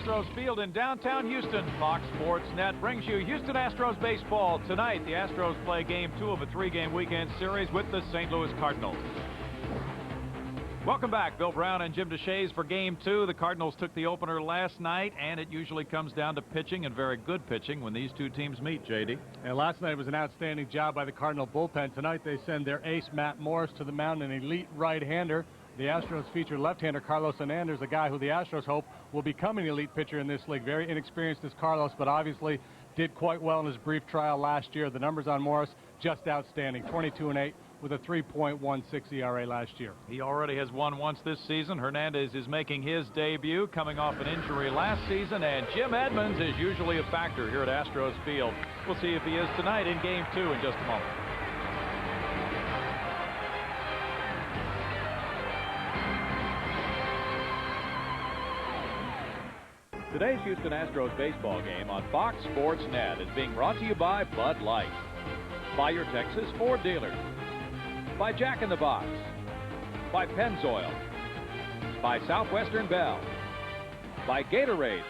Astros Field in downtown Houston. Fox Sports Net brings you Houston Astros baseball. Tonight, the Astros play Game 2 of a 3-game weekend series with the St. Louis Cardinals. Welcome back. Bill Brown and Jim DeShays for Game 2. The Cardinals took the opener last night, and it usually comes down to pitching, and very good pitching when these two teams meet, J.D. And last night was an outstanding job by the Cardinal bullpen. Tonight they send their ace, Matt Morris, to the mound, an elite right-hander. The Astros feature left-hander Carlos Hernandez, a guy who the Astros hope will become an elite pitcher in this league. Very inexperienced as Carlos, but obviously did quite well in his brief trial last year. The numbers on Morris, just outstanding. 22-8 with a 3.16 ERA last year. He already has won once this season. Hernandez is making his debut, coming off an injury last season, and Jim Edmonds is usually a factor here at Astros Field. We'll see if he is tonight in Game 2 in just a moment. Today's Houston Astros baseball game on Fox Sports Net is being brought to you by Bud Light, by your Texas Ford dealers, by Jack in the Box, by Pennzoil, by Southwestern Bell, by Gatorade,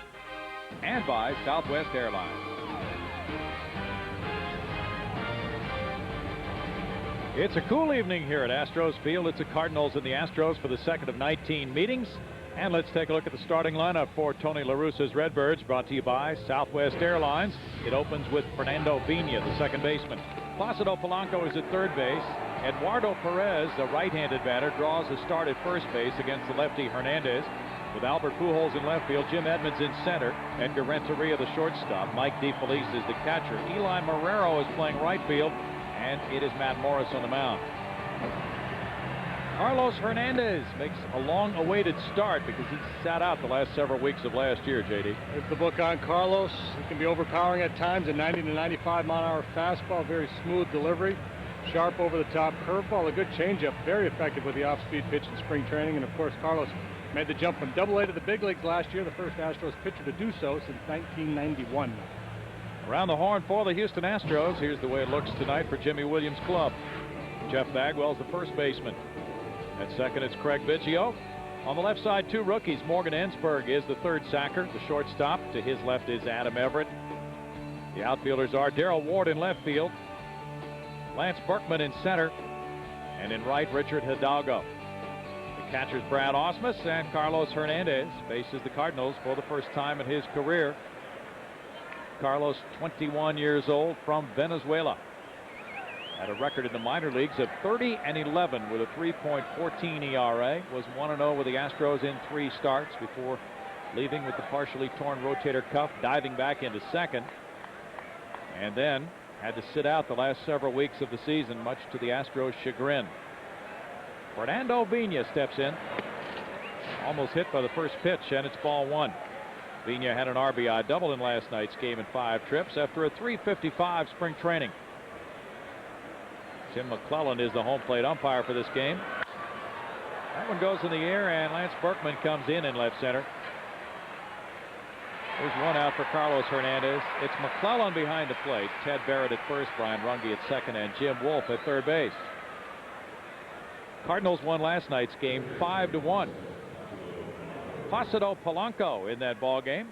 and by Southwest Airlines. It's a cool evening here at Astros Field. It's the Cardinals and the Astros for the second of 19 meetings. And let's take a look at the starting lineup for Tony La Russa's Redbirds, brought to you by Southwest Airlines. It opens with Fernando Vina, the second baseman. Placido Polanco is at third base. Eduardo Perez, the right-handed batter, draws a start at first base against the lefty Hernandez. With Albert Pujols in left field, Jim Edmonds in center, Edgar Renteria the shortstop, Mike DeFelice is the catcher. Eli Marrero is playing right field, and it is Matt Morris on the mound. Carlos Hernandez makes a long-awaited start because he sat out the last several weeks of last year, J.D. It's the book on Carlos. He can be overpowering at times, a 90 to 95 mile-an-hour fastball, very smooth delivery, sharp over-the-top curveball, a good changeup, very effective with the off-speed pitch in spring training. And, of course, Carlos made the jump from Double-A to the big leagues last year, the first Astros pitcher to do so since 1991. Around the horn for the Houston Astros. Here's the way it looks tonight for Jimmy Williams' club. Jeff Bagwell's the first baseman. At second, it's Craig Biggio. On the left side, two rookies. Morgan Ensberg is the third sacker, the shortstop. To his left is Adam Everett. The outfielders are Darrell Ward in left field, Lance Berkman in center, and in right, Richard Hidalgo. The catchers Brad Ausmus, and Carlos Hernandez faces the Cardinals for the first time in his career. Carlos, 21 years old, from Venezuela. Had a record in the minor leagues of 30-11 with a 3.14 ERA. Was 1-0 with the Astros in 3 starts before leaving with the partially torn rotator cuff, diving back into second. And then had to sit out the last several weeks of the season, much to the Astros' chagrin. Fernando Vina steps in. Almost hit by the first pitch, and it's ball 1. Vina had an RBI double in last night's game in 5 trips after a .355 spring training. Tim McClellan is the home plate umpire for this game. That one goes in the air, and Lance Berkman comes in left center. There's one out for Carlos Hernandez. It's McClellan behind the plate, Ted Barrett at first, Brian Runge at second, and Jim Wolf at third base. Cardinals won last night's game 5-1. Placido Polanco in that ball game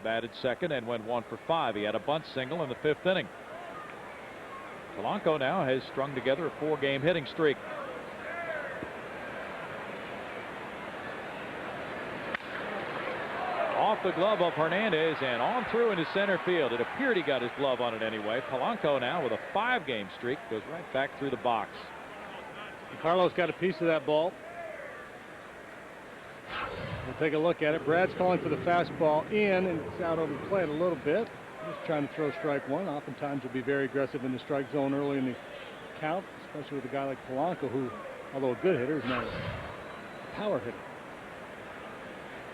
batted second and went 1 for 5. He had a bunt single in the 5th inning. Polanco now has strung together a 4-game hitting streak. Off the glove of Hernandez and on through into center field. It appeared he got his glove on it anyway. Polanco now with a 5-game streak goes right back through the box. Carlos got a piece of that ball. We'll take a look at it. Brad's calling for the fastball in, and it's out over the plate a little bit. Just trying to throw strike one. Oftentimes will be very aggressive in the strike zone early in the count, especially with a guy like Polanco, who, although a good hitter, is not a power hitter.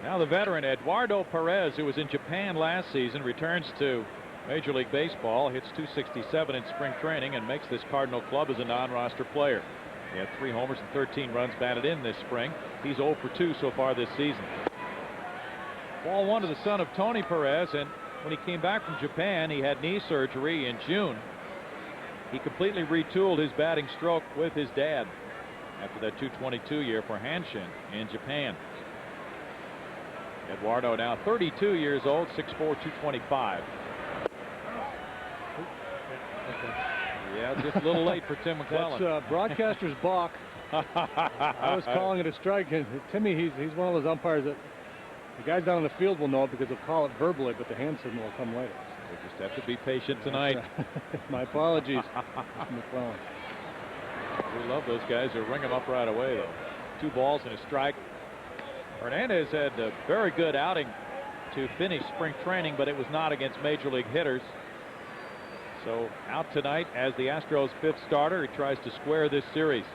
Now the veteran Eduardo Perez, who was in Japan last season, returns to Major League Baseball, hits .267 in spring training, and makes this Cardinal club as a non-roster player. He had 3 homers and 13 runs batted in this spring. He's 0 for 2 so far this season. Ball 1 to the son of Tony Perez, and when he came back from Japan, he had knee surgery in June. He completely retooled his batting stroke with his dad after that .222 year for Hanshin in Japan. Eduardo now 32 years old, 6'4", 225. Yeah, just a little late for Tim McClellan. That's broadcaster's balk. I was calling it a strike, and Timmy, he's one of those umpires that the guys down on the field will know it because they'll call it verbally, but the hand signal will come later. We just have to be patient tonight. My apologies, Mr. McClellan. We love those guys who ring them up right away, though. 2 balls and a strike. Hernandez had a very good outing to finish spring training, but it was not against major league hitters. So out tonight as the Astros' 5th starter. He tries to square this series.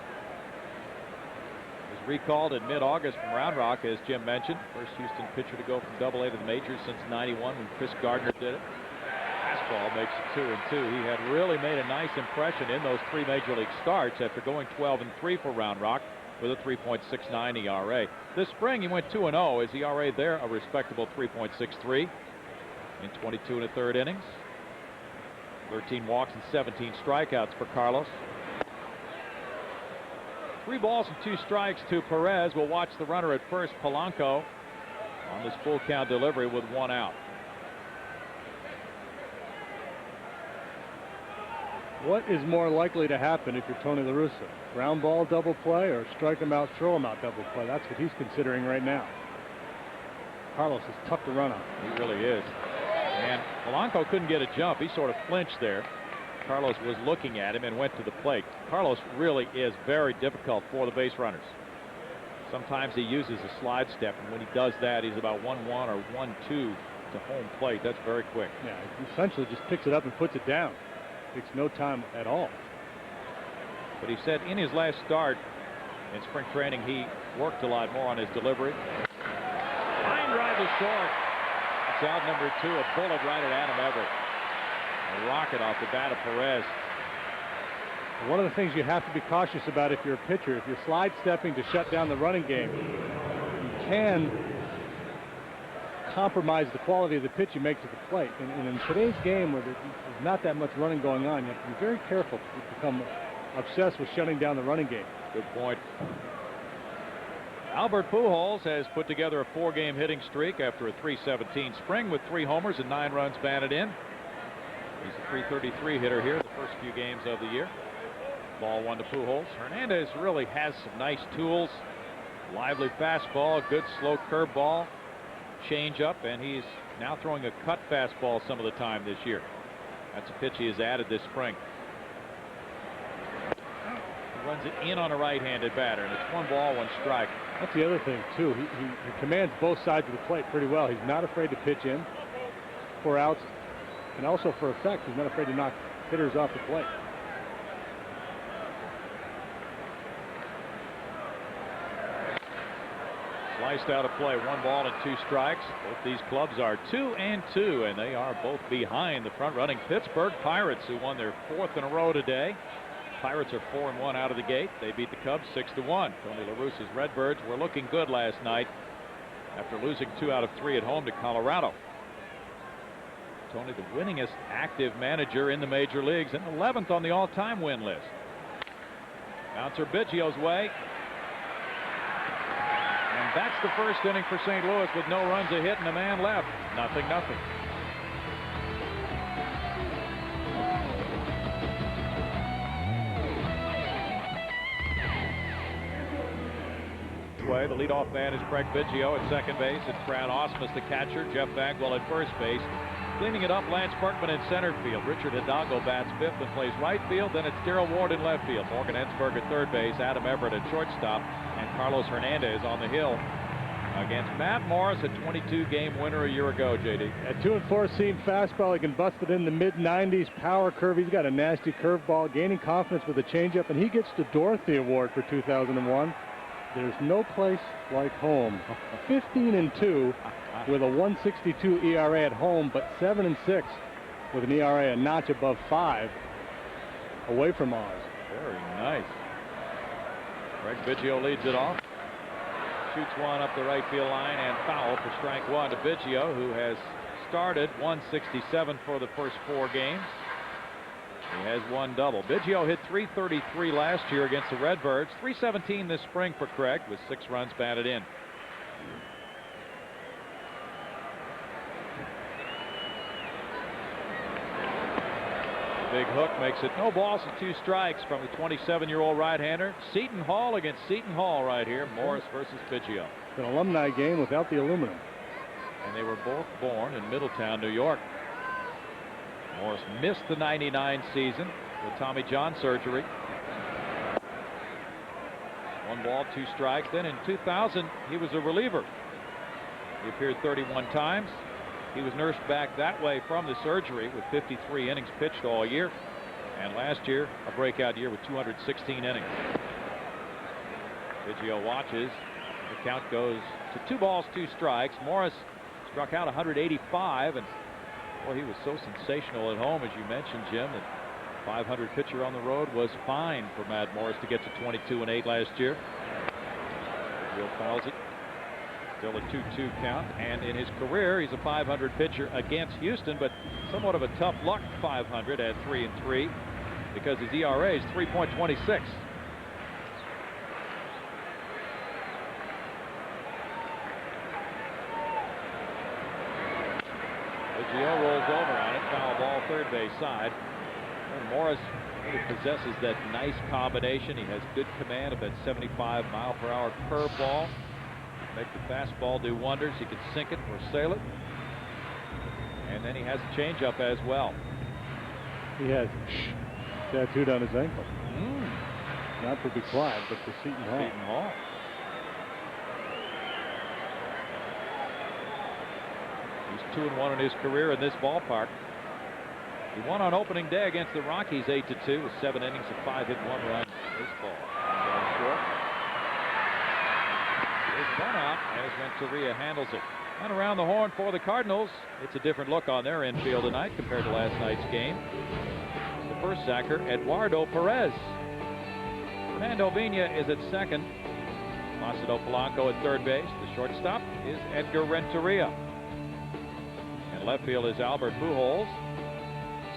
Was recalled in mid-August from Round Rock, as Jim mentioned. First Houston pitcher to go from Double-A to the majors since '91 when Chris Gardner did it. Fastball makes it 2-2. He had really made a nice impression in those 3 major league starts after going 12-3 for Round Rock with a 3.69 ERA. This spring he went 2-0. His ERA there a respectable 3.63 in 22 1/3 innings. 13 walks and 17 strikeouts for Carlos. 3 balls and 2 strikes to Perez. We'll watch the runner at first, Polanco, on this full count delivery with 1 out. What is more likely to happen if you're Tony La Russa? Ground ball double play or strike him out, throw him out double play? That's what he's considering right now. Carlos is tough to run on. He really is. And Polanco couldn't get a jump. He sort of flinched there. Carlos was looking at him and went to the plate. Carlos really is very difficult for the base runners. Sometimes he uses a slide step, and when he does that, he's about 1-1 or 1-2 to home plate. That's very quick. Yeah, he essentially just picks it up and puts it down. Takes no time at all. But he said in his last start in spring training, he worked a lot more on his delivery. Line drive to short. It's out number 2, a bullet right at Adam Everett. A rocket off the bat of Perez. One of the things you have to be cautious about if you're a pitcher, if you're slide stepping to shut down the running game, you can compromise the quality of the pitch you make to the plate. And in today's game where there's not that much running going on, you have to be very careful to become obsessed with shutting down the running game. Good point. Albert Pujols has put together a 4-game hitting streak after a .317 spring with 3 homers and 9 runs batted in. He's a .333 hitter here the first few games of the year. Ball 1 to Pujols. Hernandez really has some nice tools. Lively fastball, good slow curveball, change-up, and he's now throwing a cut fastball some of the time this year. That's a pitch he has added this spring. He runs it in on a right-handed batter, and it's 1 ball, 1 strike. That's the other thing, too. He commands both sides of the plate pretty well. He's not afraid to pitch in for outs, and also for effect, he's not afraid to knock hitters off the plate. Sliced out of play, 1 ball and 2 strikes. Both these clubs are 2-2, and they are both behind the front-running Pittsburgh Pirates, who won their 4th in a row today. Pirates are 4-1 out of the gate. They beat the Cubs 6-1. Tony La Russa's Redbirds were looking good last night after losing 2 out of 3 at home to Colorado. Tony, the winningest active manager in the major leagues, and 11th on the all-time win list. Bouncer Biggio's way. And that's the first inning for St. Louis with no runs, a hit, and a man left. 0-0. The leadoff man is Craig Biggio at second base. It's Fran Osmus, the catcher. Jeff Bagwell at first base. Cleaning it up, Lance Berkman in center field. Richard Hidalgo bats 5th and plays right field. Then it's Darrell Ward in left field. Morgan Ensberg at third base. Adam Everett at shortstop. And Carlos Hernandez on the hill against Matt Morris, a 22-game winner a year ago, J.D. At 2-4 seam fastball, he can bust it in the mid-90s. Power curve. He's got a nasty curveball. Gaining confidence with a changeup, and he gets the Dorothy Award for 2001. There's no place like home. 15-2 with a 1.62 ERA at home, but 7-6 with an ERA a notch above 5 away from Oz. Very nice. Craig Biggio leads it off. Shoots one up the right field line and foul for strike 1 to Biggio, who has started 167 for the first 4 games. He has 1 double. Biggio hit .333 last year against the Redbirds. .317 this spring for Craig with 6 runs batted in. Big hook makes it no balls and 2 strikes from the 27-year-old right-hander. Seton Hall against Seton Hall right here. Morris versus Biggio. It's an alumni game without the aluminum. And they were both born in Middletown, New York. Morris missed the '99 season with Tommy John surgery. 1 ball, 2 strikes. Then in 2000, he was a reliever. He appeared 31 times. He was nursed back that way from the surgery with 53 innings pitched all year. And last year, a breakout year with 216 innings. Biggio watches. The count goes to 2 balls, 2 strikes. Morris struck out 185, and boy, he was so sensational at home, as you mentioned, Jim, that 500 pitcher on the road was fine for Matt Morris to get to 22-8 last year. Biggio fouls it. Still a 2-2 count, and in his career, he's a 500 pitcher against Houston, but somewhat of a tough luck 500 at 3-3 because his ERA is 3.26. Biggio rolls over on it, foul ball, third base side. And Morris really possesses that nice combination. He has good command of that 75-mile-per-hour curveball. Make the fastball do wonders. He can sink it or sail it. And then he has a changeup as well. He has tattooed on his ankle. Not for Big Clive, but for Seton Hall. Seton Hall. He's 2-1 in his career in this ballpark. He won on opening day against the Rockies 8-2 with 7 innings of 5 hit 1 run baseball. Short. There's 1 out as Renteria handles it. And around the horn for the Cardinals. It's a different look on their infield tonight compared to last night's game. The first sacker, Eduardo Perez. Fernando Vina is at second. Placido Polanco at third base. The shortstop is Edgar Renteria. And left field is Albert Pujols.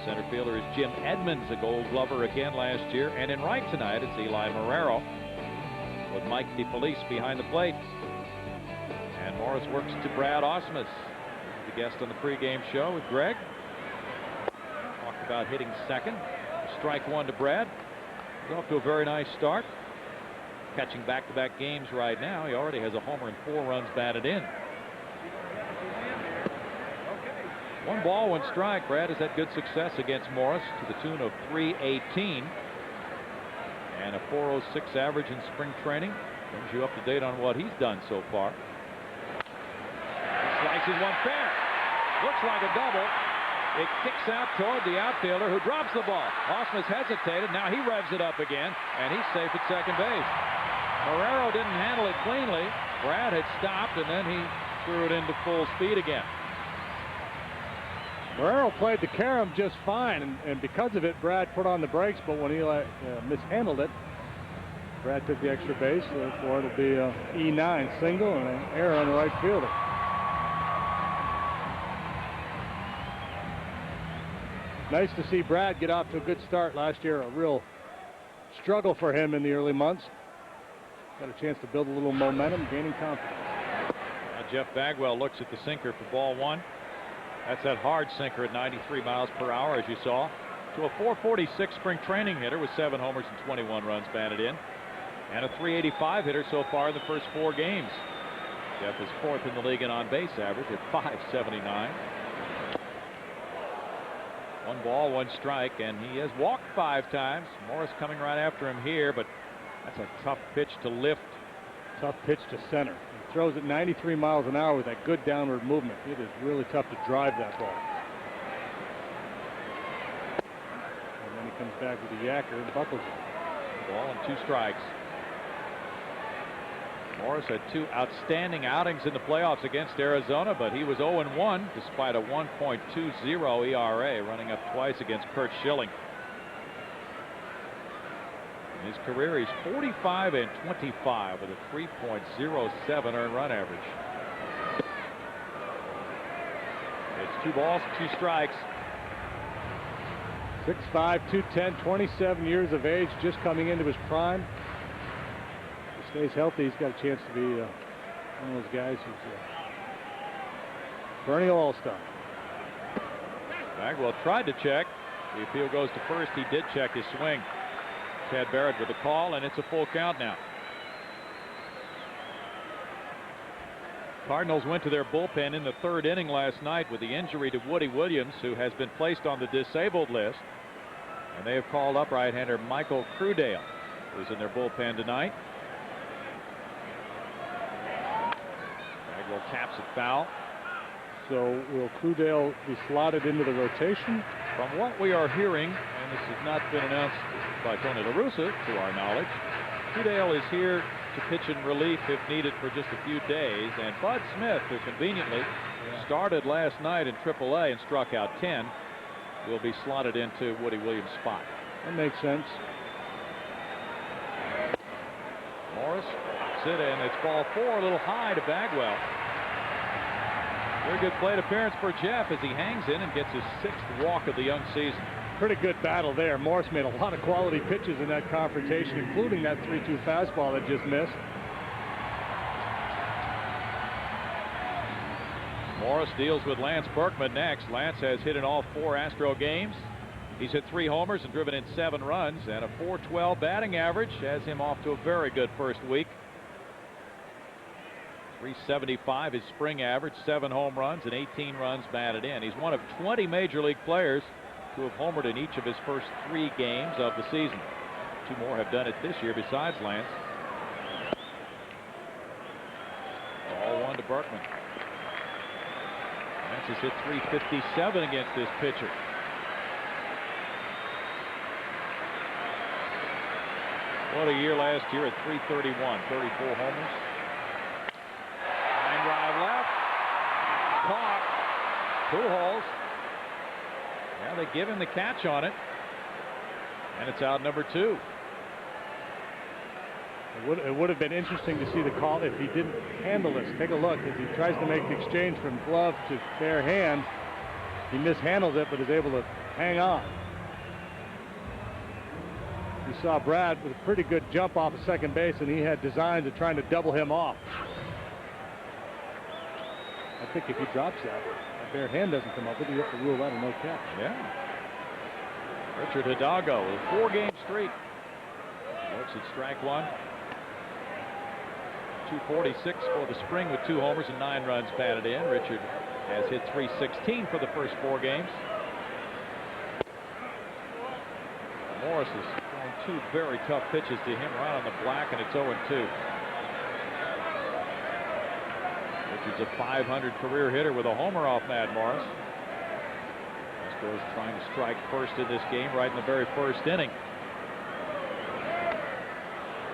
Center fielder is Jim Edmonds, a Gold Glover again last year. And in right tonight, it's Eli Marrero with Mike DeFelice behind the plate. And Morris works to Brad Ausmus, the guest on the pregame show with Greg. Talked about hitting second. Strike 1 to Brad. He's off to a very nice start. Catching back-to-back games right now. He already has a homer and 4 runs batted in. 1 ball, 1 strike. Brad has had good success against Morris to the tune of .318 and a .406 average in spring training. Brings you up to date on what he's done so far. Slices 1 fair. Looks like a double. It kicks out toward the outfielder, who drops the ball. Ausmus hesitated. Now he revs it up again, and he's safe at second base. Marrero didn't handle it cleanly. Brad had stopped, and then he threw it into full speed again. Marrero played the carom just fine, and because of it, Brad put on the brakes, but when Eli mishandled it, Brad took the extra base, therefore it'll be a E9 single and an error on the right fielder. Nice to see Brad get off to a good start last year. A real struggle for him in the early months. Got a chance to build a little momentum, gaining confidence. Now Jeff Bagwell looks at the sinker for ball 1. That's that hard sinker at 93 miles per hour, as you saw, to a .446 spring training hitter with 7 homers and 21 runs batted in, and a .385 hitter so far in the first 4 games. Jeff is 4th in the league in on-base average at .579. 1 ball, 1 strike, and he has walked 5 times. Morris coming right after him here, but that's a tough pitch to lift. Tough pitch to center. He throws at 93 miles an hour with that good downward movement. It is really tough to drive that ball. And then he comes back with the yacker and buckles it. Ball and 2 strikes. Morris had 2 outstanding outings in the playoffs against Arizona, but he was 0-1 despite a 1.20 ERA, running up twice against Curt Schilling. In his career, he's 45-25 with a 3.07 earned run average. It's 2 balls, 2 strikes. 6'5", 210, 27 years of age, just coming into his prime. If he stays healthy, he's got a chance to be one of those guys who's a perennial all-star. Bagwell tried to check. The appeal goes to first. He did check his swing. Ted Barrett with the call, and it's a full count now. Cardinals went to their bullpen in the third inning last night with the injury to Woody Williams, who has been placed on the disabled list. And they have called up right-hander Michael Crudale, who's in their bullpen tonight. Bagwell taps it foul. So will Crudale be slotted into the rotation? From what we are hearing, and this has not been announced by Tony La Russa to our knowledge, Crudale is here to pitch in relief if needed for just a few days. And Bud Smith, who conveniently started last night in AAA and struck out 10, will be slotted into Woody Williams' spot. That makes sense. Morris pops it, and it's ball 4, a little high to Bagwell. Very good plate appearance for Jeff as he hangs in and gets his 6th walk of the young season. Pretty good battle there. Morris made a lot of quality pitches in that confrontation, including that 3-2 fastball that just missed. Morris deals with Lance Berkman next. Lance has hit in all 4 Astro games. He's hit 3 homers and driven in 7 runs, and a .412 batting average has him off to a very good first week. .375 his spring average, 7 home runs and 18 runs batted in. He's one of 20 major league players to have homered in each of his first 3 games of the season. 2 more have done it this year besides Lance. Ball 1 to Berkman. Lance has hit .357 against this pitcher. What a year last year at .331, 34 homers. Line drive left. Caught. Pujols. Yeah, they give him the catch on it. And it's out number 2. It would have been interesting to see the call if he didn't handle this. Take a look as he tries to make the exchange from glove to bare hand. He mishandles it, but is able to hang on. You saw Brad with a pretty good jump off of second base, and he had designs of trying to double him off. I think if he drops that, a bare hand doesn't come up with it, you have to rule out a no catch. Yeah. Richard Hidalgo with a 4-game streak. Looks at strike 1. 246 for the spring with 2 homers and 9 runs batted in. Richard has hit .316 for the first 4 games. Morris has thrown 2 very tough pitches to him right on the black, and it's 0-2. Richard's a .500 career hitter with a homer off Matt Morris. Astros trying to strike first in this game right in the very first inning.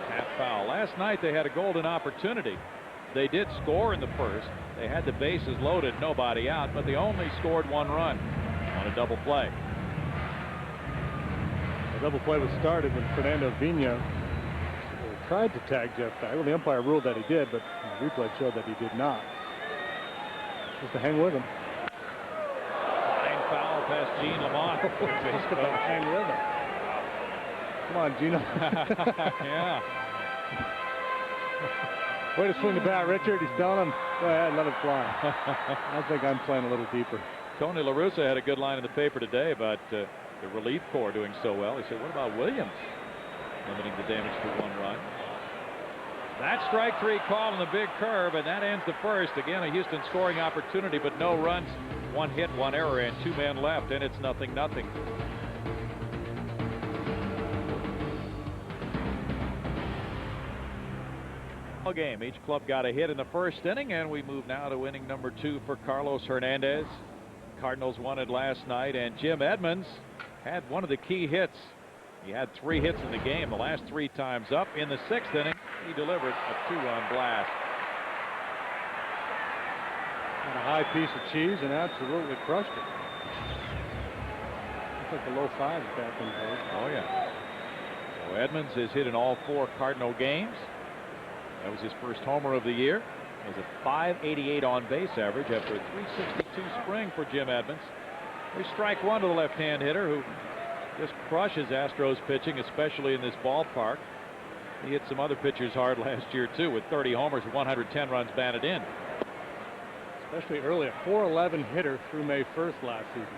Tap foul. Last night they had a golden opportunity. They did score in the first. They had the bases loaded, nobody out, but they only scored 1 run on a double play. The double play was started when Fernando Vina tried to tag Jeff Bagwell. Well, the umpire ruled that he did, but the replay showed that he did not. Just to hang with him. Line foul past Gene Lamont. Just about hang with him. Come on, Gino. Yeah. Way to swing the bat, Richard. He's telling him, go ahead, let it fly. I think I'm playing a little deeper. Tony La Russa had a good line in the paper today about the relief corps doing so well. He said, what about Williams limiting the damage to 1 run? That strike 3 call on the big curve, and that ends the first. Again, a Houston scoring opportunity, but no runs. 1 hit, 1 error, and 2 men left, and it's 0-0. Game. Each club got a hit in the first inning, and we move now to inning number 2 for Carlos Hernandez. Cardinals won it last night, and Jim Edmonds had one of the key hits. He had 3 hits in the game, the last 3 times up. In the 6th inning, he delivered a 2-run blast. And a high piece of cheese and absolutely crushed it. Looks like the low 5s back in there. Oh, yeah. So Edmonds has hit in all 4 Cardinal games. That was his first homer of the year. He has a .588 on base average after a .362 spring for Jim Edmonds. There's strike 1 to the left-hand hitter, who just crushes Astros pitching, especially in this ballpark. He hit some other pitchers hard last year too, with 30 homers and 110 runs batted in. Especially early, a .411 hitter through May 1st last season.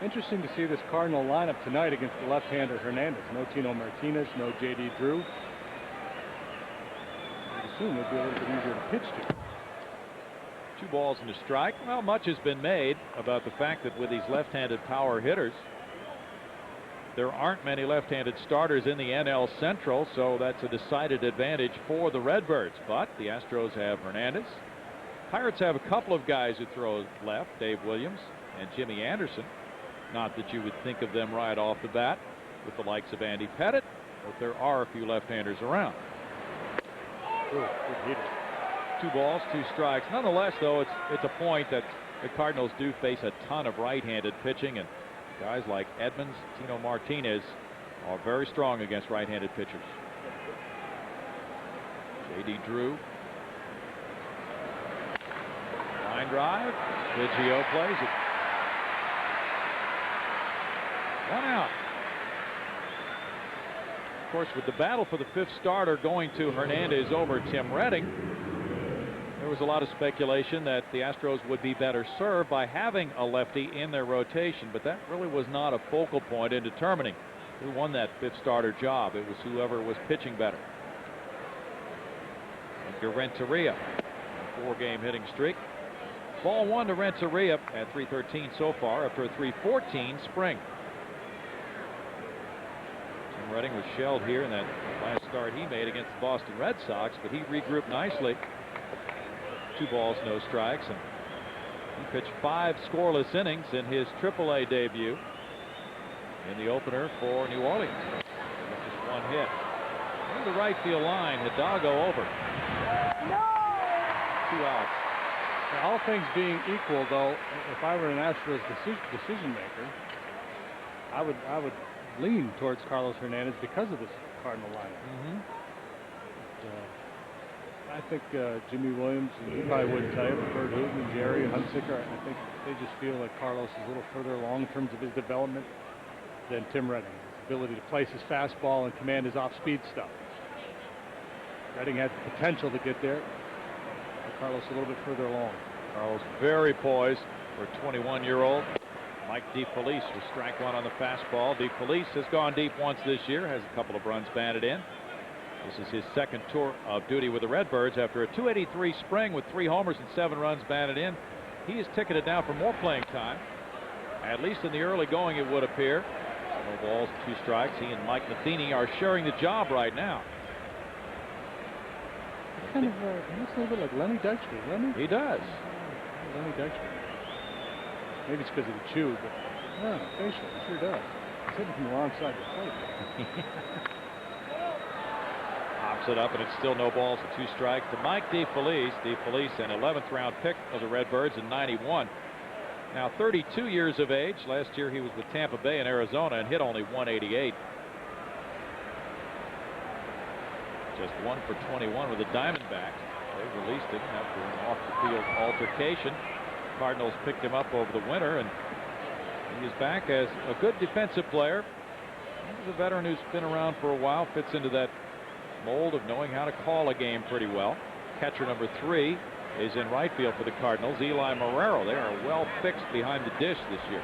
Interesting to see this Cardinal lineup tonight against the left-hander Hernandez. No Tino Martinez, no J.D. Drew. I'd assume it'd be a little bit easier to pitch to. 2 balls and a strike. Well, much has been made about the fact that with these left-handed power hitters, there aren't many left-handed starters in the NL Central, so that's a decided advantage for the Redbirds. But the Astros have Hernandez. Pirates have a couple of guys who throw left, Dave Williams and Jimmy Anderson. Not that you would think of them right off the bat with the likes of Andy Pettit, but there are a few left-handers around. Good hitter. 2 balls, 2 strikes. Nonetheless, though, it's a point that the Cardinals do face a ton of right-handed pitching, and guys like Edmonds, Tino Martinez are very strong against right-handed pitchers. J.D. Drew. Line drive. Biggio plays it. 1 out. Of course, with the battle for the 5th starter going to Hernandez over Tim Redding, there was a lot of speculation that the Astros would be better served by having a lefty in their rotation, but that really was not a focal point in determining who won that 5th starter job. It was whoever was pitching better. Edgar Renteria, a 4-game hitting streak. Ball 1 to Renteria at 313 so far after a 314 spring. Tim Redding was shelled here in that last start he made against the Boston Red Sox, but he regrouped nicely. 2 balls, no strikes, and he pitched 5 scoreless innings in his AAA debut in the opener for New Orleans. Just 1 hit. On the right field line, Hidalgo over. 2 outs. Now, all things being equal, though, if I were an Astros decision maker, I would lean towards Carlos Hernandez because of this Cardinal lineup. I think Jimmy Williams, he probably wouldn't tell you, but Bert Hooton and Jerry and Hunsicker, I think they just feel like Carlos is a little further along in terms of his development than Tim Redding. His ability to place his fastball and command his off-speed stuff. Redding had the potential to get there. Carlos a little bit further along. Carlos very poised for a 21-year-old. Mike DeFelice will strike 1 on the fastball. DeFelice has gone deep once this year, has a couple of runs batted in. This is his 2nd tour of duty with the Redbirds after a 283 spring with 3 homers and 7 runs batted in. He is ticketed now for more playing time, at least in the early going, it would appear. No balls, 2 strikes. He and Mike Matheny are sharing the job right now. Kind of he looks a little bit like Lenny Dykstra, doesn't he? He does. Lenny Dykstra. Maybe it's because of the chew, but no, facial, he sure does. He's hitting from the wrong side of the plate. Pops it up, and it's still no balls and 2 strikes to Mike DeFelice. DeFelice, an 11th round pick of the Redbirds in '91. Now 32 years of age. Last year he was with Tampa Bay in Arizona and hit only 188. Just 1 for 21 with the Diamondbacks. They released him after an off-the-field altercation. Cardinals picked him up over the winter, and he is back as a good defensive player. He's a veteran who's been around for a while, fits into that mold of knowing how to call a game pretty well. Catcher number 3 is in right field for the Cardinals, Eli Marrero. They are well fixed behind the dish this year.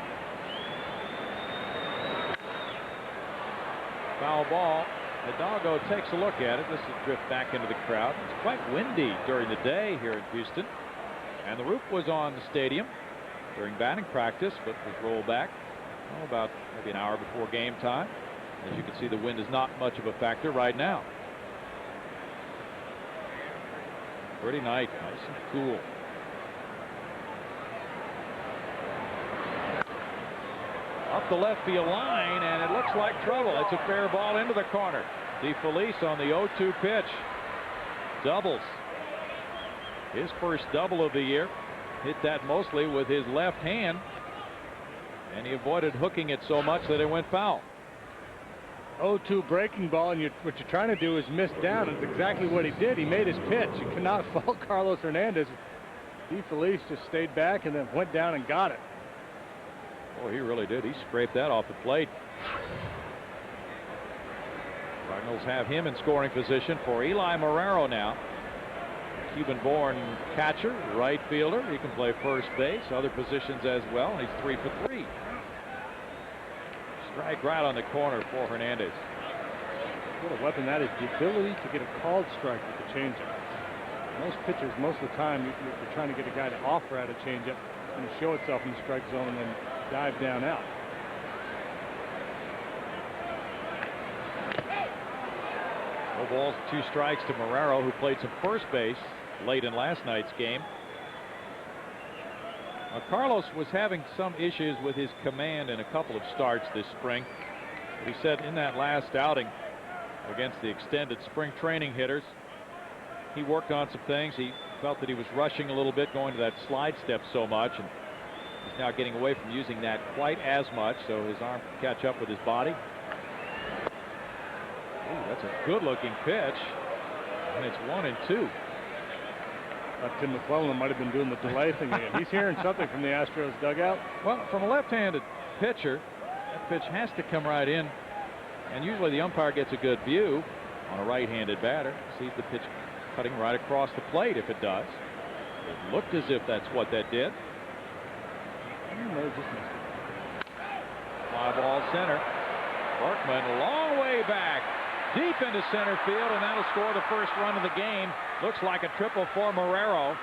Foul ball. Hidalgo takes a look at it. This will drift back into the crowd. It's quite windy during the day here in Houston, and the roof was on the stadium during batting practice, but was rolled back about maybe an hour before game time. As you can see, the wind is not much of a factor right now. Pretty nice and cool. Up the left field line, and it looks like trouble. It's a fair ball into the corner. DeFelice on the 0-2 pitch. Doubles. His first double of the year. Hit that mostly with his left hand, and he avoided hooking it so much that it went foul. 0-2 breaking ball, and what you're trying to do is miss down. It's exactly what he did. He made his pitch. You cannot fault Carlos Hernandez. DeFelice just stayed back and then went down and got it. Oh, he really did. He scraped that off the plate. Cardinals have him in scoring position for Eli Marrero now. Cuban-born catcher, right fielder. He can play first base, other positions as well. He's 3 for 3. Strike right on the corner for Hernandez. What a weapon that is, the ability to get a called strike with the changeup. Most pitchers, most of the time, you're trying to get a guy to offer at a changeup and show itself in the strike zone and then dive down out. No balls, 2 strikes to Marrero, who played some first base late in last night's game. Carlos was having some issues with his command in a couple of starts this spring. But he said in that last outing against the extended spring training hitters, he worked on some things. He felt that he was rushing a little bit, going to that slide step so much, and he's now getting away from using that quite as much, so his arm can catch up with his body. Ooh, that's a good-looking pitch, and it's 1-2. Tim McClellan might have been doing the delay thing again. He's hearing something from the Astros dugout. Well, from a left-handed pitcher, that pitch has to come right in, and usually the umpire gets a good view on a right-handed batter, sees the pitch cutting right across the plate. If it does, it looked as if that's what that did. Fly ball center. Berkman a long way back, deep into center field, and that'll score the first run of the game. Looks like a triple for Marrero.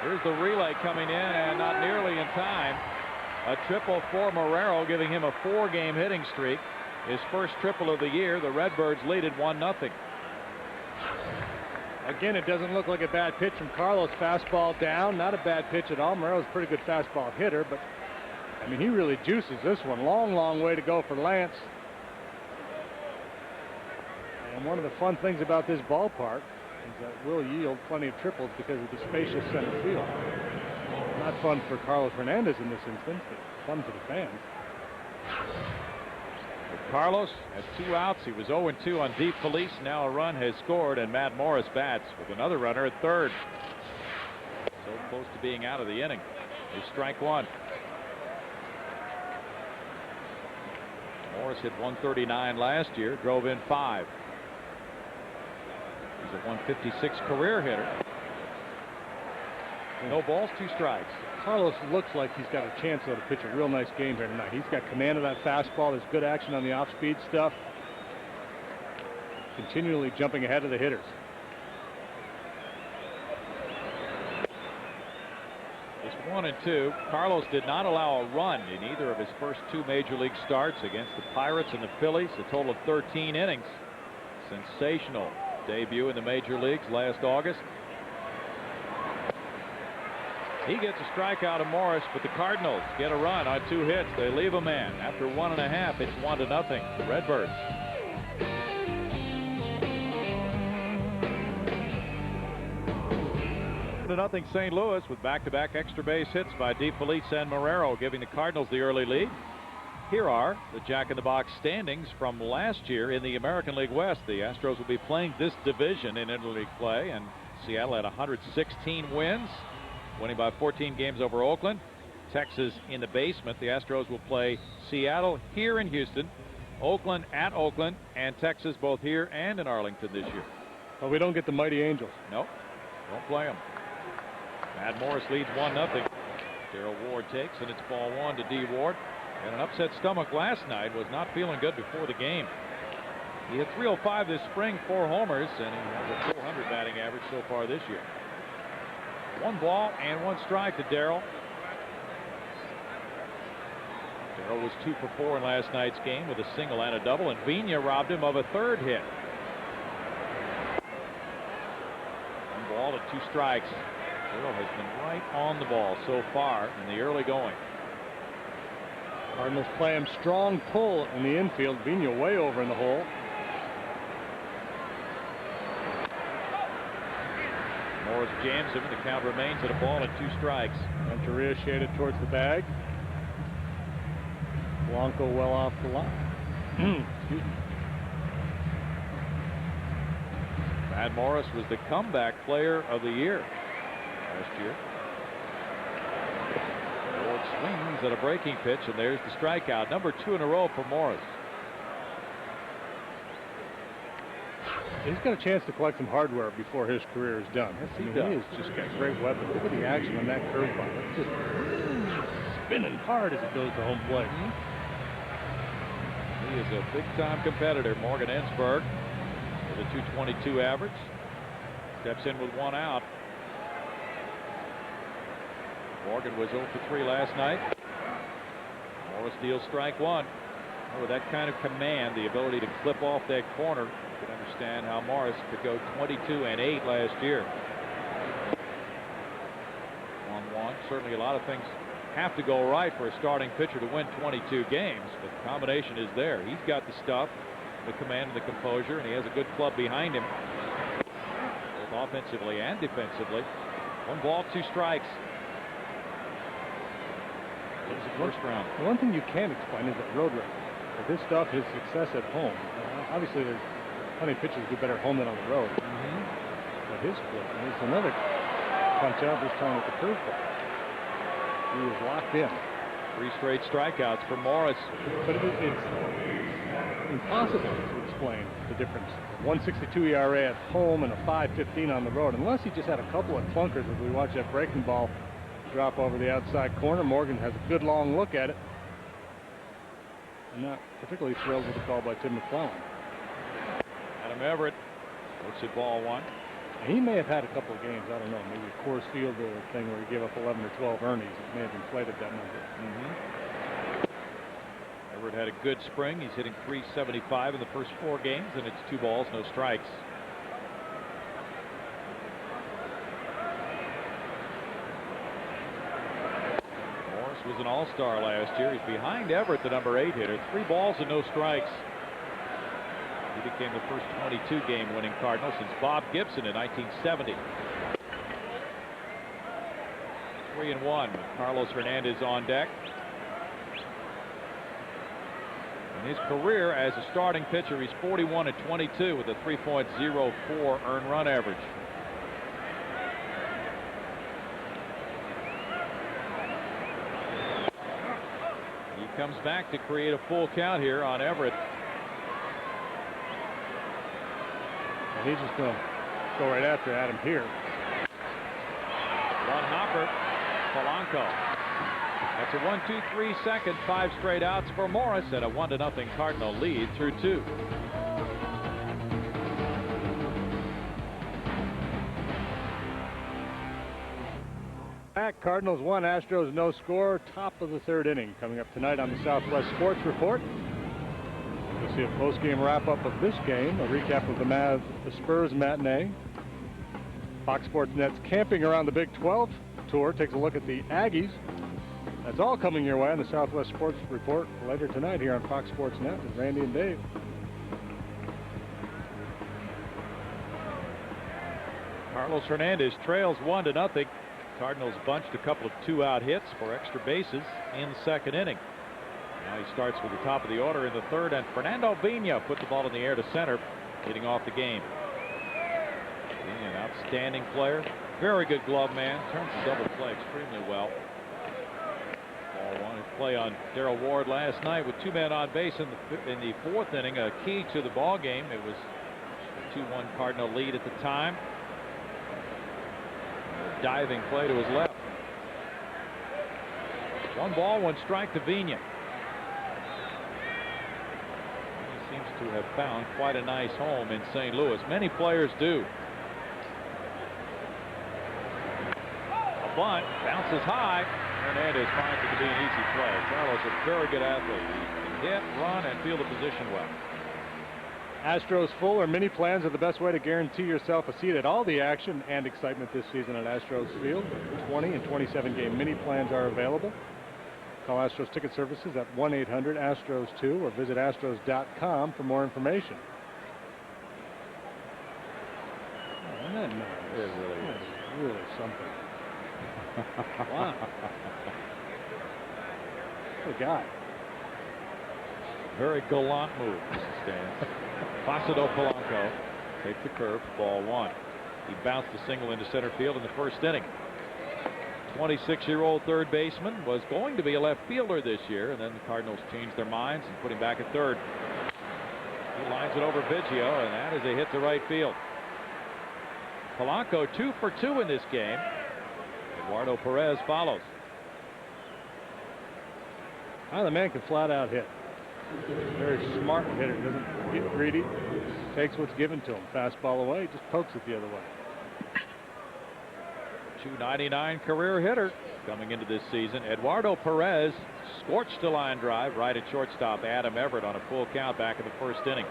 Here's the relay coming in, and not nearly in time. A triple for Marrero, giving him a 4-game hitting streak. His first triple of the year. The Redbirds lead it 1-0. Again, it doesn't look like a bad pitch from Carlos. Fastball down, not a bad pitch at all. Marrero's a pretty good fastball hitter, but I mean, he really juices this one. Long way to go for Lance. And one of the fun things about this ballpark is that it will yield plenty of triples because of the spacious center field. Not fun for Carlos Hernandez in this instance, but fun for the fans. Carlos has 2 outs. He was 0-2 on Deep Felice. Now a run has scored, and Matt Morris bats with another runner at third. So close to being out of the inning. Here's strike 1. Morris hit 139 last year, drove in 5. He's a 156 career hitter. No balls, 2 strikes. Carlos looks like he's got a chance though to pitch a real nice game here tonight. He's got command of that fastball. There's good action on the off-speed stuff. Continually jumping ahead of the hitters. It's 1-2. Carlos did not allow a run in either of his first 2 major league starts against the Pirates and the Phillies. A total of 13 innings. Sensational debut in the major leagues last August. He gets a strikeout of Morris, but the Cardinals get a run on 2 hits. They leave a man. After 1.5, it's 1-0. The Redbirds. Nothing St. Louis with back-to-back extra base hits by DeFelice and Marrero, giving the Cardinals the early lead. Here are the Jack-in-the-Box standings from last year in the American League West. The Astros will be playing this division in interleague play, and Seattle had 116 wins, winning by 14 games over Oakland. Texas in the basement. The Astros will play Seattle here in Houston, Oakland at Oakland, and Texas both here and in Arlington this year. Well, we don't get the Mighty Angels. Nope, don't play them. Matt Morris leads 1-0. Darrell Ward takes, and it's ball 1 to D. Ward. And an upset stomach last night, was not feeling good before the game. He hit .305 this spring, 4 homers, and he has a .400 batting average so far this year. 1 ball and 1 strike to Darrell. Darrell was 2 for 4 in last night's game with a single and a double, and Vina robbed him of a 3rd hit. 1 ball to 2 strikes. Darrell has been right on the ball so far in the early going. Cardinals play him strong pull in the infield. Vina way over in the hole. Morris jams him, and the count remains at a ball and 2 strikes. Renteria shaded towards the bag. Blanco well off the line. Excuse me. Matt Morris was the comeback player of the year last year. Ward swings at a breaking pitch, and there's the strikeout. Number 2 in a row for Morris. He's got a chance to collect some hardware before his career is done. Yes, he He does. has just got great weapons. Look at the action on that curveball. It's just spinning hard as it goes to home plate. He is a big-time competitor. Morgan Ensberg with a .222 average. Steps in with 1 out. Morgan was 0 for 3 last night. Morris deals strike 1. With that kind of command, the ability to clip off that corner, you can understand how Morris could go 22 and 8 last year. 1-1. Certainly a lot of things have to go right for a starting pitcher to win 22 games, but the combination is there. He's got the stuff, the command, and the composure, and he has a good club behind him, both offensively and defensively. 1 ball, 2 strikes. It's the first round. The one thing you can't explain is that road record. With his stuff, his success at home. Obviously, there's plenty of pitchers who do better at home than on the road. But his split, it's another punch out, this time with the curveball. He was locked in. 3 straight strikeouts for Morris. But it's impossible to explain the difference. 1.62 ERA at home and a 5.15 on the road. Unless he just had a couple of clunkers as we watch that breaking ball drop over the outside corner. Morgan has a good long look at it. I'm not particularly thrilled with the call by Tim McClellan. Adam Everett looks at ball 1. He may have had a couple of games, I don't know, maybe a Coors Field thing where he gave up 11 or 12 earnings. It may have inflated that number. Everett had a good spring. He's hitting .375 in the first 4 games, and it's 2 balls, no strikes. Morris was an all-star last year. He's behind Everett, the number 8 hitter. 3 balls and no strikes. He became the first 22-game winning Cardinal since Bob Gibson in 1970. 3-1. Carlos Hernandez on deck. In his career as a starting pitcher, he's 41 and 22 with a 3.04 earned run average. He comes back to create a full count here on Everett. He's just going to go right after Adam here. 1 hopper, Polanco. That's a 1-2-3 second, 5 straight outs for Morris, and a 1-0 Cardinal lead through 2. Back, Cardinals 1, Astros no score. Top of the 3rd inning coming up tonight on the Southwest Sports Report. We'll see a post-game wrap-up of this game, a recap of the Spurs matinee. Fox Sports Net's Camping Around the Big 12 tour takes a look at the Aggies. That's all coming your way on the Southwest Sports Report later tonight here on Fox Sports Net with Randy and Dave. Carlos Hernandez trails 1-0. Cardinals bunched a couple of 2-out hits for extra bases in the 2nd inning. Now he starts with the top of the order in the 3rd, and Fernando Vina put the ball in the air to center, leading off the game. Vina, an outstanding player, very good glove man, turns the double play extremely well. Ball 1. His play on Darrell Ward last night with 2 men on base in the 4th inning, a key to the ball game. It was a 2-1 Cardinal lead at the time. A diving play to his left. 1 ball, 1 strike to Vina. To have found quite a nice home in St. Louis. Many players do. A bunt bounces high. Hernandez finds it to be an easy play. Carlos, a very good athlete. He can hit, run, and field the position well. Astros full or mini plans are the best way to guarantee yourself a seat at all the action and excitement this season at Astros Field. 20 and 27-game mini plans are available. Call Astros Ticket Services at 1-800-ASTROS-2 or visit astros.com for more information. Oh, isn't that nice? It really is. That's really something. Wow. What a guy. Very gallant move, Mr. Stan. Placido Polanco takes the curve for ball 1. He bounced a single into center field in the 1st inning. 26-year-old third baseman was going to be a left fielder this year, and then the Cardinals changed their minds and put him back at 3rd. He lines it over Biggio, and that is a hit to right field. Polanco 2 for 2 in this game. Eduardo Perez follows. The man can flat out hit. Very smart hitter. Doesn't get greedy. Takes what's given to him. Fastball away, just pokes it the other way. .299 career hitter coming into this season. Eduardo Perez scorched a line drive right at shortstop Adam Everett on a full count back in the first inning.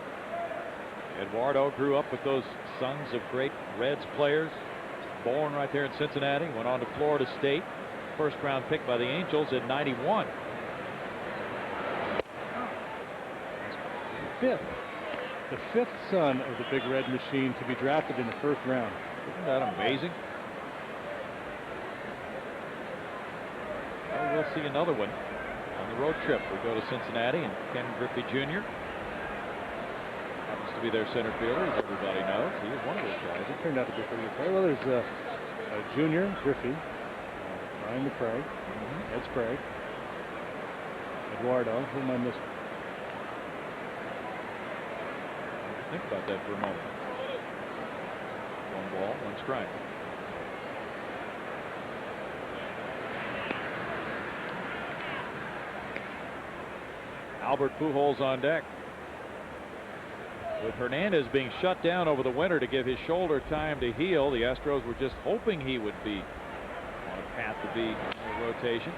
Eduardo grew up with those sons of great Reds players. Born right there in Cincinnati. Went on to Florida State. First round pick by the Angels in '91. The fifth son of the Big Red Machine to be drafted in the first round. Isn't that amazing? Well, we'll see another one on the road trip. We go to Cincinnati, and Ken Griffey Jr. happens to be their center fielder, as everybody knows. He is one of those guys. He turned out to be a pretty good player. Well, there's Junior Griffey, Ryan McCraig, Ed Sprague, Eduardo. Who am I missing? Think about that for a moment. 1 ball, 1 strike. Albert Pujols on deck. With Hernandez being shut down over the winter to give his shoulder time to heal, the Astros were just hoping he would be on a path to be in the rotation.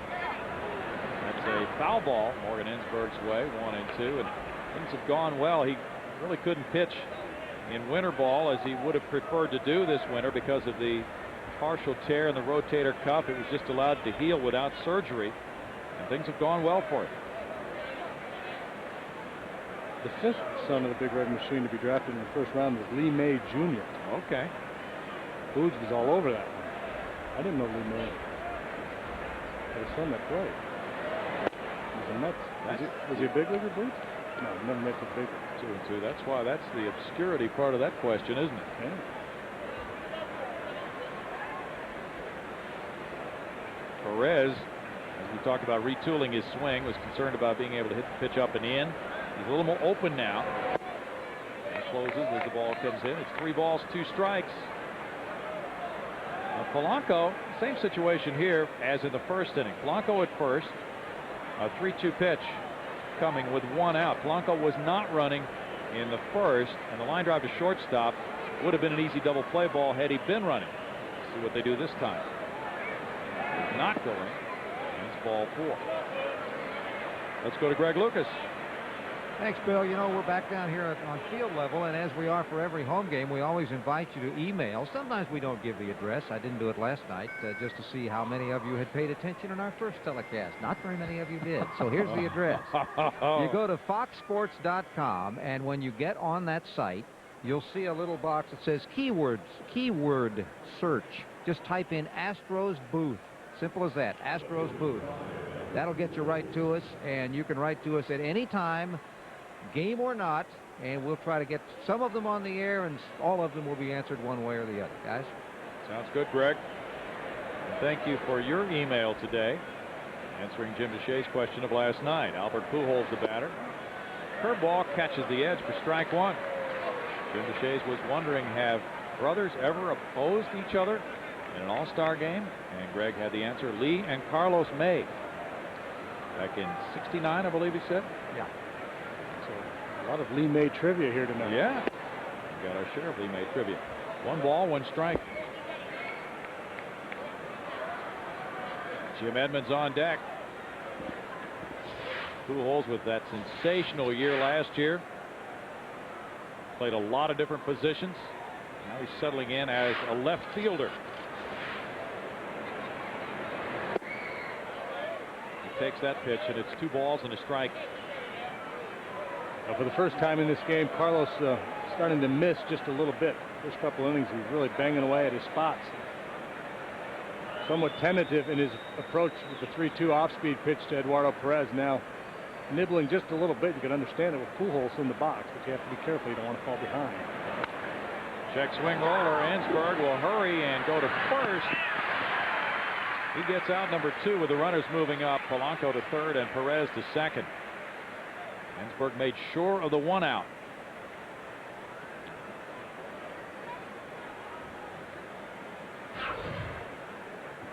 That's a foul ball Morgan Ensberg's way, 1-2, and things have gone well. He really couldn't pitch in winter ball as he would have preferred to do this winter because of the partial tear in the rotator cuff. It was just allowed to heal without surgery, and things have gone well for him. The fifth son of the Big Red Machine to be drafted in the first round was Lee May Jr. Okay. Booge was all over that one. I didn't know Lee May had a son that played. He was a Mets. Was he a big leaguer, Booge? No, never met the big one. 2-2. That's why that's the obscurity part of that question, isn't it? Yeah. Perez, as we talked about retooling his swing, was concerned about being able to hit the pitch up and in. He's a little more open now. And closes as the ball comes in. It's 3 balls, 2 strikes. Now Polanco, same situation here as in the first inning. Polanco at first, a 3-2 pitch coming with 1 out. Polanco was not running in the first, and the line drive to shortstop would have been an easy double play ball had he been running. Let's see what they do this time. He's not going. And it's ball 4. Let's go to Greg Lucas. Thanks, Bill. You know, we're back down here on field level, and as we are for every home game, we always invite you to email. Sometimes we don't give the address. I didn't do it last night just to see how many of you had paid attention in our first telecast. Not very many of you did. So here's the address. You go to foxsports.com, and when you get on that site, you'll see a little box that says keywords, keyword search. Just type in Astros booth. Simple as that, Astros booth. That'll get you right to us, and you can write to us at any time, game or not, and we'll try to get some of them on the air, and all of them will be answered one way or the other, guys. Sounds good, Greg. And thank you for your email today, answering Jim Deshaies' question of last night. Albert Pujols, the batter. Curveball catches the edge for strike 1. Jim Deshaies was wondering, have brothers ever opposed each other in an all-star game? And Greg had the answer. Lee and Carlos May. Back in '69, I believe he said. Yeah. A lot of Lee May trivia here tonight. Yeah. We got our share of Lee May trivia. 1 ball, 1 strike. Jim Edmonds on deck. Pujols with that sensational year last year. Played a lot of different positions. Now he's settling in as a left fielder. He takes that pitch, and it's 2 balls and a strike. For the first time in this game, Carlos starting to miss just a little bit. First couple innings, he's really banging away at his spots. Somewhat tentative in his approach with the 3-2 off-speed pitch to Eduardo Perez. Now nibbling just a little bit. You can understand it with Pujols in the box, but you have to be careful. You don't want to fall behind. Check swing roller. Ensberg will hurry and go to first. He gets out number 2 with the runners moving up. Polanco to third and Perez to second. Ensberg made sure of the 1 out.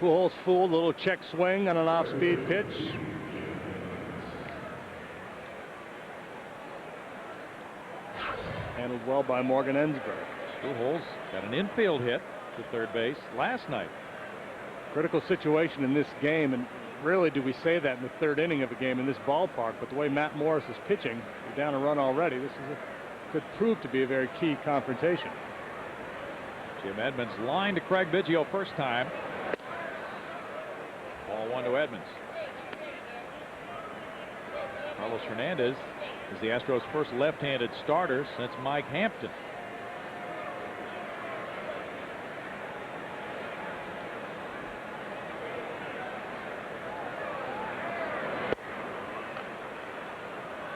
Pujols fooled, a little check swing on an off-speed pitch. Handled well by Morgan Ensberg. Pujols got an infield hit to third base last night. Critical situation in this game, and rarely do we say that in the third inning of a game in this ballpark, but the way Matt Morris is pitching, you're down a run already. This could prove to be a very key confrontation. Jim Edmonds line to Craig Biggio first time. Ball 1 to Edmonds. Carlos Hernandez is the Astros' first left-handed starter since Mike Hampton.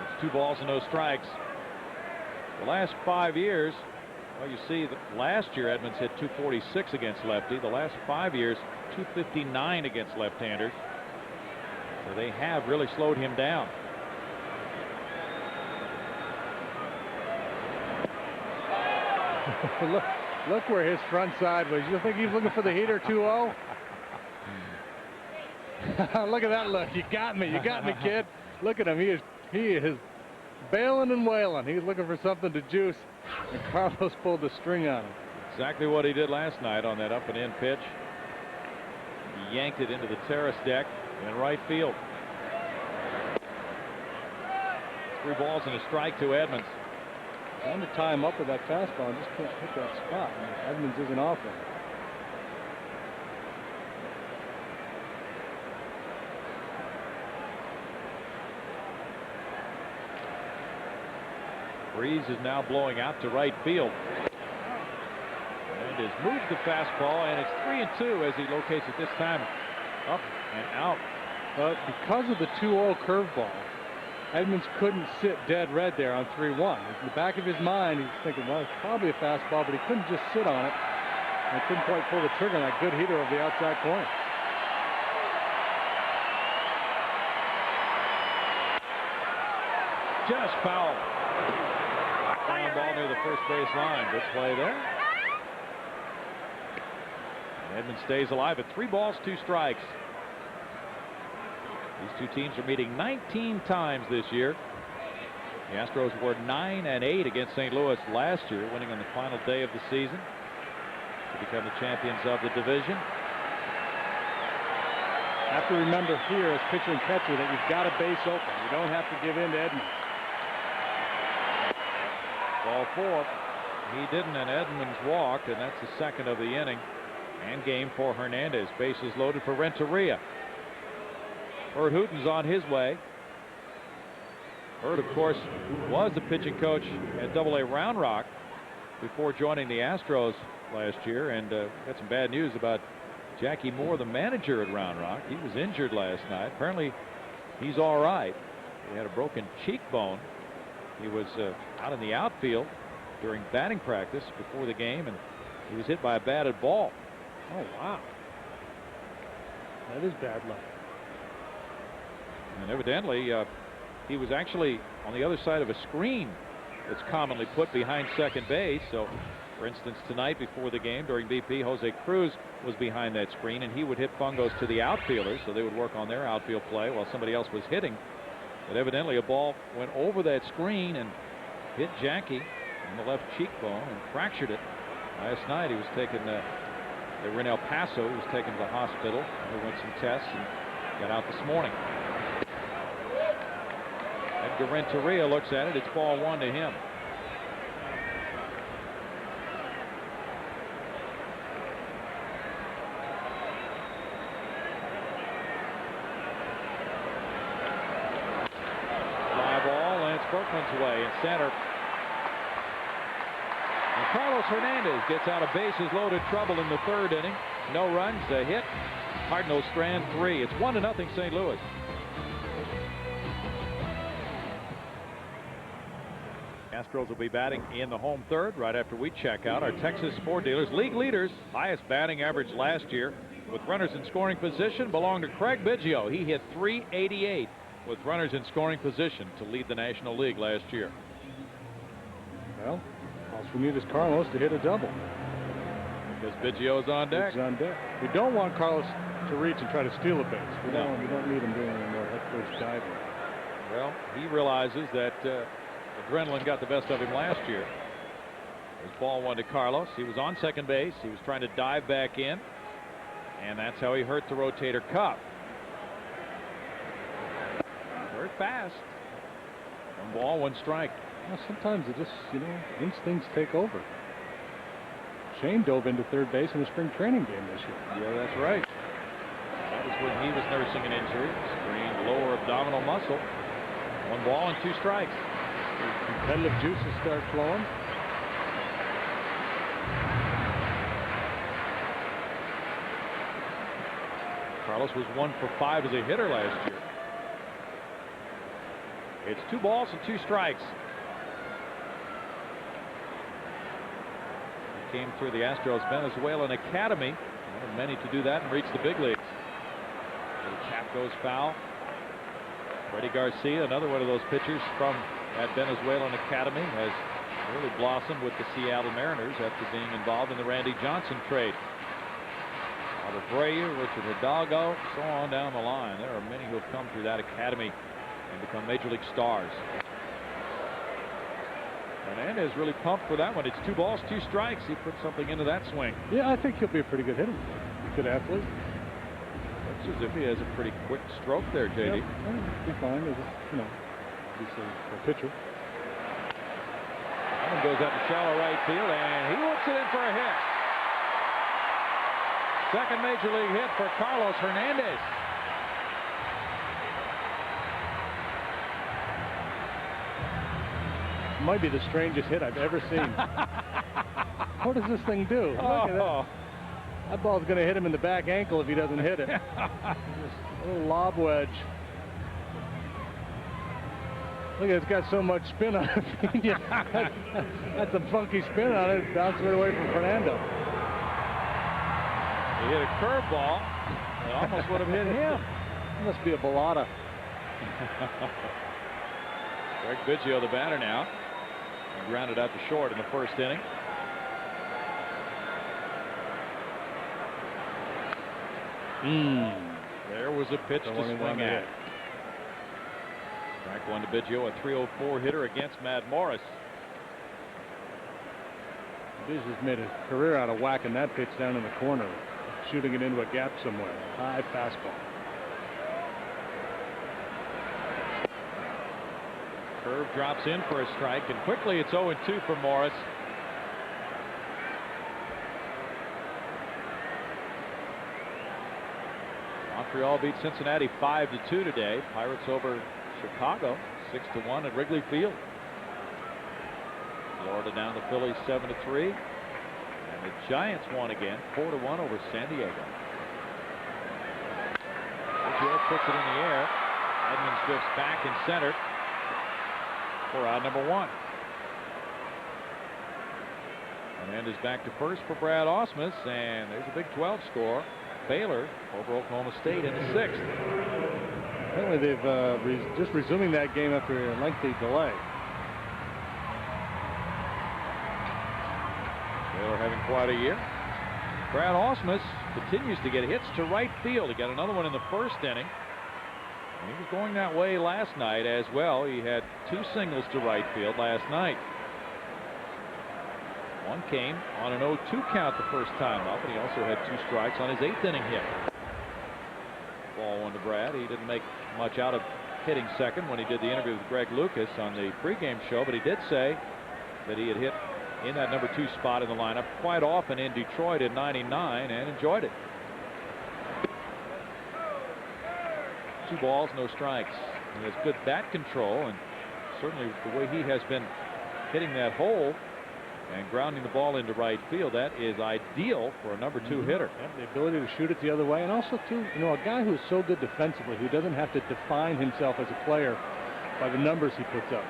It's 2 balls and no strikes. The last 5 years, well, you see that last year Edmonds hit .246 against lefty. The last 5 years, .259 against left-handers. So they have really slowed him down. Look where his front side was. You think he's looking for the heater 2-0? Look at that look. You got me, kid. Look at him. He is bailing and wailing. He's looking for something to juice, and Carlos pulled the string on him. Exactly what he did last night on that up and in pitch. He yanked it into the terrace deck in right field. 3 balls and a strike to Edmonds. Trying to tie him up with that fastball, just can't hit that spot. Edmonds isn't off him. Breeze is now blowing out to right field. And has moved the fastball, and it's 3-2 as he locates it this time up and out. But because of the 2-0 curveball, Edmonds couldn't sit dead red there on 3-1. In the back of his mind, he's thinking, well, it's probably a fastball, but he couldn't just sit on it. And couldn't quite pull the trigger on that good heater over the outside corner. Just foul. Ground ball near the first base line. Good play there. And Edmonds stays alive at 3 balls, 2 strikes. These 2 teams are meeting 19 times this year. The Astros were 9-8 against St. Louis last year, winning on the final day of the season to become the champions of the division. Have to remember here as pitcher and catcher that you've got a base open. You don't have to give in to Edmonds. Ball 4. He didn't, and Edmonds walked, and that's the second of the inning and game for Hernandez. Bases loaded for Renteria. Bert Hooton's on his way. Bert, of course, was the pitching coach at AA Round Rock before joining the Astros last year, and got some bad news about Jackie Moore, the manager at Round Rock. He was injured last night. Apparently, he's all right. He had a broken cheekbone. He was out in the outfield during batting practice before the game, and he was hit by a batted ball. Oh, wow. That is bad luck. And evidently, he was actually on the other side of a screen that's commonly put behind second base. So, for instance, tonight before the game during BP, Jose Cruz was behind that screen, and he would hit fungos to the outfielders, so they would work on their outfield play while somebody else was hitting. But evidently, a ball went over that screen and hit Jackie in the left cheekbone and fractured it. Last night, he was taken. They were in El Paso. He was taken to the hospital. Underwent some tests and got out this morning. Edgar Renteria looks at it. It's ball 1 to him. Fly ball, and it's Berkman's way in center. And Carlos Hernandez gets out of bases loaded trouble in the 3rd inning. No runs, a hit. Cardinals strand 3. It's 1-0 St. Louis. Astros will be batting in the home 3rd right after we check out. Our Texas Ford dealers, league leaders, highest batting average last year with runners in scoring position belonged to Craig Biggio. He hit .388 with runners in scoring position to lead the National League last year. Well, calls for Mutis Carlos to hit a double. Because Biggio's on deck. He's on deck. We don't want Carlos to reach and try to steal a base. We don't need him doing any more head-first diving. Well, he realizes that adrenaline got the best of him last year. There's ball one to Carlos. He was on second base. He was trying to dive back in, and that's how he hurt the rotator cuff. Very fast. 1 ball, 1 strike. Well, sometimes it just, instincts take over. Shane dove into third base in the spring training game this year. Yeah, that's right. That was when he was nursing an injury. Sprained lower abdominal muscle. 1 ball and 2 strikes. Competitive juices start flowing. Carlos was 1 for 5 as a hitter last year. It's 2 balls and 2 strikes. He came through the Astros Venezuelan Academy. One of many to do that and reach the big leagues. The cap goes foul. Freddie Garcia, another one of those pitchers from that Venezuelan Academy, has really blossomed with the Seattle Mariners after being involved in the Randy Johnson trade. Albert Pujols, Richard Hidalgo, so on down the line. There are many who have come through that academy and become major league stars. Hernandez really pumped for that one. It's 2 balls, 2 strikes. He put something into that swing. Yeah, I think he'll be a pretty good hitter. Good athlete. Looks as if he has a pretty quick stroke there, JD. Yep, he'll be fine. He's a pitcher. That one goes out to shallow right field, and he whips it in for a hit. Second major league hit for Carlos Hernandez. Might be the strangest hit I've ever seen. What does this thing do? Look at that. That ball's going to hit him in the back ankle if he doesn't hit it. Just a little lob wedge. Look, it's got so much spin on it. That's a funky spin on it. Bouncing it away from Fernando. He hit a curveball. It almost would have hit him. It must be a balata. Craig Biggio, the batter now. And grounded out to short in the first inning. There was a pitch to swing at. Strike 1 to Biggio, a .304 hitter against Matt Morris. Biz has made a career out of whacking that pitch down in the corner, shooting it into a gap somewhere. High fastball. Curve drops in for a strike, and quickly it's 0-2 for Morris. Montreal beat Cincinnati 5-2 today. Pirates over Chicago 6-1 at Wrigley Field. Florida down the Phillies 7-3. And the Giants won again 4-1 over San Diego. Biggio puts it in the air. Edmonds drifts back in center for out number 1. Hernandez back to first for Brad Ausmus, and there's a Big 12 score. Baylor over Oklahoma State in the 6th. Apparently they've just resuming that game after a lengthy delay. Baylor having quite a year. Brad Ausmus continues to get hits to right field. He got another one in the first inning. He was going that way last night as well. He had 2 singles to right field last night. One came on an 0-2 count the first time up, and he also had 2 strikes on his 8th inning hit. Ball 1 to Brad. He didn't make much out of hitting second when he did the interview with Greg Lucas on the pregame show, but he did say that he had hit in that number 2 spot in the lineup quite often in Detroit in '99 and enjoyed it. 2 balls, no strikes. He has good bat control, and certainly the way he has been hitting that hole and grounding the ball into right field, that is ideal for a number 2 hitter. Yeah, the ability to shoot it the other way, and also too, a guy who is so good defensively, who doesn't have to define himself as a player by the numbers he puts up.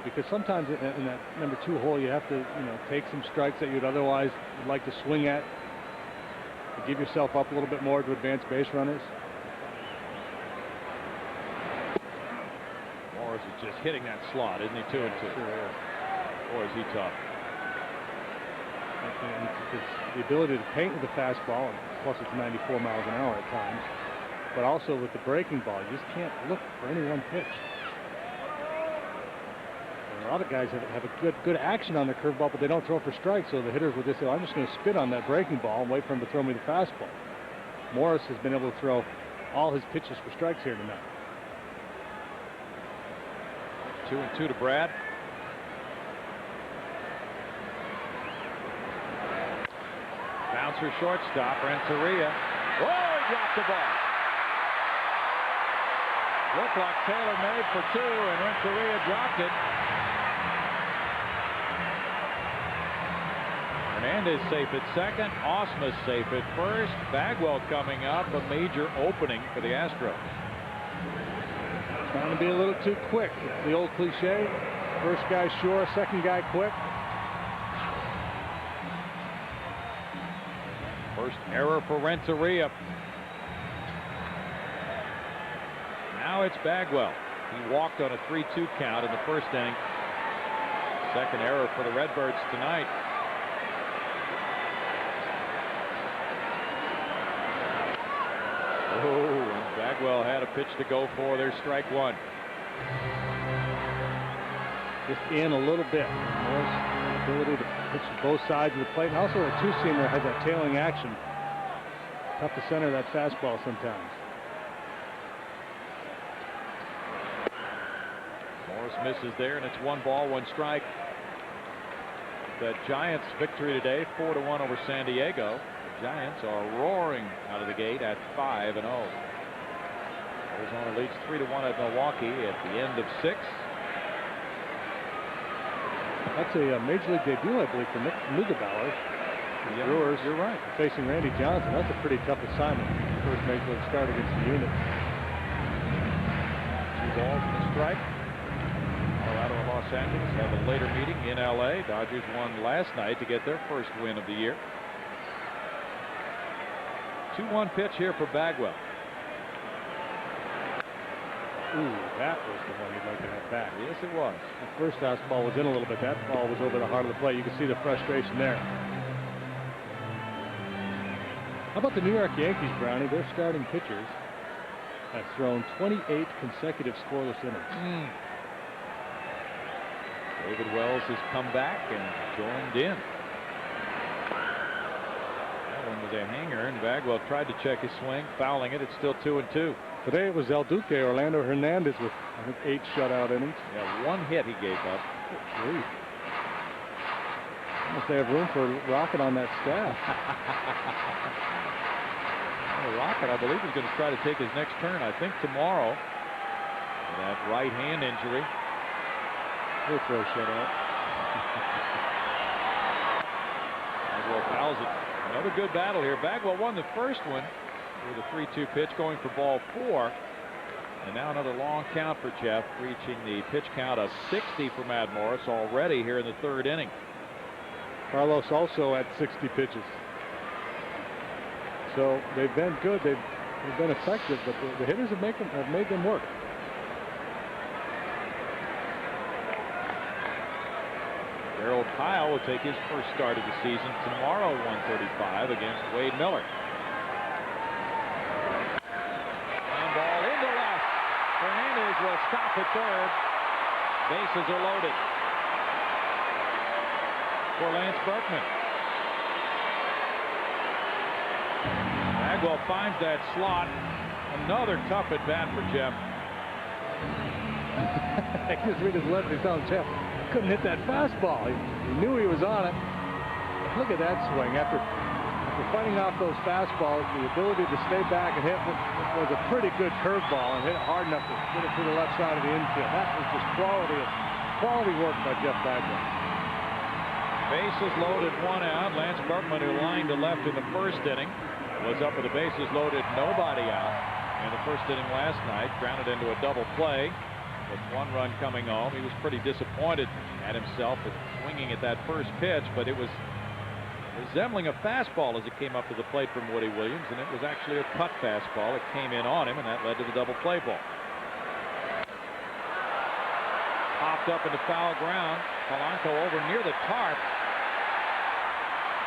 Because sometimes in that number 2 hole, you have to take some strikes that you'd otherwise like to swing at, to give yourself up a little bit more to advance base runners. Morris is just hitting that slot, isn't he? 2-2. Sure is. Boy, is he tough. It's the ability to paint with the fastball, and plus it's 94 miles an hour at times, but also with the breaking ball, you just can't look for any one pitch. A lot of guys have a good action on their curveball, but they don't throw for strikes. So the hitters will just say, I'm just going to spit on that breaking ball and wait for him to throw me the fastball. Morris has been able to throw all his pitches for strikes here tonight. 2-2 to Brad. Bouncer shortstop, Renteria. Oh, he dropped the ball. Looked like Taylor made for two, and Renteria dropped it. Hernandez safe at second. Osmus safe at first. Bagwell coming up. A major opening for the Astros. Trying to be a little too quick. It's the old cliche. First guy sure, second guy quick. First error for Renteria. Now it's Bagwell. He walked on a 3-2 count in the first inning. Second error for the Redbirds tonight. Oh, and Bagwell had a pitch to go for. There's strike one. Just in a little bit. Morris' ability to pitch to both sides of the plate. And also a two-seamer has that tailing action. Tough to center that fastball sometimes. Morris misses there, and it's 1 ball, 1 strike. The Giants' victory today, 4-1 over San Diego. The Giants are roaring out of the gate at 5-0. Arizona leads 3-1 at Milwaukee at the end of 6. That's a major league debut, I believe, for Nick Neugebauer. Yeah, Brewers, you're right. Facing Randy Johnson. That's a pretty tough assignment. First major league start against the unit. 2 balls and a strike. Colorado and Los Angeles have a later meeting in LA. Dodgers won last night to get their first win of the year. 2-1 pitch here for Bagwell. Ooh, that was the one you'd like to have back. Yes, it was. The first fastball was in a little bit. That ball was over the heart of the plate. You can see the frustration there. How about the New York Yankees, Brownie? Their starting pitchers have thrown 28 consecutive scoreless innings. David Wells has come back and joined in. That one was a hanger, and Bagwell tried to check his swing, fouling it. It's still 2-2. Today it was El Duque, Orlando Hernandez, with I think 8 shutout innings. Yeah, 1 hit he gave up. Gee. Almost they have room for Rocket on that staff. Well, Rocket, I believe, is going to try to take his next turn, I think, tomorrow. That right hand injury. He'll throw shutout. Bagwell fouls it. Another good battle here. Bagwell won the first one with a 3-2 pitch, going for ball 4. And now another long count for Jeff, reaching the pitch count of 60 for Matt Morris already here in the 3rd inning. Carlos also at 60 pitches. So they've been good. They've been effective, but the hitters have made them work. Harold Kyle will take his first start of the season tomorrow, 1:35 against Wade Miller. And ball into left. Hernandez will stop at third. Bases are loaded for Lance Berkman. Bagwell finds that slot. Another tough at bat for Jeff. I just read his lefty telling Jeff couldn't hit that fastball. He knew he was on it. Look at that swing. After fighting off those fastballs, the ability to stay back and hit was a pretty good curveball, and hit it hard enough to get it to the left side of the infield. That was just quality work by Jeff Bagwell. Bases loaded, 1 out. Lance Berkman, who lined to left in the first inning, was up with the bases loaded, nobody out in the first inning last night. Grounded into a double play with 1 run coming home. He was pretty disappointed at himself with swinging at that first pitch, but it was resembling a fastball as it came up to the plate from Woody Williams, and it was actually a cut fastball. It came in on him, and that led to the double play ball. Popped up into foul ground. Polanco over near the tarp,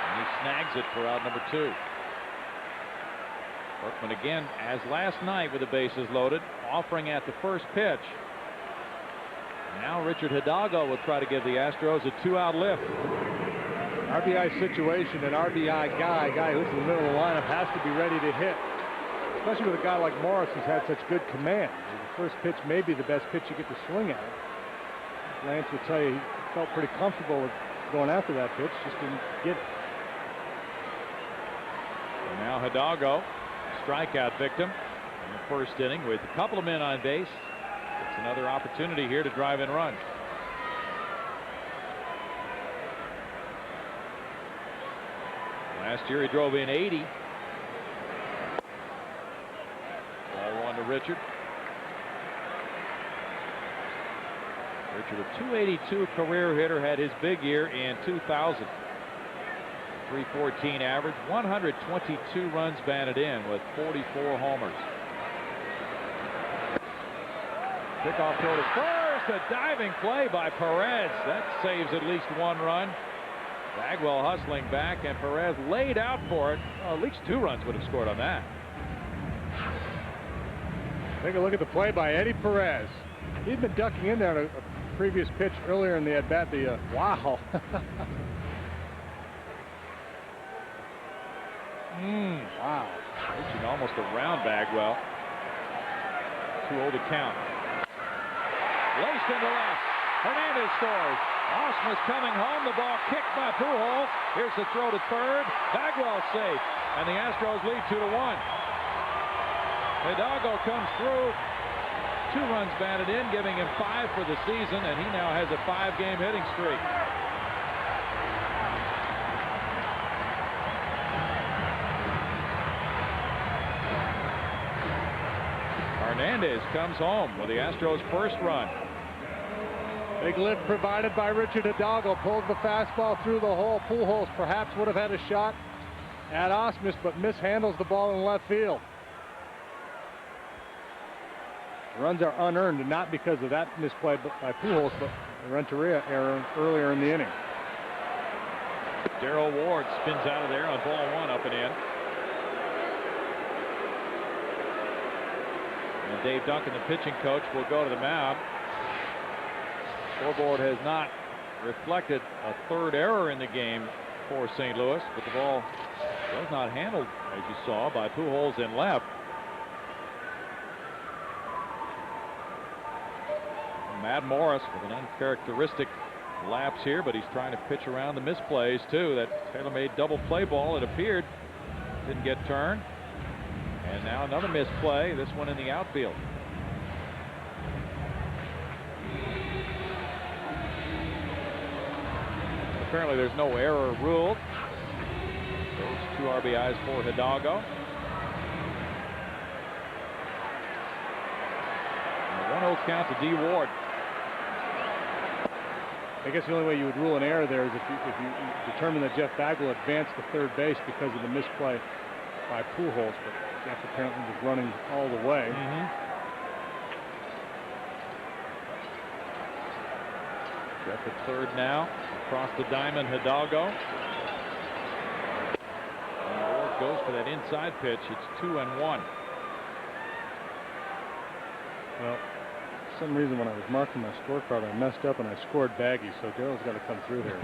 and he snags it for out number 2. Berkman again, as last night, with the bases loaded, offering at the first pitch. Now Richard Hidalgo will try to give the Astros a 2-out lift. RBI situation, an RBI guy who's in the middle of the lineup has to be ready to hit, especially with a guy like Morris who's had such good command. The first pitch may be the best pitch you get to swing at. Lance would tell you he felt pretty comfortable with going after that pitch, just didn't get it. And now Hidalgo, strikeout victim in the first inning with a couple of men on base. It's another opportunity here to drive in runs. Last year he drove in 80. Ball one to Richard. Richard, a 282 career hitter, had his big year in 2000. 314 average, 122 runs batted in with 44 homers. Kickoff throw to first, a diving play by Perez. That saves at least one run. Bagwell hustling back, and Perez laid out for it. Well, at least 2 runs would have scored on that. Take a look at the play by Eddie Perez. He'd been ducking in there on a previous pitch earlier in the at-bat. Wow. Wow. Reaching almost around Bagwell. 2-0 to count. Laced into left. Hernandez scores. Osmus coming home. The ball kicked by Pujols. Here's the throw to third. Bagwell safe. And the Astros lead 2-1. Hidalgo comes through. 2 runs batted in, giving him 5 for the season, and he now has a 5-game hitting streak. Hernandez comes home with the Astros' first run. Big lift provided by Richard Hidalgo. Pulled the fastball through the hole. Pujols perhaps would have had a shot at Osmus, but mishandles the ball in left field. Runs are unearned, and not because of that misplay by Pujols, but the Renteria error earlier in the inning. Darrell Ward spins out of there on ball 1, up and in. And Dave Duncan, the pitching coach, will go to the mound. Scoreboard has not reflected a 3rd error in the game for St. Louis, but the ball was not handled, as you saw, by Pujols in left. Matt Morris with an uncharacteristic lapse here, but he's trying to pitch around the misplays too. That tailor-made double play ball, it appeared, didn't get turned. And now another misplay, this one in the outfield. Apparently there's no error ruled. Those 2 RBIs for Hidalgo. And a 1-0 count to D. Ward. I guess the only way you would rule an error there is if you determine that Jeff Bagwell advanced to third base because of the misplay by Pujols, but Jeff apparently was running all the way. Jeff at third now. Across the diamond, Hidalgo. And Ward goes for that inside pitch. It's 2-1. Well, for some reason when I was marking my scorecard, I messed up and I scored Baggy, so Daryl's got to come through here.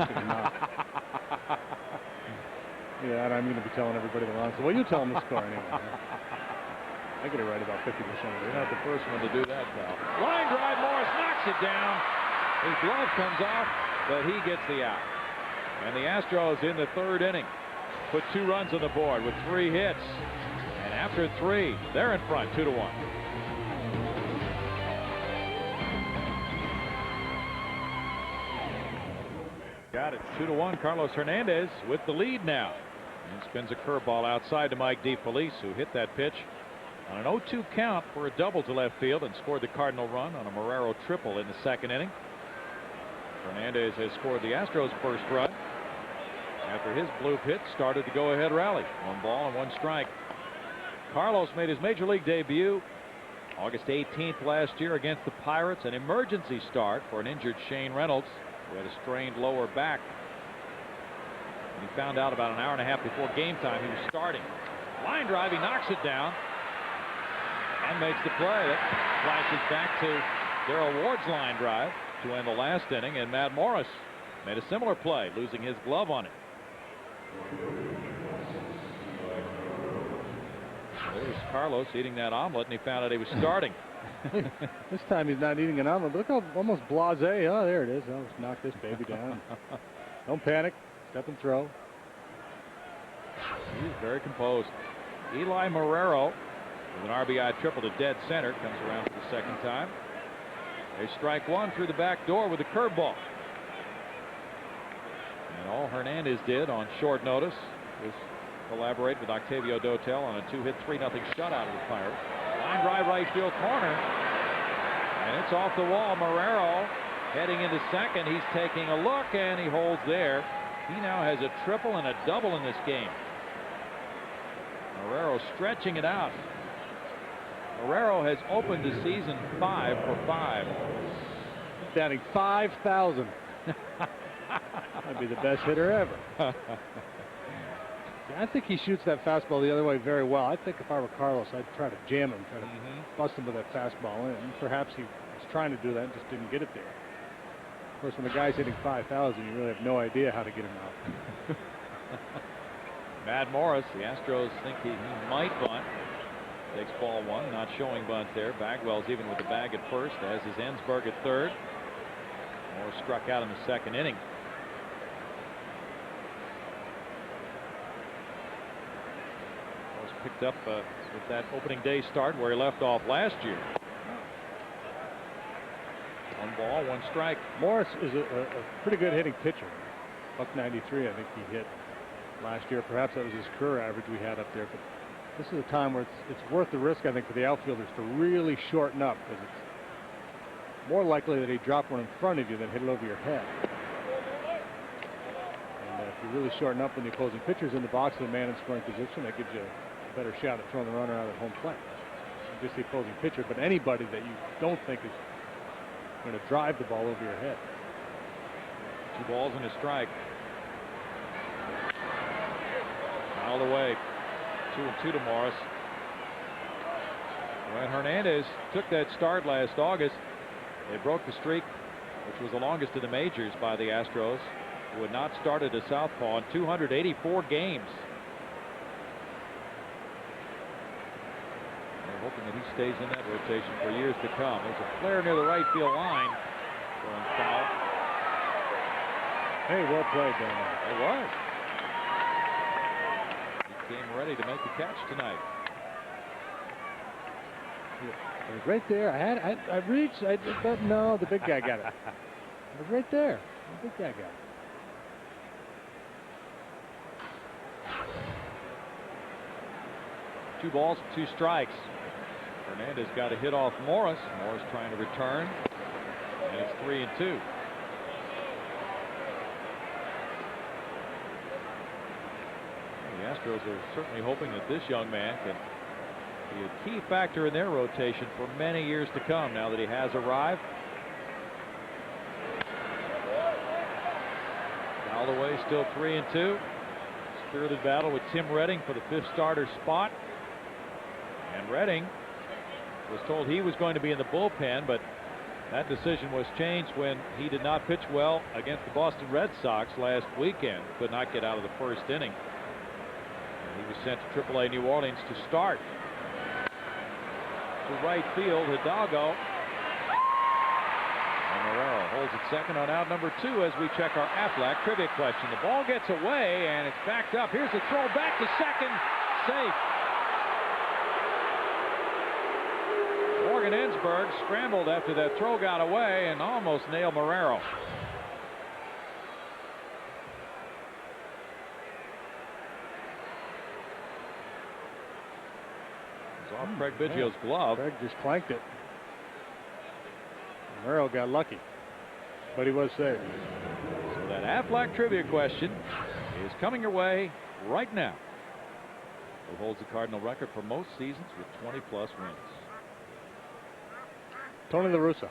Yeah, and I'm going to be telling everybody the wrong. So, well, you tell them the score anyway. I get it right about 50% of it. You're not the first one to do that, pal. Line drive, Morris knocks it down. His glove comes off, but he gets the out. And the Astros in the 3rd inning put 2 runs on the board with 3 hits. And after 3, they're in front, 2-1. Got it, 2-1. Carlos Hernandez with the lead now. And spins a curveball outside to Mike DeFelice, who hit that pitch on an 0-2 count for a double to left field and scored the Cardinal run on a Marrero triple in the 2nd inning. Hernandez has scored the Astros' first run after his blue hit started the go-ahead rally. 1 ball and 1 strike. Carlos made his major league debut August 18th last year against the Pirates. An emergency start for an injured Shane Reynolds, who had a strained lower back. And he found out about an hour and a half before game time he was starting. Line drive, he knocks it down and makes the play. That flashes back to Darrell Ward's line drive. to end the last inning, and Matt Morris made a similar play, losing his glove on it. There's Carlos eating that omelet, and he found out he was starting. This time he's not eating an omelet. Look how almost blasé. Oh, there it is. I'll just knock this baby down. Don't panic. Step and throw. He's very composed. Eli Marrero with an RBI triple to dead center. Comes around for the second time. They strike one through the back door with a curveball. And all Hernandez did on short notice was collaborate with Octavio Dotel on a 2-hit, 3-0 shutout of the Pirates. Line drive right field corner. And it's off the wall. Marrero heading into second. He's taking a look, and he holds there. He now has a triple and a double in this game. Marrero stretching it out. Marrero has opened the season 5 for 5. Batting 5,000. That'd be the best hitter ever. I think he shoots that fastball the other way very well. I think if I were Carlos, I'd try to jam him, try to bust him with that fastball in. Perhaps he was trying to do that and just didn't get it there. Of course, when the guy's hitting 5,000, you really have no idea how to get him out. Matt Morris, the Astros think he might bunt. Takes ball one, not showing bunt there. Bagwell's even with the bag at first, as is Ensberg at third. Morris struck out in the second inning. Morris picked up with that opening day start where he left off last year. 1 ball, 1 strike. Morris is a pretty good hitting pitcher. .93, I think he hit last year. Perhaps that was his career average we had up there. But this is a time where it's worth the risk, I think, for the outfielders to really shorten up, because it's more likely that he drop one in front of you than hit it over your head. And if you really shorten up when the opposing pitcher's in the box with a man in scoring position, that gives you a better shot at throwing the runner out at home plate. Not just the opposing pitcher, but anybody that you don't think is going to drive the ball over your head. 2 balls and a strike. Fouled away. 2-2 to Morris. When Hernandez took that start last August, they broke the streak, which was the longest in the majors by the Astros, who had not started a southpaw in 284 games. They're hoping that he stays in that rotation for years to come. There's a flare near the right field line. Going foul. Hey, well played down there. It was. He came ready to make the catch tonight. It was right there. I reached. But no, the big guy got it. It was right there. The big guy got it. Two balls, 2 strikes. Hernandez got a hit off Morris. Morris trying to return. And it's 3-2. The Astros are certainly hoping that this young man can be a key factor in their rotation for many years to come now that he has arrived. Fouled away, still 3-2. Spirited battle with Tim Redding for the 5th starter spot. And Redding was told he was going to be in the bullpen, but that decision was changed when he did not pitch well against the Boston Red Sox last weekend. Could not get out of the first inning. And he was sent to AAA New Orleans to start. To right field, Hidalgo. And Marrero holds it second on out number 2 as we check our Aflac trivia question. The ball gets away and it's backed up. Here's the throw back to second. Safe. Morgan Ensberg scrambled after that throw got away and almost nailed Marrero. It's off Craig Biggio's glove. Craig just clanked it. Marrero got lucky, but he was safe. So that Aflac trivia question is coming your way right now. Who holds the Cardinal record for most seasons with 20+ wins? Tony La Russa.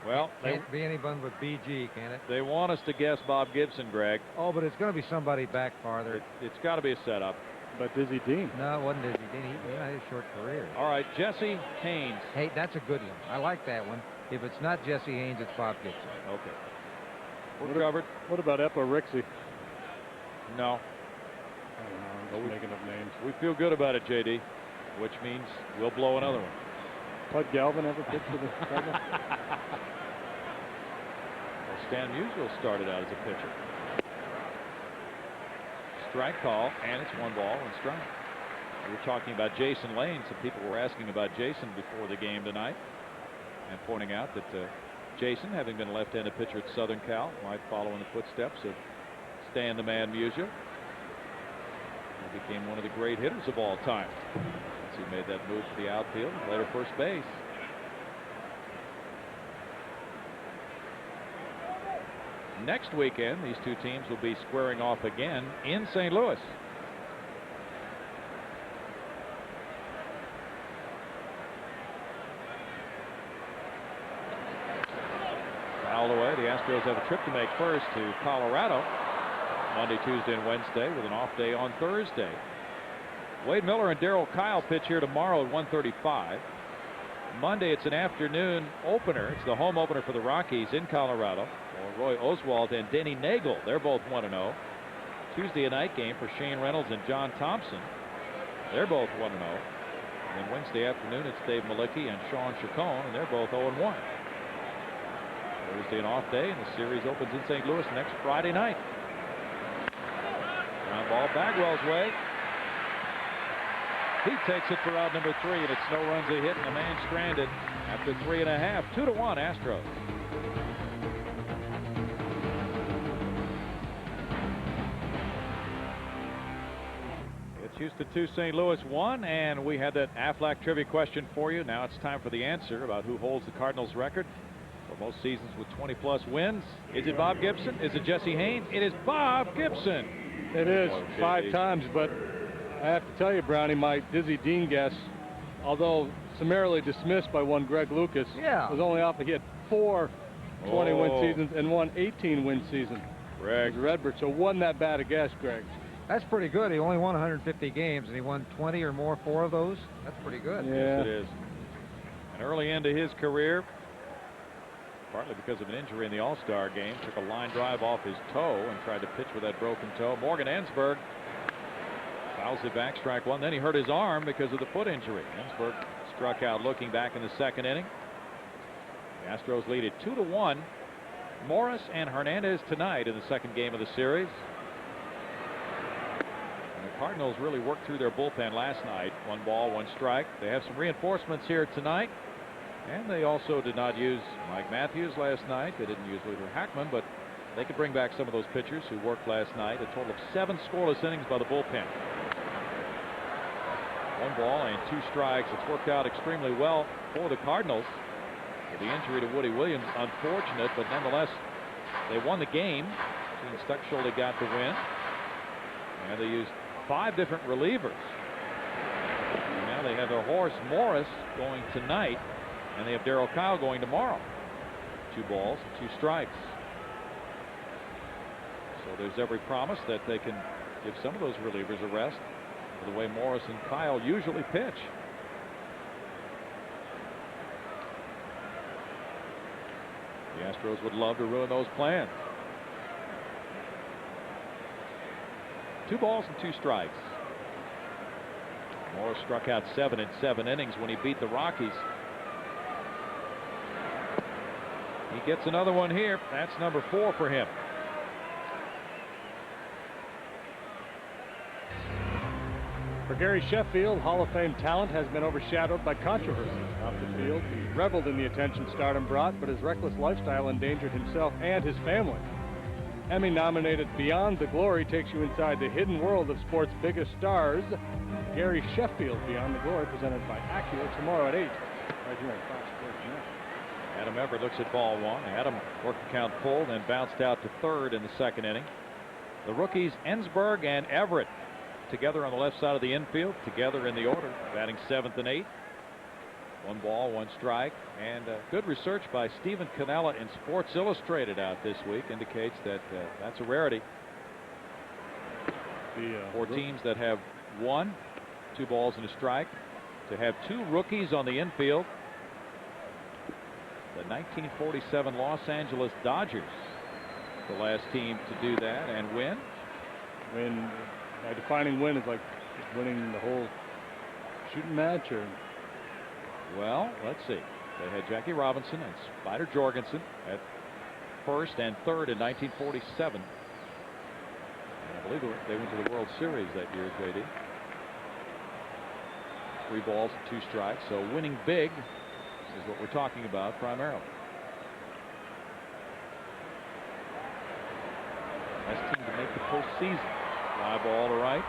Well, Can't be anyone but BG, can it? They want us to guess Bob Gibson, Greg. Oh, but it's going to be somebody back farther. It's got to be a setup. But Dizzy Dean. No, it wasn't Dizzy He had a short career. All right, Jesse Haynes. Hey, that's a good one. I like that one. If it's not Jesse Haynes, it's Bob Gibson. Okay. We're covered. What about Eppa Rixey? No. I don't know. I'm just making up names. We feel good about it, JD, which means we'll blow another one. Bud Galvin ever pitched for the Cardinals? Well, Stan Musial started out as a pitcher. Strike call, and it's 1 ball, 1 strike. We were talking about Jason Lane. Some people were asking about Jason before the game tonight, and pointing out that Jason, having been a left-handed pitcher at Southern Cal, might follow in the footsteps of Stan the Man Musial. He became one of the great hitters of all time. He made that move to the outfield, later first base. Next weekend, these two teams will be squaring off again in St. Louis. Fouled away. The Astros have a trip to make first to Colorado Monday, Tuesday, and Wednesday, with an off day on Thursday. Wade Miller and Darryl Kyle pitch here tomorrow at 1:35. Monday, it's an afternoon opener. It's the home opener for the Rockies in Colorado. Roy Oswalt and Denny Nagel, they're both 1-0. Tuesday, a night game for Shane Reynolds and John Thompson. They're both 1-0. And then Wednesday afternoon, it's Dave Malicki and Sean Chacon, and they're both 0-1. Thursday, an off day, and the series opens in St. Louis next Friday night. Ground ball Bagwell's way. He takes it for out number 3, and it's no runs a hit and a man stranded after 3.5. 2-1 Astros. It's Houston 2, St. Louis 1, and we had that Aflac trivia question for you. Now it's time for the answer about who holds the Cardinals record for most seasons with 20-plus wins. Is it Bob Gibson? Is it Jesse Haynes? It is Bob Gibson. It is 5 times, but I have to tell you, Brownie, my Dizzy Dean guess, although summarily dismissed by one Greg Lucas, was only off. He had 4 20-win seasons and 1 18-win season. Greg Redbird, so wasn't that bad a guess, Greg. That's pretty good. He only won 150 games, and he won 20 or more, 4 of those. That's pretty good. Yeah. Yes, it is. An early end to his career, partly because of an injury in the All-Star game, took a line drive off his toe and tried to pitch with that broken toe. Morgan Ensberg fouls it back, strike 1. Then he hurt his arm because of the foot injury. Ensberg struck out looking back in the 2nd inning. The Astros lead it 2-1. Morris and Hernandez tonight in the 2nd game of the series. And the Cardinals really worked through their bullpen last night. 1 ball, 1 strike. They have some reinforcements here tonight. And they also did not use Mike Matthews last night. They didn't use Luther Hackman, but they could bring back some of those pitchers who worked last night. A total of 7 scoreless innings by the bullpen. 1 ball and 2 strikes. It's worked out extremely well for the Cardinals. The injury to Woody Williams, unfortunate, but nonetheless, they won the game. Gene Stuckschulde got the win. And they used 5 different relievers. And now they have their horse Morris going tonight, and they have Darryl Kyle going tomorrow. 2 balls and 2 strikes. So there's every promise that they can give some of those relievers a rest for the way Morris and Kyle usually pitch. The Astros would love to ruin those plans. 2 balls and 2 strikes. Morris struck out 7 in 7 innings when he beat the Rockies. He gets another one here. That's number 4 for him. For Gary Sheffield, Hall of Fame talent has been overshadowed by controversy. Off the field, he reveled in the attention stardom brought, but his reckless lifestyle endangered himself and his family. Emmy-nominated Beyond the Glory takes you inside the hidden world of sports' biggest stars. Gary Sheffield, Beyond the Glory, presented by Acura tomorrow at 8. Right here on Fox Sports Net. Adam Everett looks at ball 1. Adam worked the count full, then bounced out to 3rd in the 2nd inning. The rookies Ensberg and Everett together on the left side of the infield, together in the order, batting 7th and 8th. 1 ball, 1 strike, and good research by Stephen Cannella in Sports Illustrated out this week indicates that that's a rarity. 4 teams that have 1, 2 balls and a strike. To have 2 rookies on the infield. The 1947 Los Angeles Dodgers, the last team to do that and win. By defining win is like winning the whole shooting match, or? Well, let's see. They had Jackie Robinson and Spider Jorgensen at first and third in 1947. And I believe they went to the World Series that year, JD. 3 balls and 2 strikes. So winning big is what we're talking about primarily. Best team to make the postseason. Fly ball to right.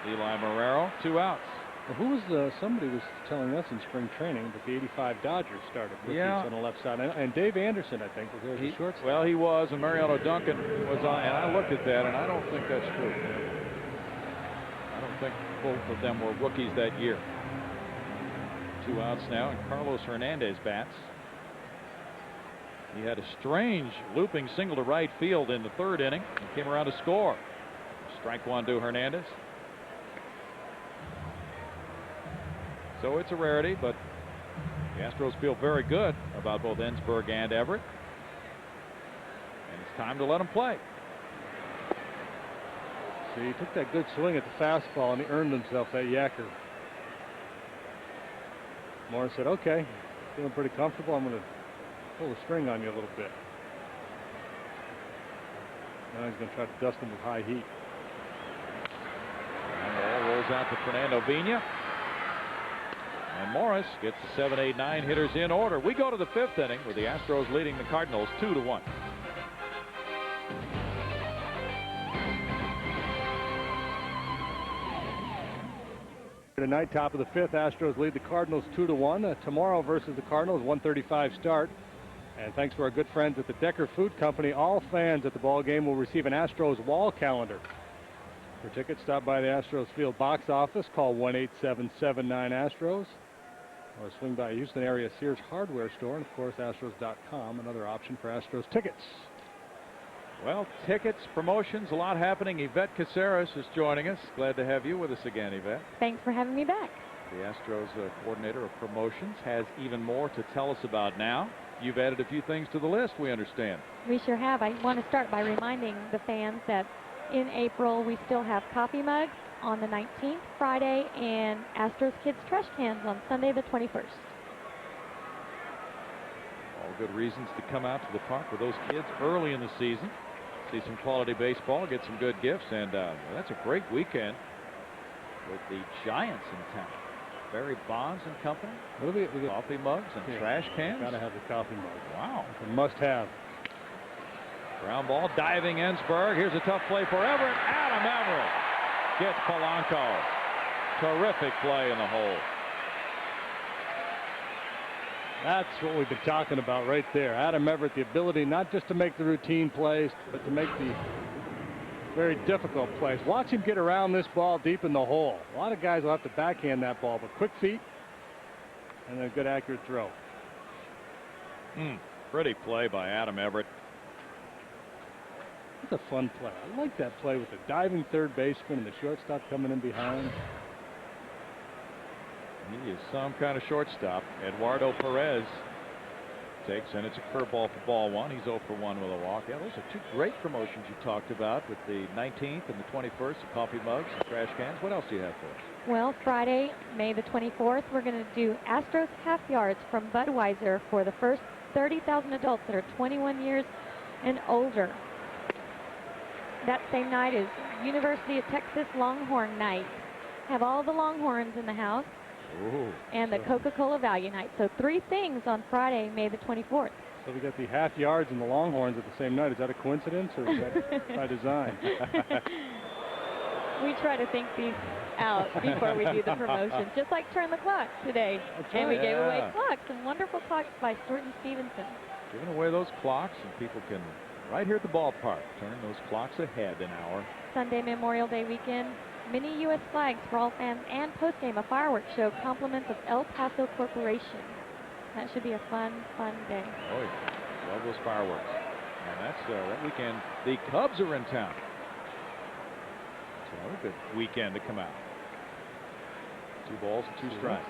Eli Marrero, 2 outs. Well, who was somebody was telling us in spring training that the '85 Dodgers started rookies on the left side, and Dave Anderson, I think, was there as a shortstop. Well, he was, and Mariano Duncan was on, and I looked at that, and I don't think that's true. I don't think both of them were rookies that year. 2 outs now, and Carlos Hernandez bats. He had a strange looping single to right field in the 3rd inning and came around to score. Strike 1 to Hernandez. So it's a rarity, but the Astros feel very good about both Ensberg and Everett. And it's time to let them play. See, he took that good swing at the fastball, and he earned himself that yacker. Morris said, okay, feeling pretty comfortable. I'm going to pull the string on you a little bit. Now he's going to try to dust him with high heat. And the ball rolls out to Fernando Vina. And Morris gets the 7, 8, 9 hitters in order. We go to the 5th inning with the Astros leading the Cardinals 2-1. Tonight, top of the 5th, Astros lead the Cardinals 2-1. Tomorrow versus the Cardinals, 1:35 start. And thanks to our good friends at the Decker Food Company, all fans at the ball game will receive an Astros wall calendar. For tickets, stop by the Astros Field box office. Call 1-877-9-ASTROS. Or swing by a Houston area Sears hardware store. And, of course, Astros.com, another option for Astros tickets. Well, tickets, promotions, a lot happening. Yvette Caceres is joining us. Glad to have you with us again, Yvette. Thanks for having me back. The Astros coordinator of promotions has even more to tell us about now. You've added a few things to the list, we understand. We sure have. I want to start by reminding the fans that in April we still have coffee mugs on the 19th, Friday, and Astros Kids trash cans on Sunday the 21st. All good reasons to come out to the park with those kids early in the season. See some quality baseball, get some good gifts, and that's a great weekend with the Giants in town. Barry Bonds and company. We coffee mugs and trash cans. Gotta have the coffee mug. Wow. It's a must-have. Ground ball, diving Ensberg. Here's a tough play for Everett. Adam Everett gets Polanco. Terrific play in the hole. That's what we've been talking about right there. Adam Everett, the ability not just to make the routine plays, but to make the very difficult plays. Watch him get around this ball deep in the hole. A lot of guys will have to backhand that ball, but quick feet and a good accurate throw. Pretty play by Adam Everett. It's a fun play. I like that play with the diving third baseman and the shortstop coming in behind. He is some kind of shortstop. Eduardo Perez takes, and it's a curveball for ball 1. He's 0 for 1 with a walk. Yeah, those are 2 great promotions you talked about with the 19th and the 21st, the coffee mugs and trash cans. What else do you have for us? Well, Friday, May the 24th, we're going to do Astros half yards from Budweiser for the first 30,000 adults that are 21 years and older. That same night is University of Texas Longhorn Night. Have all the Longhorns in the house. Ooh, and the Coca-Cola Value Night. So 3 things on Friday, May the 24th. So we got the half yards and the Longhorns at the same night. Is that a coincidence or is that by design? We try to think these out before we do the promotions, just like Turn the Clock today. And we gave away clocks, some wonderful clocks by Stuart and Stevenson. Giving away those clocks, and people can, right here at the ballpark, turn those clocks ahead an hour. Sunday, Memorial Day weekend. Many U.S. flags for all fans and postgame, a fireworks show, compliments of El Paso Corporation. That should be a fun, fun day. Oh, yeah. Love those fireworks. And that's that weekend. The Cubs are in town. Another good weekend to come out. 2 balls and 2 strikes.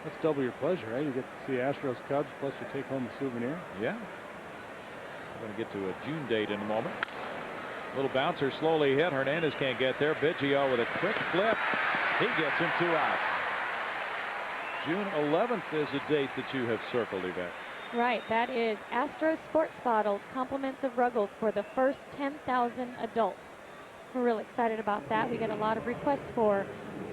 That's double your pleasure, right? You get to see Astros Cubs, plus you take home a souvenir. Yeah. We're going to get to a June date in a moment. Little bouncer slowly hit. Hernandez can't get there. Biggio with a quick flip. He gets him 2 outs. June 11th is a date that you have circled, Yvette. Right, that is Astros Sports Bottles, compliments of Ruggles for the first 10,000 adults. We're really excited about that. We get a lot of requests for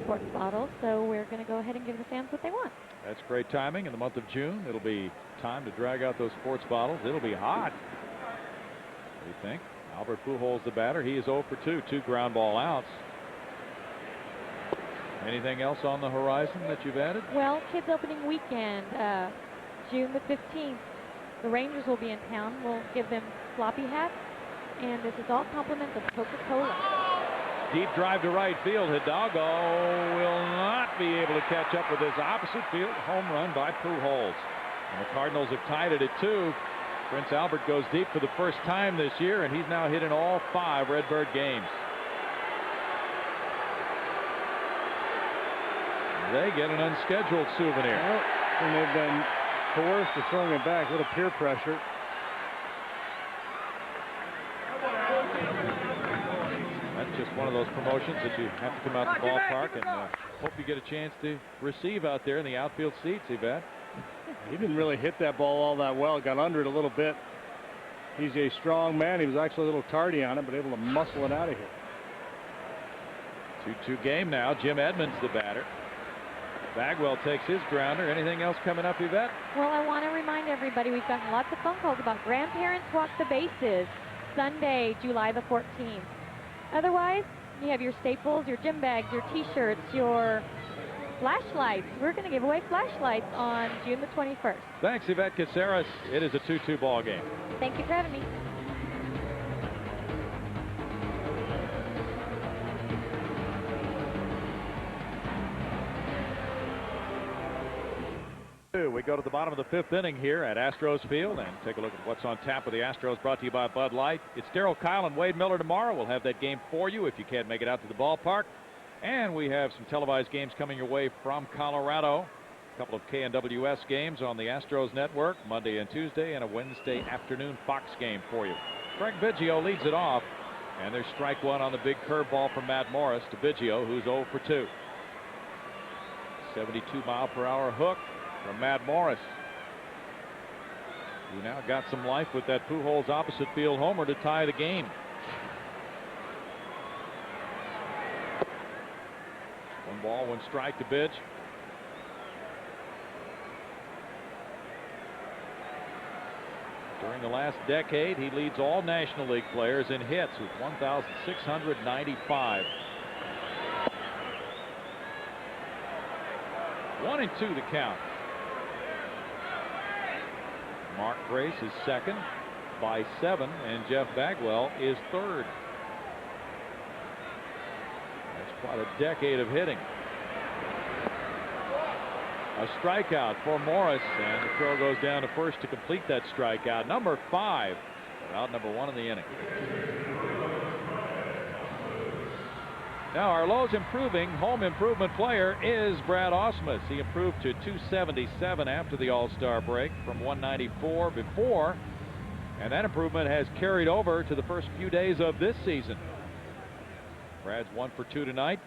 sports bottles, so we're going to go ahead and give the fans what they want. That's great timing. In the month of June, it'll be time to drag out those sports bottles. It'll be hot. What do you think? Albert Pujols, the batter. He is 0 for 2, 2 ground ball outs. Anything else on the horizon that you've added? Well, kids opening weekend, June the 15th. The Rangers will be in town. We'll give them floppy hats, and this is all compliments of Coca-Cola. Deep drive to right field. Hidalgo will not be able to catch up with this opposite field home run by Pujols. And the Cardinals have tied it at 2. Prince Albert goes deep for the first time this year, and he's now hit in all 5 Redbird games. They get an unscheduled souvenir. Well, and they've been coerced to throwing it back. A little peer pressure. That's just one of those promotions that you have to come out to the ballpark and hope you get a chance to receive out there in the outfield seats, Yvette. He didn't really hit that ball all that well. Got under it a little bit. He's a strong man. He was actually a little tardy on it, but able to muscle it out of here. 2-2 game now. Jim Edmonds the batter. Bagwell takes his grounder. Anything else coming up, Yvette? Well, I want to remind everybody we've gotten lots of phone calls about Grandparents Walk the Bases, Sunday, July the 14th. Otherwise, you have your staples, your gym bags, your T-shirts, your flashlights. We're going to give away flashlights on June the 21st. Thanks, Yvette Caceres. It is a 2-2 ball game. Thank you for having me. We go to the bottom of the 5th inning here at Astros Field and take a look at what's on tap with the Astros, brought to you by Bud Light. It's Darryl Kyle and Wade Miller tomorrow. We'll have that game for you if you can't make it out to the ballpark. And we have some televised games coming your way from Colorado. A couple of KNWS games on the Astros network, Monday and Tuesday, and a Wednesday afternoon Fox game for you. Craig Biggio leads it off, and there's strike 1 on the big curveball from Matt Morris to Biggio, who's 0 for 2. 72-mile-per-hour hook from Matt Morris. He now got some life with that Pujols opposite field homer to tie the game. 1 ball, 1 strike to Bidge. During the last decade, he leads all National League players in hits with 1,695. 1-2 the count. Mark Grace is second by 7, and Jeff Bagwell is third. That's quite a decade of hitting. A strikeout for Morris, and the throw goes down to first to complete that strikeout. Number 5, out number 1 in the inning. Now our Lowe's improving home improvement player is Brad Ausmus. He improved to 277 after the All-Star break from 194 before, and that improvement has carried over to the first few days of this season. Brad's 1 for 2 tonight.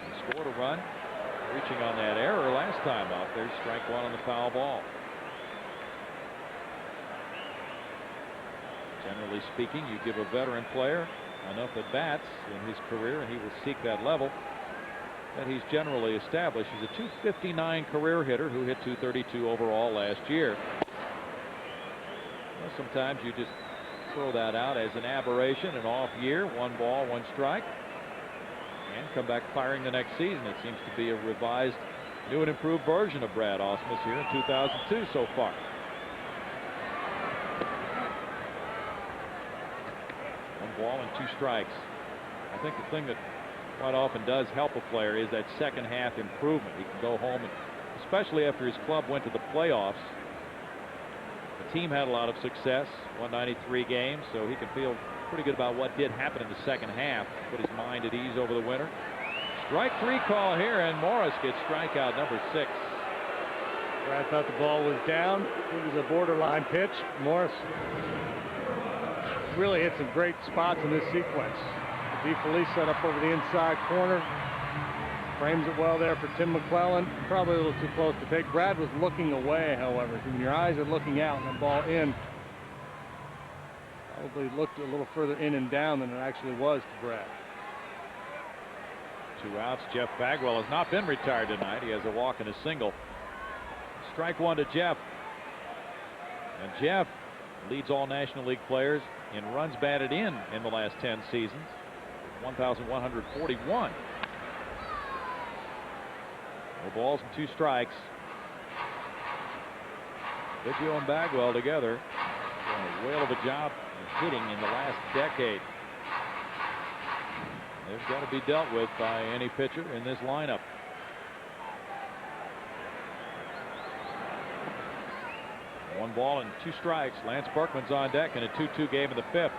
He scored a run, reaching on that error last time out. There's strike 1 on the foul ball. Generally speaking, you give a veteran player enough at bats in his career, and he will seek that level that he's generally established. He's a .259 career hitter who hit .232 overall last year. Well, sometimes you just throw that out as an aberration, an off year, 1 ball, 1 strike, and come back firing the next season. It seems to be a revised, new and improved version of Brad Ausmus here in 2002 so far. 1 ball and 2 strikes. I think the thing that quite often does help a player is that second half improvement. He can go home, and especially after his club went to the playoffs, the team had a lot of success, 193 games, so he can feel pretty good about what did happen in the second half. Put his mind at ease over the winter. Strike 3 call here, and Morris gets strikeout number 6. Brad thought the ball was down. It was a borderline pitch. Morris really hit some great spots in this sequence. DeFelice set up over the inside corner. Frames it well there for Tim McClellan. Probably a little too close to take. Brad was looking away, however. When your eyes are looking out and the ball in, probably looked a little further in and down than it actually was to Brad. 2 outs. Jeff Bagwell has not been retired tonight. He has a walk and a single. Strike 1 to Jeff. And Jeff leads all National League players in runs batted in the last 10 seasons. 1,141. No balls and 2 strikes. Biggio and Bagwell together doing a whale of a job hitting in the last decade. They've got to be dealt with by any pitcher in this lineup. One ball and 2 strikes. Lance Berkman's on deck in a 2-2 game in the 5th.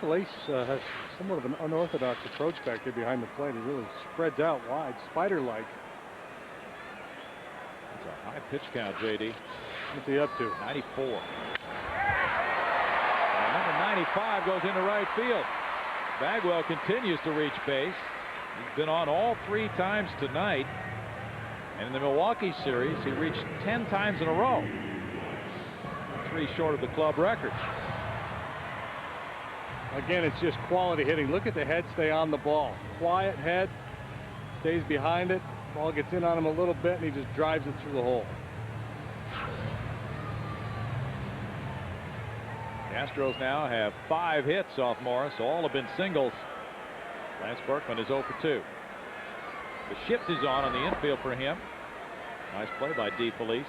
Felice has somewhat of an unorthodox approach back there behind the plate. He really spreads out wide, spider-like. It's a high pitch count, JD. What's he up to? 94. And number 95 goes into right field. Bagwell continues to reach base. He's been on all 3 times tonight. And in the Milwaukee series, he reached 10 times in a row. 3 short of the club record. Again, it's just quality hitting. Look at the head stay on the ball. Quiet head, stays behind it. Ball gets in on him a little bit, and he just drives it through the hole. The Astros now have 5 hits off Morris. All have been singles. Lance Berkman is 0 for 2. The shift is on the infield for him. Nice play by DeFelice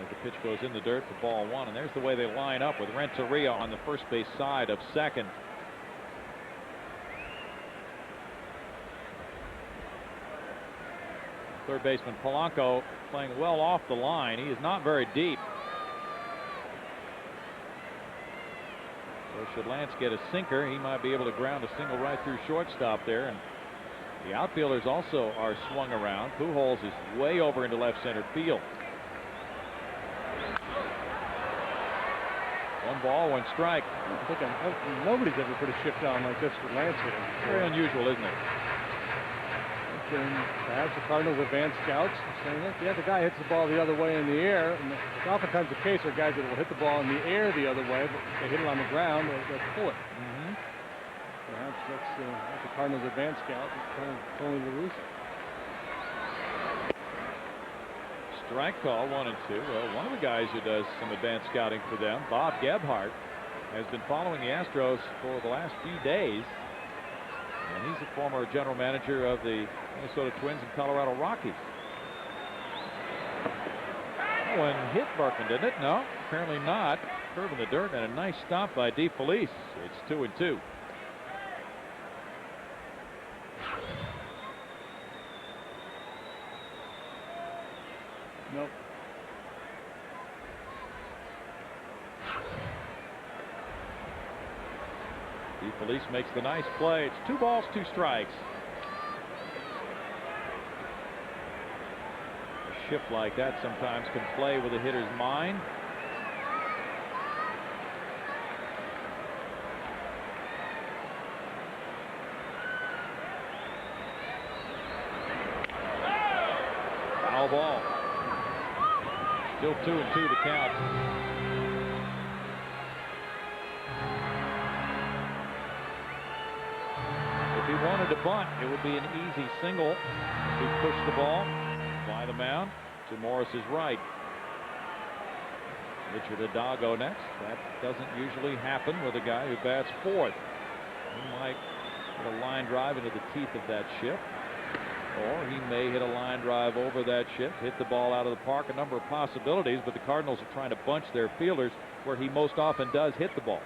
as the pitch goes in the dirt for ball 1. And there's the way they line up with Renteria on the first base side of second. Third baseman Polanco playing well off the line. He is not very deep. So should Lance get a sinker, he might be able to ground a single right through shortstop there. And the outfielders also are swung around. Pujols is way over into left center field. 1 ball, 1 strike. Nobody's ever put a shift on like this with Lance hitting. Very unusual, isn't it? Perhaps the Cardinals advanced scouts saying, look, yeah, the guy hits the ball the other way in the air. And it's oftentimes the case where guys that will hit the ball in the air the other way, but if they hit it on the ground, they'll pull it. Perhaps that's the Cardinals advanced scout, Tony La Russa. Strike call 1 and 2. Well, one of the guys who does some advanced scouting for them, Bob Gebhardt, has been following the Astros for the last few days. And he's the former general manager of the Minnesota Twins and Colorado Rockies. That one hit Berkman, didn't it? No, apparently not. Curve in the dirt and a nice stop by DeFelice. It's 2 and 2. Nope. DeFelice makes the nice play. It's 2 balls, 2 strikes. A shift like that sometimes can play with a hitter's mind. Foul ball. Still 2 and 2 the count. If he wanted to bunt, it would be an easy single. He pushed the ball, fly the mound to Morris's right. Richard Hidalgo next. That doesn't usually happen with a guy who bats 4th. He might hit a line drive into the teeth of that shift, or he may hit a line drive over that shift, hit the ball out of the park. A number of possibilities, but the Cardinals are trying to bunch their fielders where he most often does hit the ball.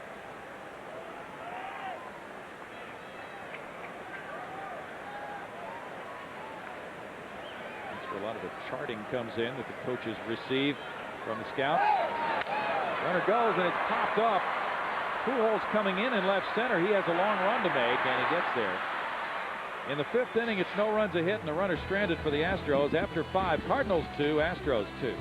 A lot of the charting comes in that the coaches receive from the scouts. Runner goes, and it's popped up. Pujols coming in left center. He has a long run to make, and he gets there. In the 5th inning, it's no runs a hit, and the runner stranded for the Astros. After 5, Cardinals 2, Astros 2.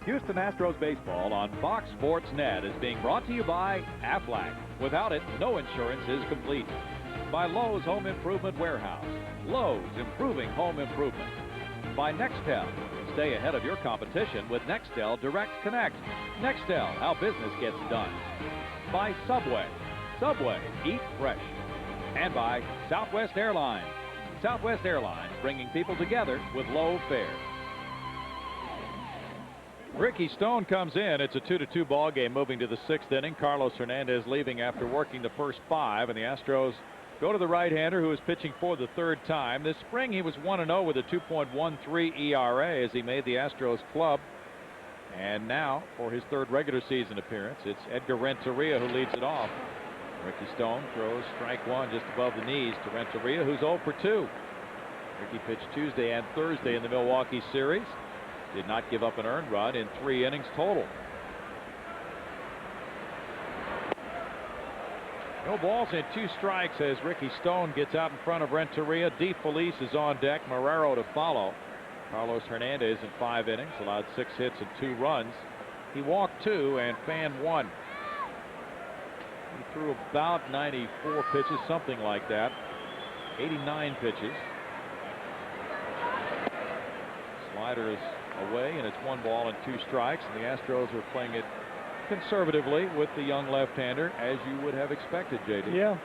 Houston Astros baseball on Fox Sports Net is being brought to you by Aflac. Without it, no insurance is complete. By Lowe's Home Improvement Warehouse. Lowe's, improving home improvement. By Nextel. Stay ahead of your competition with Nextel Direct Connect. Nextel, how business gets done. By Subway. Subway, eat fresh. And by Southwest Airlines. Southwest Airlines, bringing people together with low fares. Ricky Stone comes in. It's a 2-2 ball game moving to the 6th inning. Carlos Hernandez leaving after working the first 5, and the Astros go to the right-hander who is pitching for the 3rd time. This spring he was 1-0 with a 2.13 ERA as he made the Astros club. And now for his 3rd regular season appearance, it's Edgar Renteria who leads it off. Ricky Stone throws strike 1 just above the knees to Renteria, who's 0 for 2. Ricky pitched Tuesday and Thursday in the Milwaukee series. Did not give up an earned run in 3 innings total. No balls and 2 strikes as Ricky Stone gets out in front of Renteria. DeFelice is on deck. Marrero to follow. Carlos Hernandez in 5 innings allowed 6 hits and 2 runs. He walked 2 and fanned 1. He threw about 94 pitches, something like that. 89 pitches. Slider is away, and it's 1 ball and 2 strikes, and the Astros are playing it conservatively with the young left-hander, as you would have expected, JD. Yeah.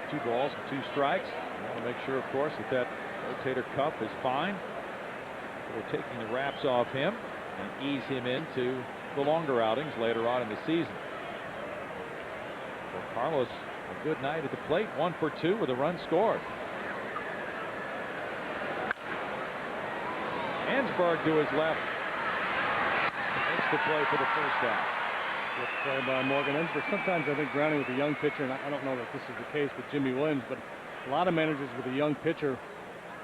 Two balls and 2 strikes. You want to make sure, of course, that rotator cuff is fine. They're taking the wraps off him and ease him into the longer outings later on in the season. For Carlos, a good night at the plate, 1 for 2 with a run scored. Hansberg to his left. Makes the play for the 1st out. Good play by Morgan Ensberg. Sometimes I think grounding with a young pitcher, and I don't know that this is the case with Jimmy Williams, but a lot of managers with a young pitcher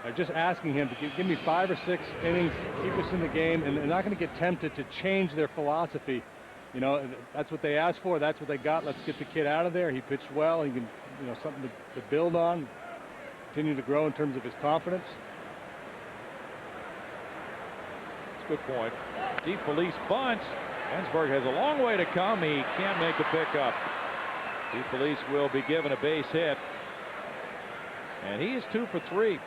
are just asking him to give me 5 or 6 innings, keep us in the game, and they're not going to get tempted to change their philosophy. You know, that's what they asked for. That's what they got. Let's get the kid out of there. He pitched well. He can, you know, something to build on, continue to grow in terms of his confidence. That's a good point. DeFelice bunts. Hansberg has a long way to come. He can't make the pickup. DeFelice will be given a base hit. And he is 2 for 3. He's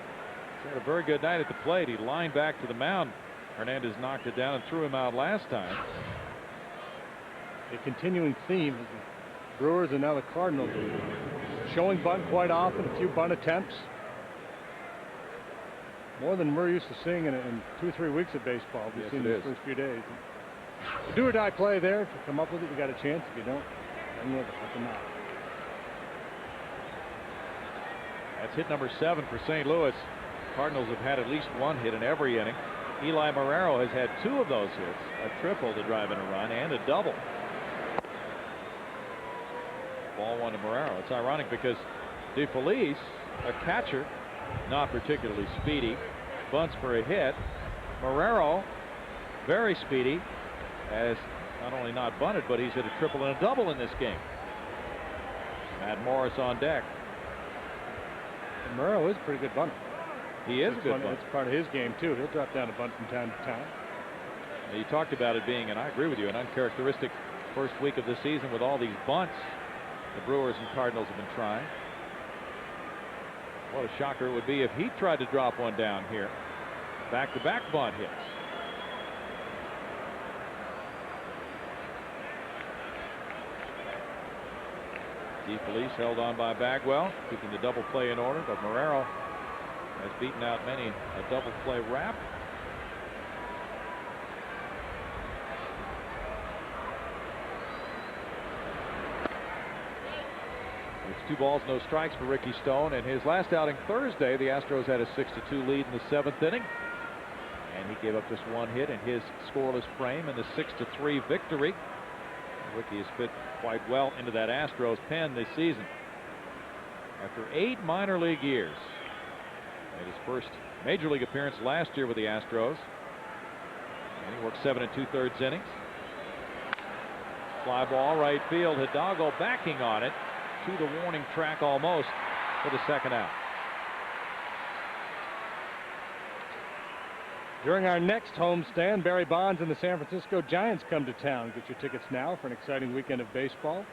had a very good night at the plate. He lined back to the mound. Hernandez knocked it down and threw him out last time. A continuing theme is the Brewers and now the Cardinals showing bunt quite often, a few bunt attempts. More than we're used to seeing in 2 or 3 weeks of baseball. We've seen in the first few days. Do or die play there. If you come up with it, you got a chance. If you don't, then with it. Let them out. That's hit number 7 for St. Louis. Cardinals have had at least 1 hit in every inning. Eli Marrero has had 2 of those hits, a triple to drive in a run and a double. Ball 1 to Marrero. It's ironic because DeFelice, a catcher, not particularly speedy, bunts for a hit. Marrero, very speedy, has not only not bunted, but he's hit a triple and a double in this game. Matt Morris on deck. And Marrero is a pretty good bunter. He is a good bunter. It's part of his game too. He'll drop down a bunt from time to time. You talked about it being, and I agree with you, an uncharacteristic first week of the season with all these bunts the Brewers and Cardinals have been trying. What a shocker it would be if he tried to drop one down here. Back-to-back bunt hits. DeFelice held on by Bagwell, keeping the double play in order, but Marrero has beaten out many a double play wrap. It's 2 balls, no strikes for Ricky Stone. In his last outing Thursday, the Astros had a 6-2 lead in the 7th inning. And And he gave up just one hit in his scoreless frame in the 6-3 victory. Ricky has fit quite well into that Astros pen this season. After 8 minor league years, made his first major league appearance last year with the Astros. And he worked 7 2/3 innings. Fly ball right field. Hidalgo backing on it to the warning track almost for the second out. During our next homestand, Barry Bonds and the San Francisco Giants come to town. Get your tickets now for an exciting weekend of baseball.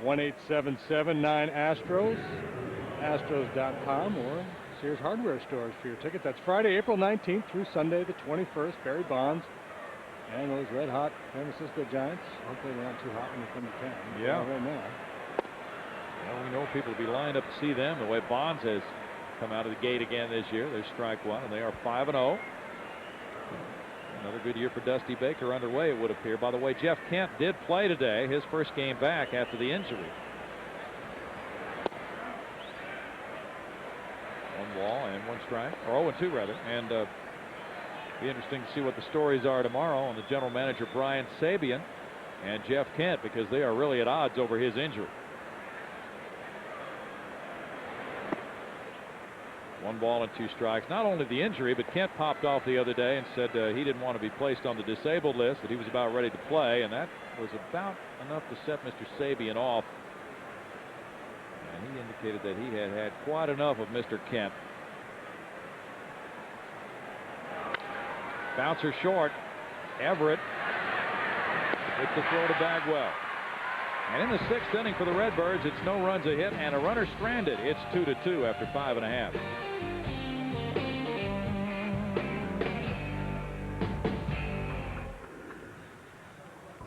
1-877-9-ASTROS, Astros.com, or Sears Hardware Stores for your tickets. That's Friday, April 19th through Sunday, the 21st. Barry Bonds and those red-hot San Francisco Giants. Hopefully they're not too hot when they come to town. Yeah. Right now. Well, we know people will be lined up to see them. The way Bonds has come out of the gate again this year. There's strike one, and they are 5-0. Another good year for Dusty Baker underway, it would appear. By the way, Jeff Kent did play today, his first game back after the injury. 1 ball and 1 strike, or 0-2 rather. And be interesting to see what the stories are tomorrow on the general manager Brian Sabian and Jeff Kent, because they are really at odds over his injury. 1 ball and 2 strikes. Not only the injury, but Kent popped off the other day and said he didn't want to be placed on the disabled list, that he was about ready to play, and that was about enough to set Mr. Sabian off. And he indicated that he had had quite enough of Mr. Kent. Bouncer short. Everett with the throw to Bagwell. And in the 6th inning for the Redbirds, it's no runs a hit and a runner stranded. It's 2-2 after 5.5.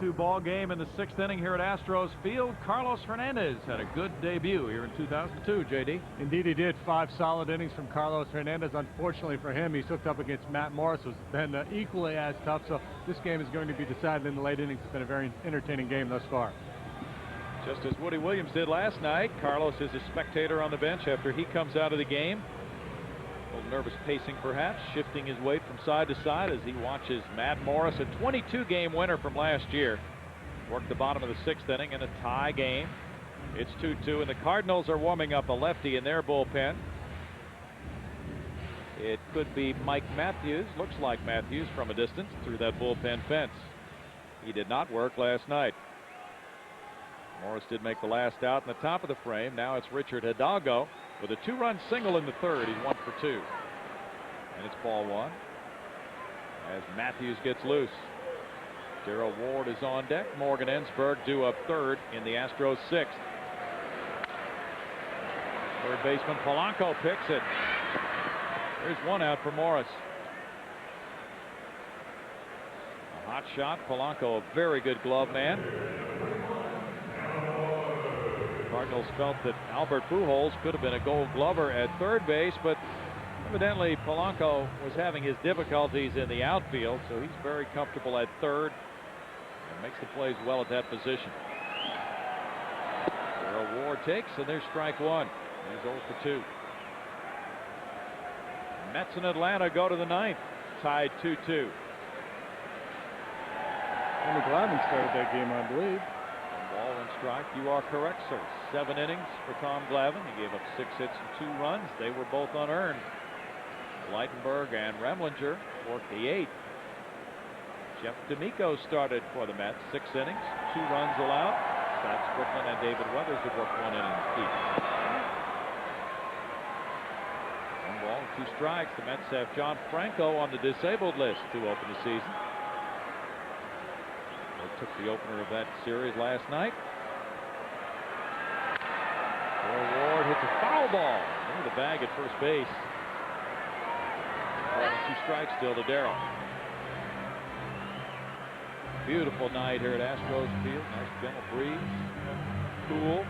2-ball game in the 6th inning here at Astros Field. Carlos Hernandez had a good debut here in 2002, J.D. Indeed he did. 5 solid innings from Carlos Hernandez. Unfortunately for him, he's hooked up against Matt Morris, who's been equally as tough. So this game is going to be decided in the late innings. It's been a very entertaining game thus far. Just as Woody Williams did last night, Carlos is a spectator on the bench after he comes out of the game. A little nervous pacing perhaps, shifting his weight from side to side as he watches Matt Morris, a 22-game winner from last year, work the bottom of the 6th inning in a tie game. It's 2-2, and the Cardinals are warming up a lefty in their bullpen. It could be Mike Matthews. Looks like Matthews from a distance through that bullpen fence. He did not work last night. Morris did make the last out in the top of the frame. Now it's Richard Hidalgo with a 2-run single in the 3rd. He's 1 for 2. And it's ball 1 as Matthews gets loose. Darrell Ward is on deck. Morgan Ensberg due up 3rd in the Astros 6th. Third baseman Polanco picks it. There's 1 out for Morris. A hot shot. Polanco, a very good glove man. Cardinals felt that Albert Pujols could have been a Gold Glover at 3rd base, but evidently Polanco was having his difficulties in the outfield, so he's very comfortable at 3rd and makes the plays well at that position. Darrell Ward takes, and there's strike 1. He's 0 for 2. Mets in Atlanta go to the 9th, tied 2-2. Tommy Glavine started that game, I believe. Ball and strike. You are correct, sir. 7 innings for Tom Glavine. He gave up 6 hits and 2 runs. They were both unearned. Leitenberg and Remlinger worked the 8th. Jeff D'Amico started for the Mets. 6 innings, 2 runs allowed. Scott Strickland and David Weathers have worked 1 inning each. 1 ball and 2 strikes. The Mets have John Franco on the disabled list to open the season. Took the opener of that series last night. Ward hits a foul ball into the bag at first base. 2 strikes still to Darrell. Beautiful night here at Astros Field. Nice gentle breeze. Cool.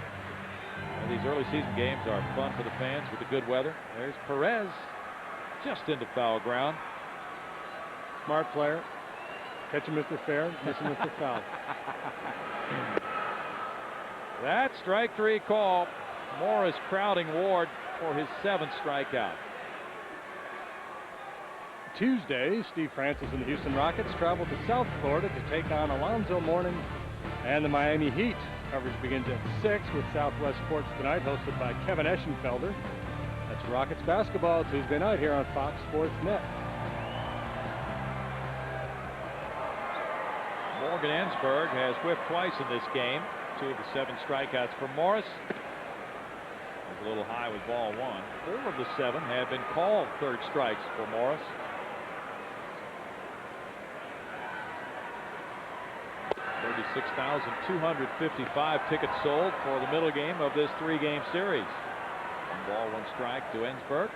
And these early season games are fun for the fans with the good weather. There's Perez just into foul ground. Smart player. Catching Mr. Fair, missing Mr. Foul. That strike 3 call. Morris crowding Ward for his 7th strikeout. Tuesday, Steve Francis and the Houston Rockets travel to South Florida to take on Alonzo Mourning and the Miami Heat. Coverage begins at 6 with Southwest Sports Tonight, hosted by Kevin Eschenfelder. That's Rockets basketball Tuesday night here on Fox Sports Net. Morgan Ensberg has whiffed twice in this game. 2 of the 7 strikeouts for Morris. Was a little high with ball 1. 4 of the 7 have been called third strikes for Morris. 36,255 tickets sold for the middle game of this 3-game series. 1 ball, 1 strike to Ensberg.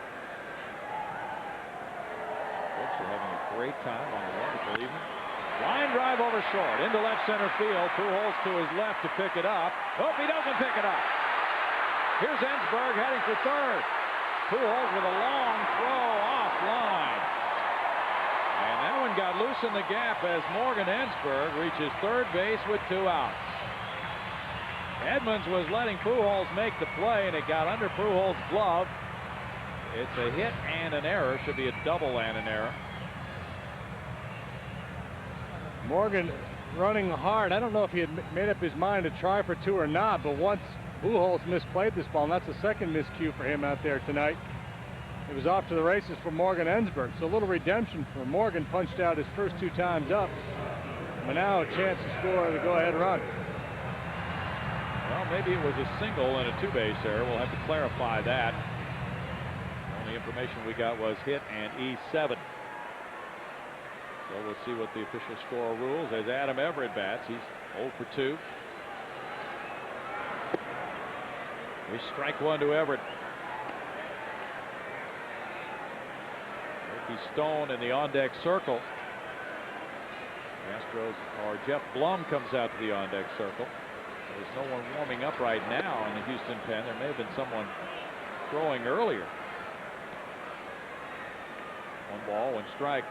Folks are having a great time on a wonderful evening. Line drive over short into left center field. Pujols to his left to pick it up. Hope he doesn't pick it up. Here's Ensberg heading for third. Pujols with a long throw offline. And that one got loose in the gap as Morgan Ensberg reaches third base with 2 outs. Edmonds was letting Pujols make the play, and it got under Pujols' glove. It's a hit and an error. Should be a double and an error. Morgan running hard. I don't know if he had made up his mind to try for 2 or not, but once Pujols misplayed this ball, and that's the second miscue for him out there tonight. It was off to the races for Morgan Ensberg. So a little redemption for Morgan. Punched out his first 2 times up, but now a chance to score the go-ahead run. Well, maybe it was a single and a 2-base error. We'll have to clarify that. The only information we got was hit and E7. So we'll see what the official score rules as Adam Everett bats. He's 0 for 2. We strike 1 to Everett. Ricky Stone in the on-deck circle. The Astros, or Jeff Blum comes out to the on-deck circle. There's no one warming up right now in the Houston pen. There may have been someone throwing earlier. 1 ball, 1 strike.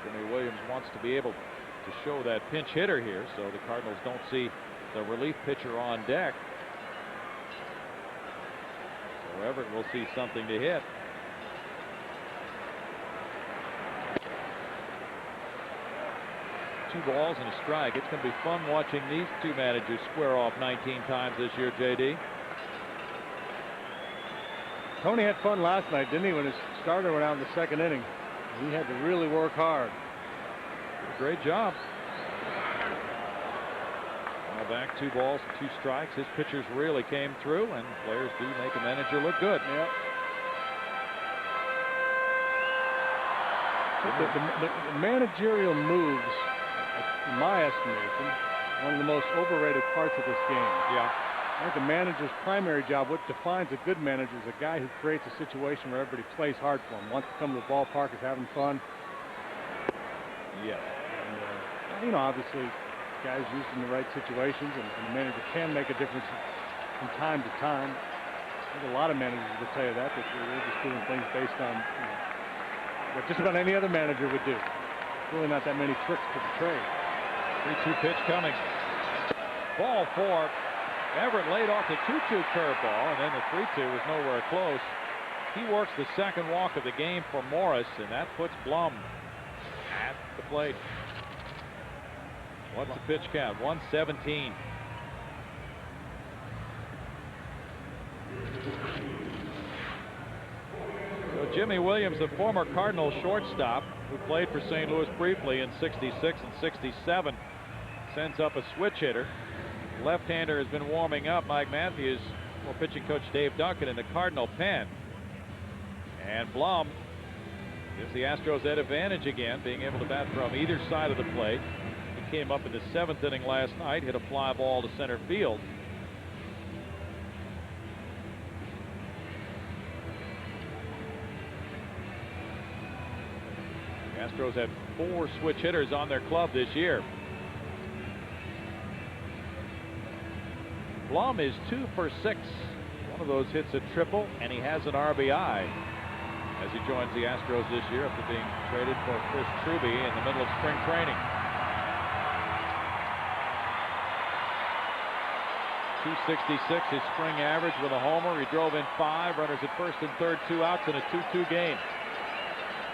Jimmy Williams wants to be able to show that pinch hitter here, so the Cardinals don't see the relief pitcher on deck. So Everett will see something to hit. Two balls and a strike. It's going to be fun watching these 2 managers square off 19 times this year, J.D. Tony had fun last night, didn't he, when his starter went out in the 2nd inning. He had to really work hard. Great job. Now back 2 balls, 2 strikes. His pitchers really came through, and players do make a manager look good. Yep. The managerial moves, in my estimation, one of the most overrated parts of this game. Yeah. I think the manager's primary job, what defines a good manager, is a guy who creates a situation where everybody plays hard for him, wants to come to the ballpark, is having fun. Yeah. And, obviously, guys used in the right situations, and the manager can make a difference from time to time. There's a lot of managers will tell you that they're just doing things based on what just about any other manager would do. Really not that many tricks to the trade. 3-2 pitch coming. Ball 4. Everett laid off the 2-2 curveball, and then the 3-2 was nowhere close. He works the second walk of the game for Morris, and that puts Blum at the plate. What's the pitch count? 117. So Jimmy Williams, the former Cardinals shortstop who played for St. Louis briefly in '66 and '67, sends up a switch hitter. Left-hander has been warming up. Mike Matthews, well, pitching coach Dave Duncan in the Cardinal pen. And Blum gives the Astros that advantage again, being able to bat from either side of the plate. He came up in the 7th inning last night, hit a fly ball to center field. The Astros have 4 switch hitters on their club this year. Blum is 2 for 6. One of those hits a triple, and he has an RBI as he joins the Astros this year after being traded for Chris Truby in the middle of spring training. 266 his spring average with a homer. He drove in 5 runners at first and third, 2 outs in a 2-2 game.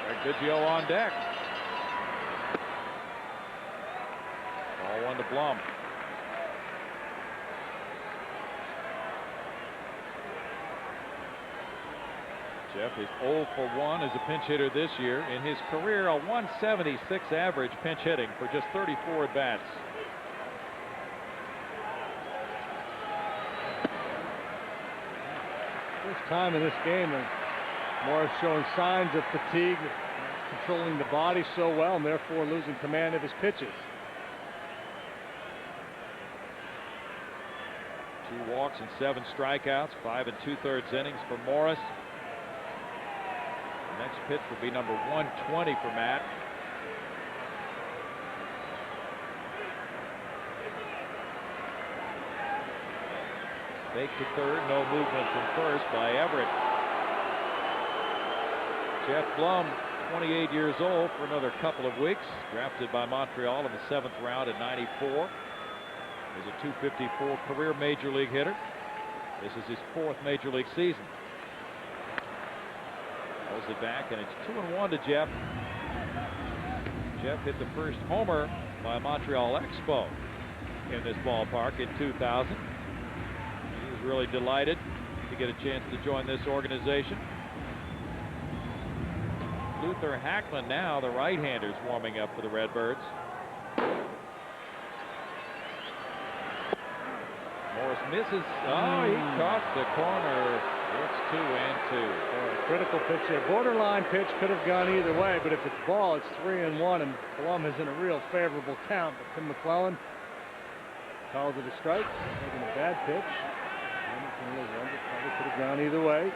Craig Biggio on deck. Ball 1 to Blum. Jeff is 0 for 1 as a pinch hitter this year. In his career, a 176 average pinch hitting for just 34 at bats. First time in this game that Morris showing signs of fatigue, controlling the body so well, and therefore losing command of his pitches. 2 walks and 7 strikeouts, 5 2/3 innings for Morris. The next pitch will be number 120 for Matt. Fake to third, no movement from first by Everett. Jeff Blum, 28 years old, for another couple of weeks. Drafted by Montreal in the 7th round in '94. He's a .254 career major league hitter. This is his 4th major league season. Pulls it back, and it's 2-1 to Jeff. Jeff hit the first homer by Montreal Expo in this ballpark in 2000. He was really delighted to get a chance to join this organization. Luther Hackman now, the right-handers, warming up for the Redbirds. Morris misses. Oh, he caught the corner. It's 2-2. Critical pitch there. Borderline pitch, could have gone either way, but if it's ball, it's 3-1, and Blum is in a real favorable count. But Tim McClellan calls it a strike, making a bad pitch. Probably could have gone either way.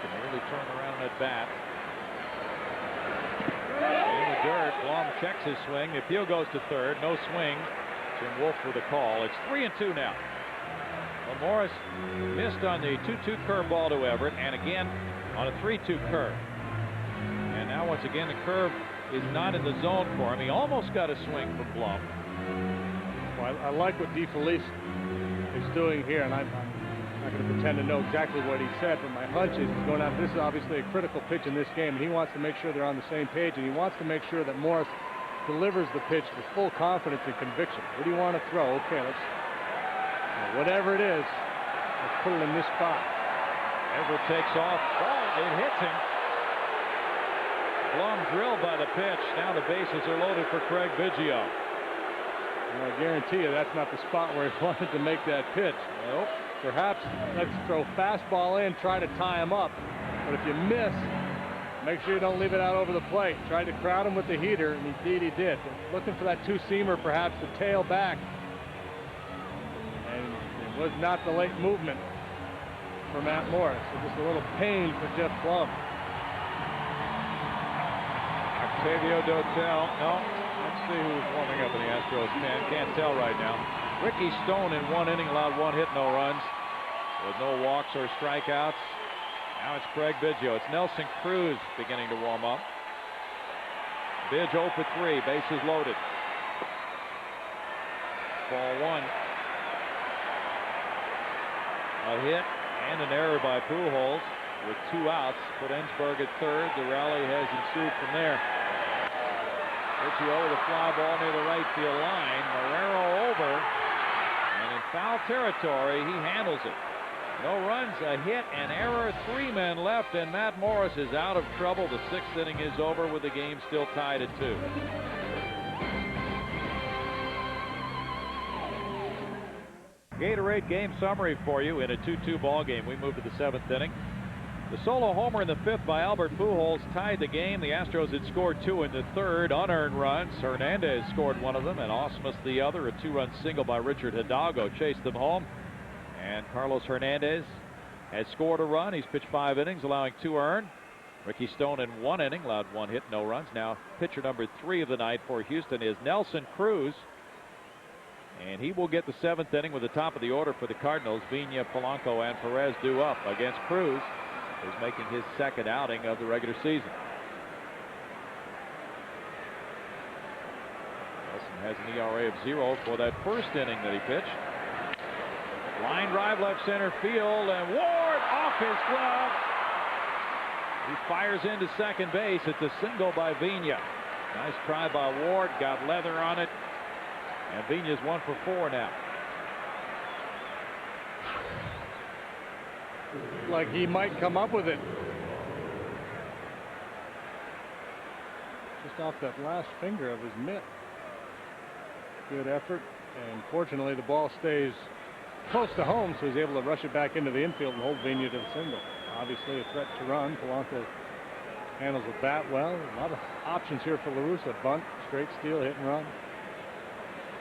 Can really turn around at bat. In the dirt, Blum checks his swing. The appeal goes to third. No swing. Jim Wolf with a call. It's 3-2 now. Well, Morris missed on the 2-2 curveball to Everett, and again on a 3-2 curve. And now once again the curve is not in the zone for him. He almost got a swing from Blum. Well, I like what DeFelice is doing here, and I'm not going to pretend to know exactly what he said, but my hunch is he's going out. This is obviously a critical pitch in this game, and he wants to make sure they're on the same page, and he wants to make sure that Morris delivers the pitch with full confidence and conviction. What do you want to throw? Okay, whatever it is, let's put it in this spot. Everett takes off. Oh, it hits him. Blum drilled by the pitch. Now the bases are loaded for Craig Biggio. Well, I guarantee you that's not the spot where he wanted to make that pitch. Nope. Perhaps let's throw fastball in, try to tie him up. But if you miss, make sure you don't leave it out over the plate. Tried to crowd him with the heater, and indeed he did. Looking for that 2-seamer, perhaps to tail back. And it was not the late movement for Matt Morris. So just a little pain for Jeff Blum. Octavio Dotel. No. Let's see who's warming up in the Astros pen. Can't tell right now. Ricky Stone in 1 inning allowed 1 hit, no runs, with no walks or strikeouts. Now it's Craig Biggio. It's Nelson Cruz beginning to warm up. Bidge 0 for 3, bases loaded. Ball 1. A hit and an error by Pujols with 2 outs. Put Ensberg at third. The rally has ensued from there. Biggio with a fly ball near the right field line. Marrero over. And in foul territory, he handles it. No runs, a hit, an error, 3 men left, and Matt Morris is out of trouble. The 6th inning is over with the game still tied at 2. Gatorade game summary for you in a 2-2 ball game. We move to the 7th inning. The solo homer in the 5th by Albert Pujols tied the game. The Astros had scored 2 in the 3rd. Unearned runs. Hernandez scored 1 of them, and Ausmus the other. A 2-run single by Richard Hidalgo chased them home. And Carlos Hernandez has scored a run. He's pitched 5 innings, allowing 2 earned. Ricky Stone in 1 inning allowed 1 hit, no runs. Now pitcher number 3 of the night for Houston is Nelson Cruz. And he will get the 7th inning with the top of the order for the Cardinals. Vina, Polanco, and Perez due up against Cruz, who's making his 2nd outing of the regular season. Nelson has an ERA of 0 for that 1st inning that he pitched. Line drive left center field, and Ward off his glove. He fires into second base. It's a single by Vina. Nice try by Ward. Got leather on it. And Vina's 1 for 4 now. Like he might come up with it. Just off that last finger of his mitt. Good effort. And fortunately, the ball stays close to home, so he's able to rush it back into the infield and hold Vina to the single. Obviously, a threat to run. Polanco handles the bat well. A lot of options here for La Russa. Bunt, straight steal, hit and run.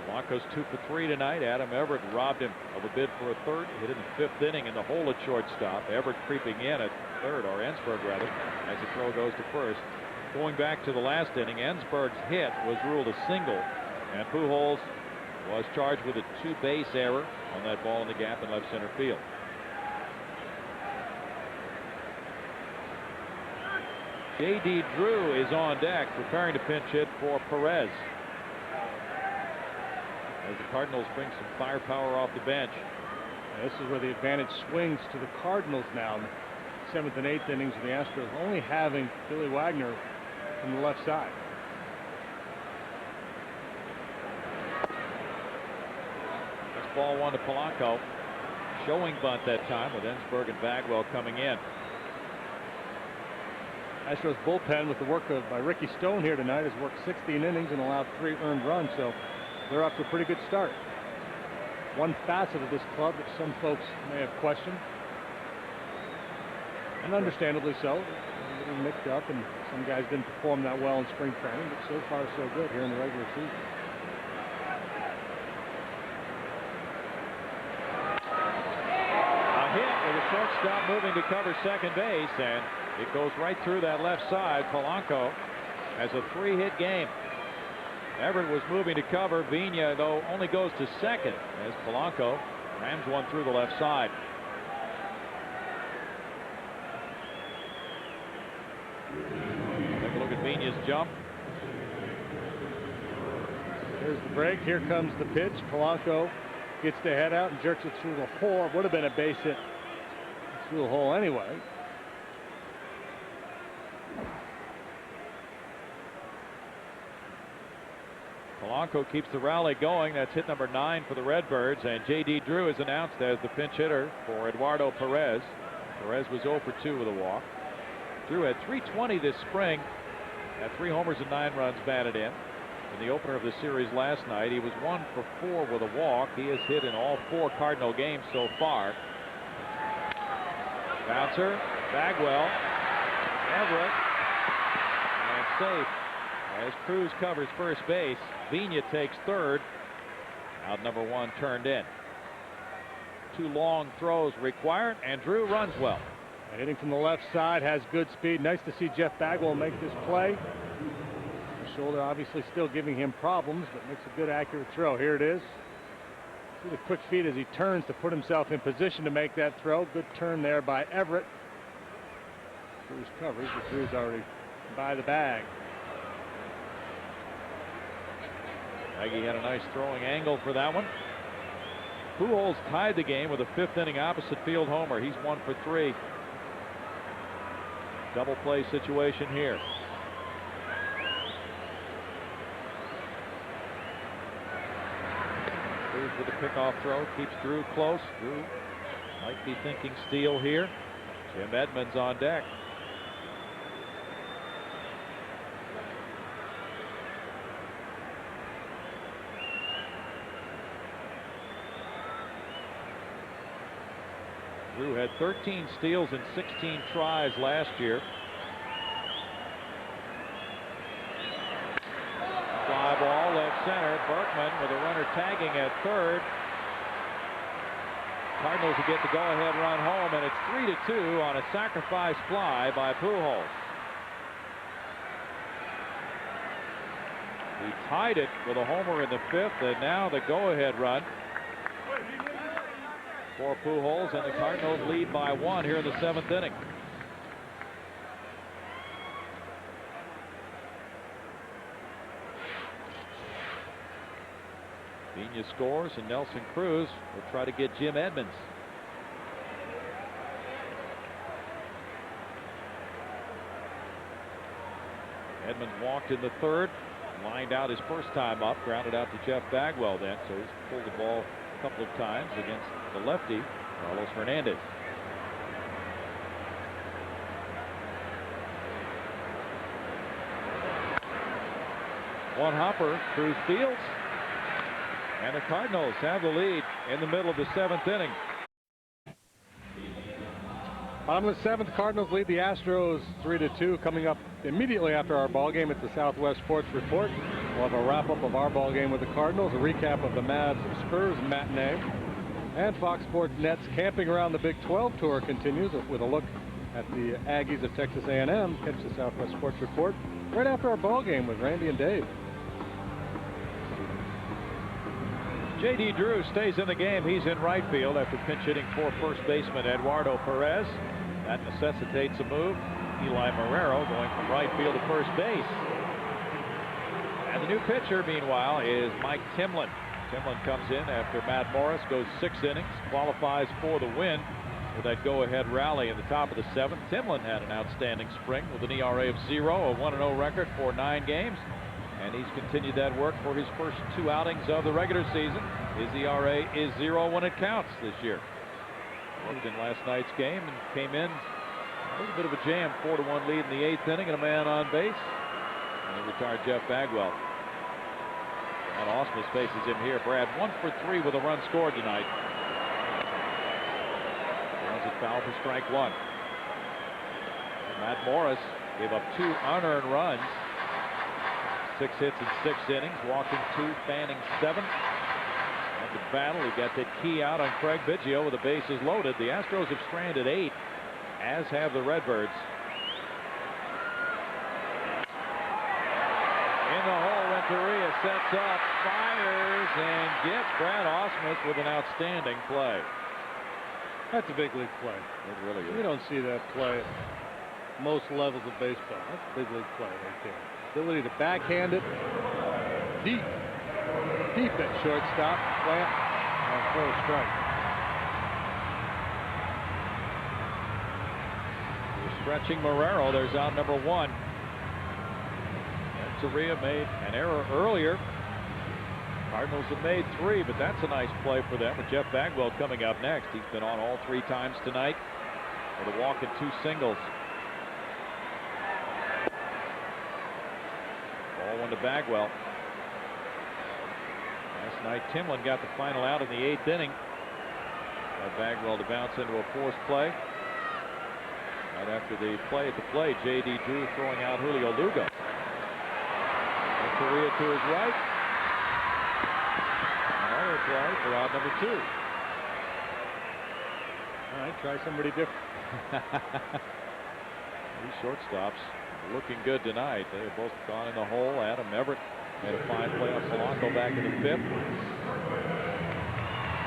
Polanco's 2 for 3 tonight. Adam Everett robbed him of a bid for a third. Hit in the 5th inning in the hole at shortstop. Everett creeping in at third, or Ensberg rather, as the throw goes to first. Going back to the last inning, Ensberg's hit was ruled a single, and Pujols was charged with a 2-base error on that ball in the gap in left center field. J.D. Drew is on deck, preparing to pinch hit for Perez, as the Cardinals bring some firepower off the bench. This is where the advantage swings to the Cardinals now. In the 7th and 8th innings of the Astros, only having Billy Wagner from the left side. This ball 1 to Polanco. Showing bunt that time with Ensberg and Bagwell coming in. Astros bullpen with the work by Ricky Stone here tonight has worked 16 innings and allowed 3 earned runs, so they're off to a pretty good start. One facet of this club that some folks may have questioned, and understandably so. A little mixed up, and some guys didn't perform that well in spring training, but so far so good here in the regular season. A hit with a shortstop moving to cover second base, and it goes right through that left side. Polanco has a 3-hit game. Everett was moving to cover. Vina, though, only goes to second as Polanco rams one through the left side. Take a look at Vina's jump. Here's the break. Here comes the pitch. Polanco gets the head out and jerks it through the hole. It would have been a base hit through the hole anyway. Polanco keeps the rally going. That's hit number 9 for the Redbirds, and J.D. Drew is announced as the pinch hitter for Eduardo Perez. Perez was 0 for 2 with a walk. Drew had .320 this spring, had 3 homers and 9 runs batted in. In the opener of the series last night, he was 1 for 4 with a walk. He has hit in all 4 Cardinal games so far. Bouncer, Bagwell, Everett, and safe. As Cruz covers first base, Vina takes third. Out number 1 turned in. 2 long throws required, and Drew runs well. Hitting from the left side, has good speed. Nice to see Jeff Bagwell make this play. The shoulder obviously still giving him problems, but makes a good accurate throw. Here it is. See the quick feet as he turns to put himself in position to make that throw. Good turn there by Everett. Cruz covers, but Drew's already by the bag. Aggie had a nice throwing angle for that one. Pujols tied the game with a 5th inning opposite field homer. He's 1 for 3. Double play situation here. Cruz with the pickoff throw keeps Drew close. Drew might be thinking steal here. Jim Edmonds on deck. Drew had 13 steals in 16 tries last year. Fly ball left center. Berkman with a runner tagging at third. Cardinals will get the go-ahead run home, and it's 3-2 on a sacrifice fly by Pujols. He tied it with a homer in the 5th, and now the go-ahead run for Pujols, and the Cardinals lead by 1 here in the 7th inning. Vina scores, and Nelson Cruz will try to get Jim Edmonds. Edmonds walked in the third, lined out his first time up, grounded out to Jeff Bagwell then, so he's pulled the ball a couple of times against the lefty, Carlos Hernandez. One hopper through Fields, and the Cardinals have the lead in the middle of the 7th inning. Bottom of the 7th, Cardinals lead the Astros 3-2. Coming up immediately after our ball game, it's the Southwest Sports Report. We'll have a wrap-up of our ball game with the Cardinals, a recap of the Mavs Spurs matinee, and Fox Sports Net's Camping Around the Big 12 tour continues with a look at the Aggies of Texas A&M. Catch the Southwest Sports Report right after our ball game with Randy and Dave. J.D. Drew stays in the game. He's in right field after pinch hitting for first baseman Eduardo Perez. That necessitates a move. Eli Marrero going from right field to first base. And the new pitcher, meanwhile, is Mike Timlin. Timlin comes in after Matt Morris goes 6 innings, qualifies for the win with that go-ahead rally in the top of the 7th. Timlin had an outstanding spring with an ERA of 0, a 1-0 record for 9 games. And he's continued that work for his first 2 outings of the regular season. His ERA is 0 when it counts this year. Worked in last night's game and came in a little bit of a jam, 4-1 lead in the 8th inning and a man on base. And he retired Jeff Bagwell. And Ausmus faces him here. Brad 1 for 3 with a run scored tonight. Runs it foul for strike 1. And Matt Morris gave up 2 unearned runs. 6 hits in 6 innings, walking 2, fanning 7. And the battle, he got that key out on Craig Biggio with the bases loaded. The Astros have stranded 8, as have the Redbirds. In the hole, Renteria sets up, fires, and gets Brad Ausmus with an outstanding play. That's a big league play. It really is. You don't see that play at most levels of baseball. That's a big league play right there. Ability to backhand it deep at shortstop, plant, and for a strike. We're stretching Marrero. There's out number 1. Renteria made an error earlier. Cardinals have made 3, but that's a nice play for them with Jeff Bagwell coming up next. He's been on all 3 times tonight with a walk and 2 singles. Ball 1 to Bagwell. Last night, Timlin got the final out in the 8th inning. Got Bagwell to bounce into a forced play. Right after the play at the plate, J.D. Drew throwing out Julio Lugo. Renteria to his right. Another play for out number 2. All right, try somebody different. These shortstops looking good tonight. They have both gone in the hole. Adam Everett made a fine play on Polanco back in the 5th.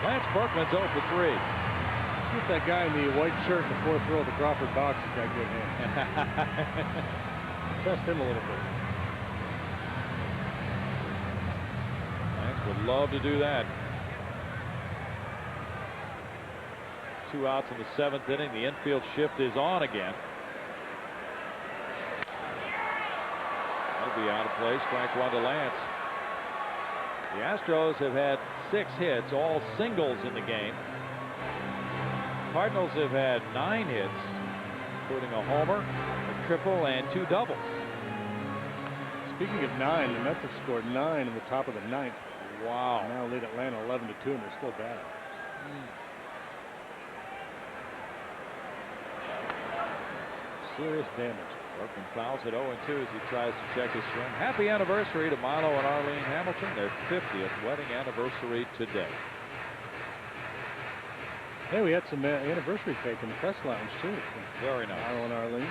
Lance Berkman's 0 for 3. See if that guy in the white shirt in the 4th row of the Crawford box has got good hands. Test him a little bit. Lance would love to do that. 2 outs in the 7th inning. The infield shift is on again. Be out of play. Strike 1 to Lance. The Astros have had 6 hits, all singles in the game. Cardinals have had 9 hits, including a homer, a triple, and 2 doubles. Speaking of 9, the Mets have scored 9 in the top of the 9th. Wow. Now lead Atlanta 11-2, and they're still bad. Serious damage. Berkman fouls at 0-2 as he tries to check his swing. Happy anniversary to Milo and Arlene Hamilton. Their 50th wedding anniversary today. Hey, we had some anniversary cake in the press lounge, too. Very nice. Milo and Arlene.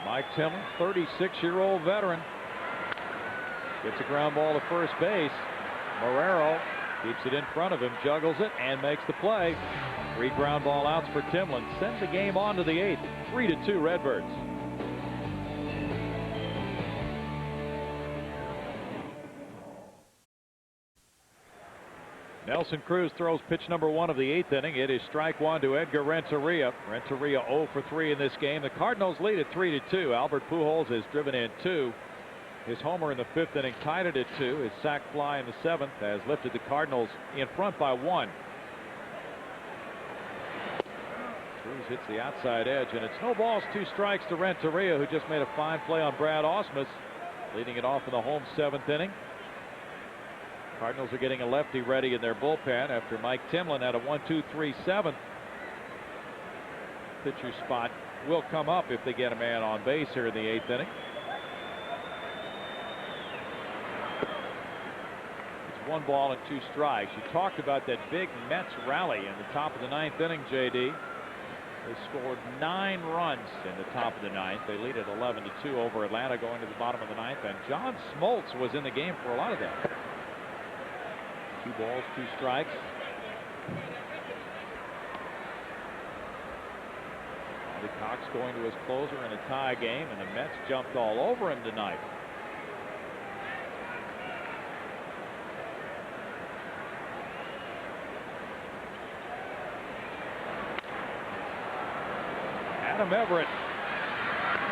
Mike Timlin, 36-year-old veteran. Gets a ground ball to first base. Marrero keeps it in front of him, juggles it, and makes the play. 3 ground ball outs for Timlin. Sends the game on to the 8th. 3-2 Redbirds. Nelson Cruz throws pitch number 1 of the 8th inning. It is strike 1 to Edgar Renteria. Renteria 0 for 3 in this game. The Cardinals lead at 3-2. Albert Pujols has driven in 2. His homer in the 5th inning tied it at 2. His sac fly in the 7th has lifted the Cardinals in front by 1. Cruz hits the outside edge, and it's no balls, 2 strikes to Renteria, who just made a fine play on Brad Ausmus, leading it off in the home 7th inning. Cardinals are getting a lefty ready in their bullpen after Mike Timlin had a 1-2-3 7th. Pitcher spot will come up if they get a man on base here in the 8th inning. It's 1 ball and 2 strikes. You talked about that big Mets rally in the top of the 9th inning, JD. They scored 9 runs in the top of the 9th. They lead at 11-2 over Atlanta going to the bottom of the 9th, and John Smoltz was in the game for a lot of that. 2 balls, 2 strikes. Bobby Cox going to his closer in a tie game, and the Mets jumped all over him tonight. Adam Everett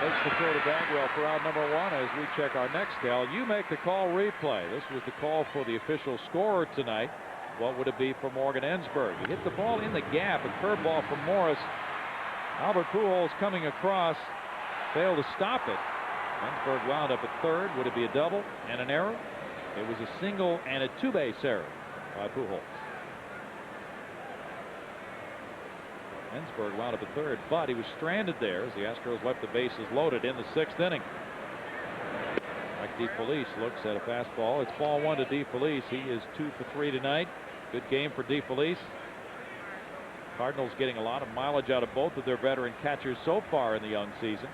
makes the throw to Bagwell for out number 1 as we check our next tell. You make the call replay. This was the call for the official scorer tonight. What would it be for Morgan Ensberg? He hit the ball in the gap, a curveball from Morris. Albert Pujols coming across, failed to stop it. Ensberg wound up at third. Would it be a double and an error? It was a single and a 2-base error by Pujols. Ensberg wound up at third, but he was stranded there as the Astros left the bases loaded in the 6th inning. Mike DeFelice looks at a fastball. It's ball 1 to DeFelice. He is 2 for 3 tonight. Good game for DeFelice. Cardinals getting a lot of mileage out of both of their veteran catchers so far in the young season.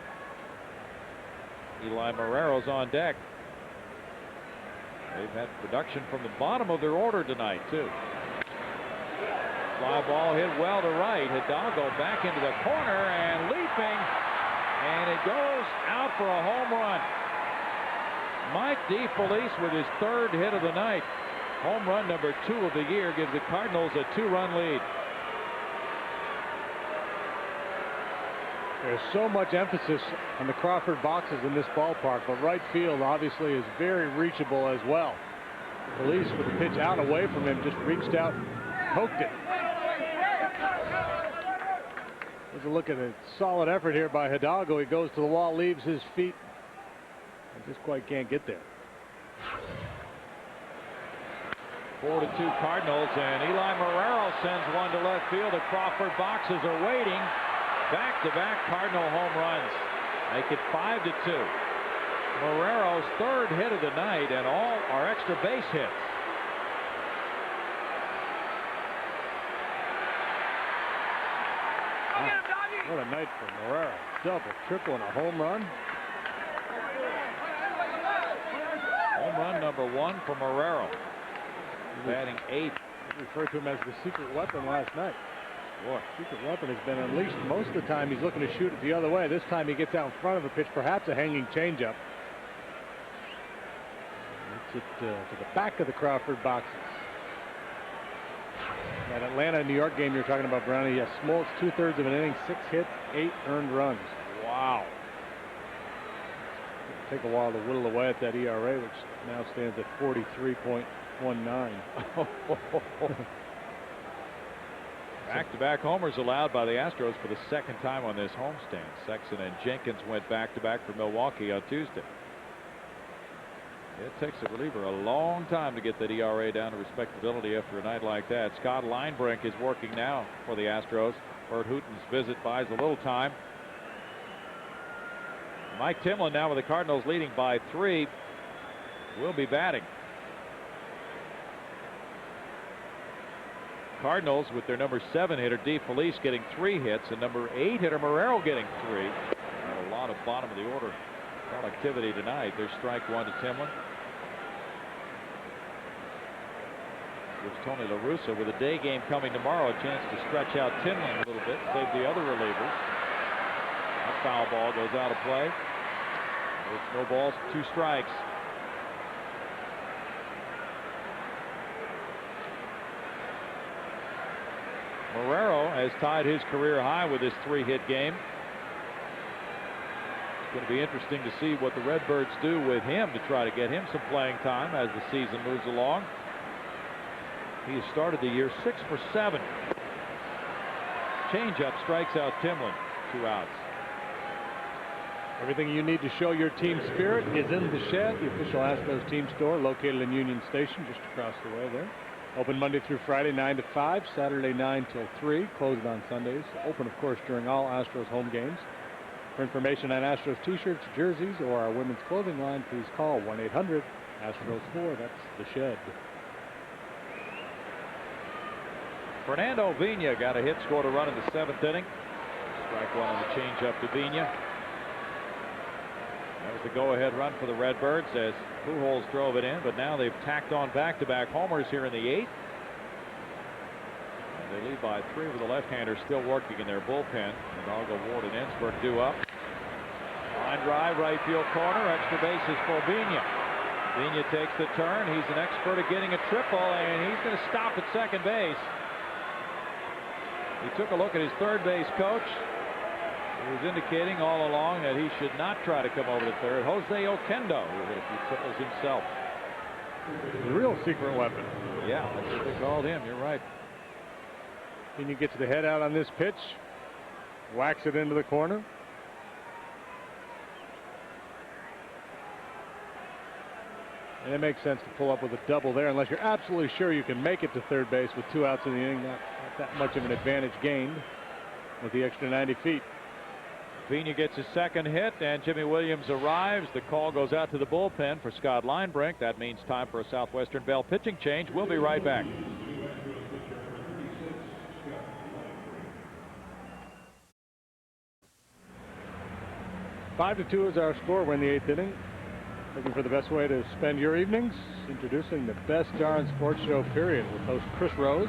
Eli Marrero's on deck. They've had production from the bottom of their order tonight, too. Fly ball hit well to right. Hidalgo back into the corner and leaping, and it goes out for a home run. Mike DeFelice with his 3rd hit of the night. Home run number 2 of the year gives the Cardinals a 2-run lead. There's so much emphasis on the Crawford boxes in this ballpark, but right field obviously is very reachable as well. Police with the pitch out away from him just reached out and poked it. There's a look at a solid effort here by Hidalgo. He goes to the wall, leaves his feet, and just quite can't get there. 4-2 Cardinals, and Eli Marrero sends one to left field. The Crawford boxes are waiting. Back-to-back Cardinal home runs make it 5-2. Marrero's 3rd hit of the night, and all are extra base hits. What a night for Marrero. Double, triple, and a home run. Home run number 1 for Marrero. Batting 8th. We referred to him as the secret weapon last night. Boy, secret weapon has been unleashed. Most of the time he's looking to shoot it the other way. This time he gets out in front of a pitch, perhaps a hanging changeup. Gets it to the back of the Crawford boxes. That Atlanta-New York game you're talking about, Brownie. Yes, Smoltz 2/3 of an inning, 6 hits, 8 earned runs. Wow. It'll take a while to whittle away at that ERA, which now stands at 43.19. Back-to-back homers allowed by the Astros for the 2nd time on this homestand. Sexton and Jenkins went back-to-back for Milwaukee on Tuesday. It takes a reliever a long time to get that ERA down to respectability after a night like that. Scott Linebrink is working now for the Astros. Bert Hooton's visit buys a little time. Mike Timlin now with the Cardinals leading by 3 will be batting. Cardinals with their number 7 hitter DeFelice getting 3 hits, and number 8 hitter Marrero getting 3. And a lot of bottom of the order productivity tonight. There's strike 1 to Timlin. Gives Tony La Russa, with a day game coming tomorrow, a chance to stretch out Timlin a little bit, save the other relievers. That foul ball goes out of play. It's no balls, 2 strikes. has tied his career high with this 3-hit game. It's going to be interesting to see what the Redbirds do with him to try to get him some playing time as the season moves along. He has started the year 6 for 7. Changeup strikes out Timlin. 2 outs. Everything you need to show your team spirit is in the Shed, the official Astros team store located in Union Station just across the way there. Open Monday through Friday 9 to 5, Saturday 9 till 3, closed on Sundays. Open, of course, during all Astros home games. For information on Astros t-shirts, jerseys, or our women's clothing line, please call 1-800-ASTROS-4. That's the Shed. Fernando Vina got a hit, scored a run in the 7th inning. Strike one on the changeup to Vina. That was the go-ahead run for the Redbirds as Pujols drove it in, but now they've tacked on back-to-back homers here in the 8th. And they lead by 3 with the left-hander still working in their bullpen. Hidalgo, Ward, and Ensberg due up. Line drive, right field corner, extra bases for Vina. Vina takes the turn. He's an expert at getting a triple, and he's going to stop at second base. He took a look at his third base coach. He was indicating all along that he should not try to come over to third. Jose Oquendo, who hit a few triples himself. The real secret weapon. Yeah, that's what they called him. You're right. Then you get to the head out on this pitch, whacks it into the corner. And it makes sense to pull up with a double there unless you're absolutely sure you can make it to third base with 2 outs in the inning. Not that much of an advantage gained with the extra 90 feet. Vina gets his second hit, and Jimmy Williams arrives. The call goes out to the bullpen for Scott Linebrink. That means time for a Southwestern Bell pitching change. We'll be right back. Five to 2 is our score. We're in the 8th inning. Looking for the best way to spend your evenings? Introducing the best darn sports show, period, with host Chris Rose,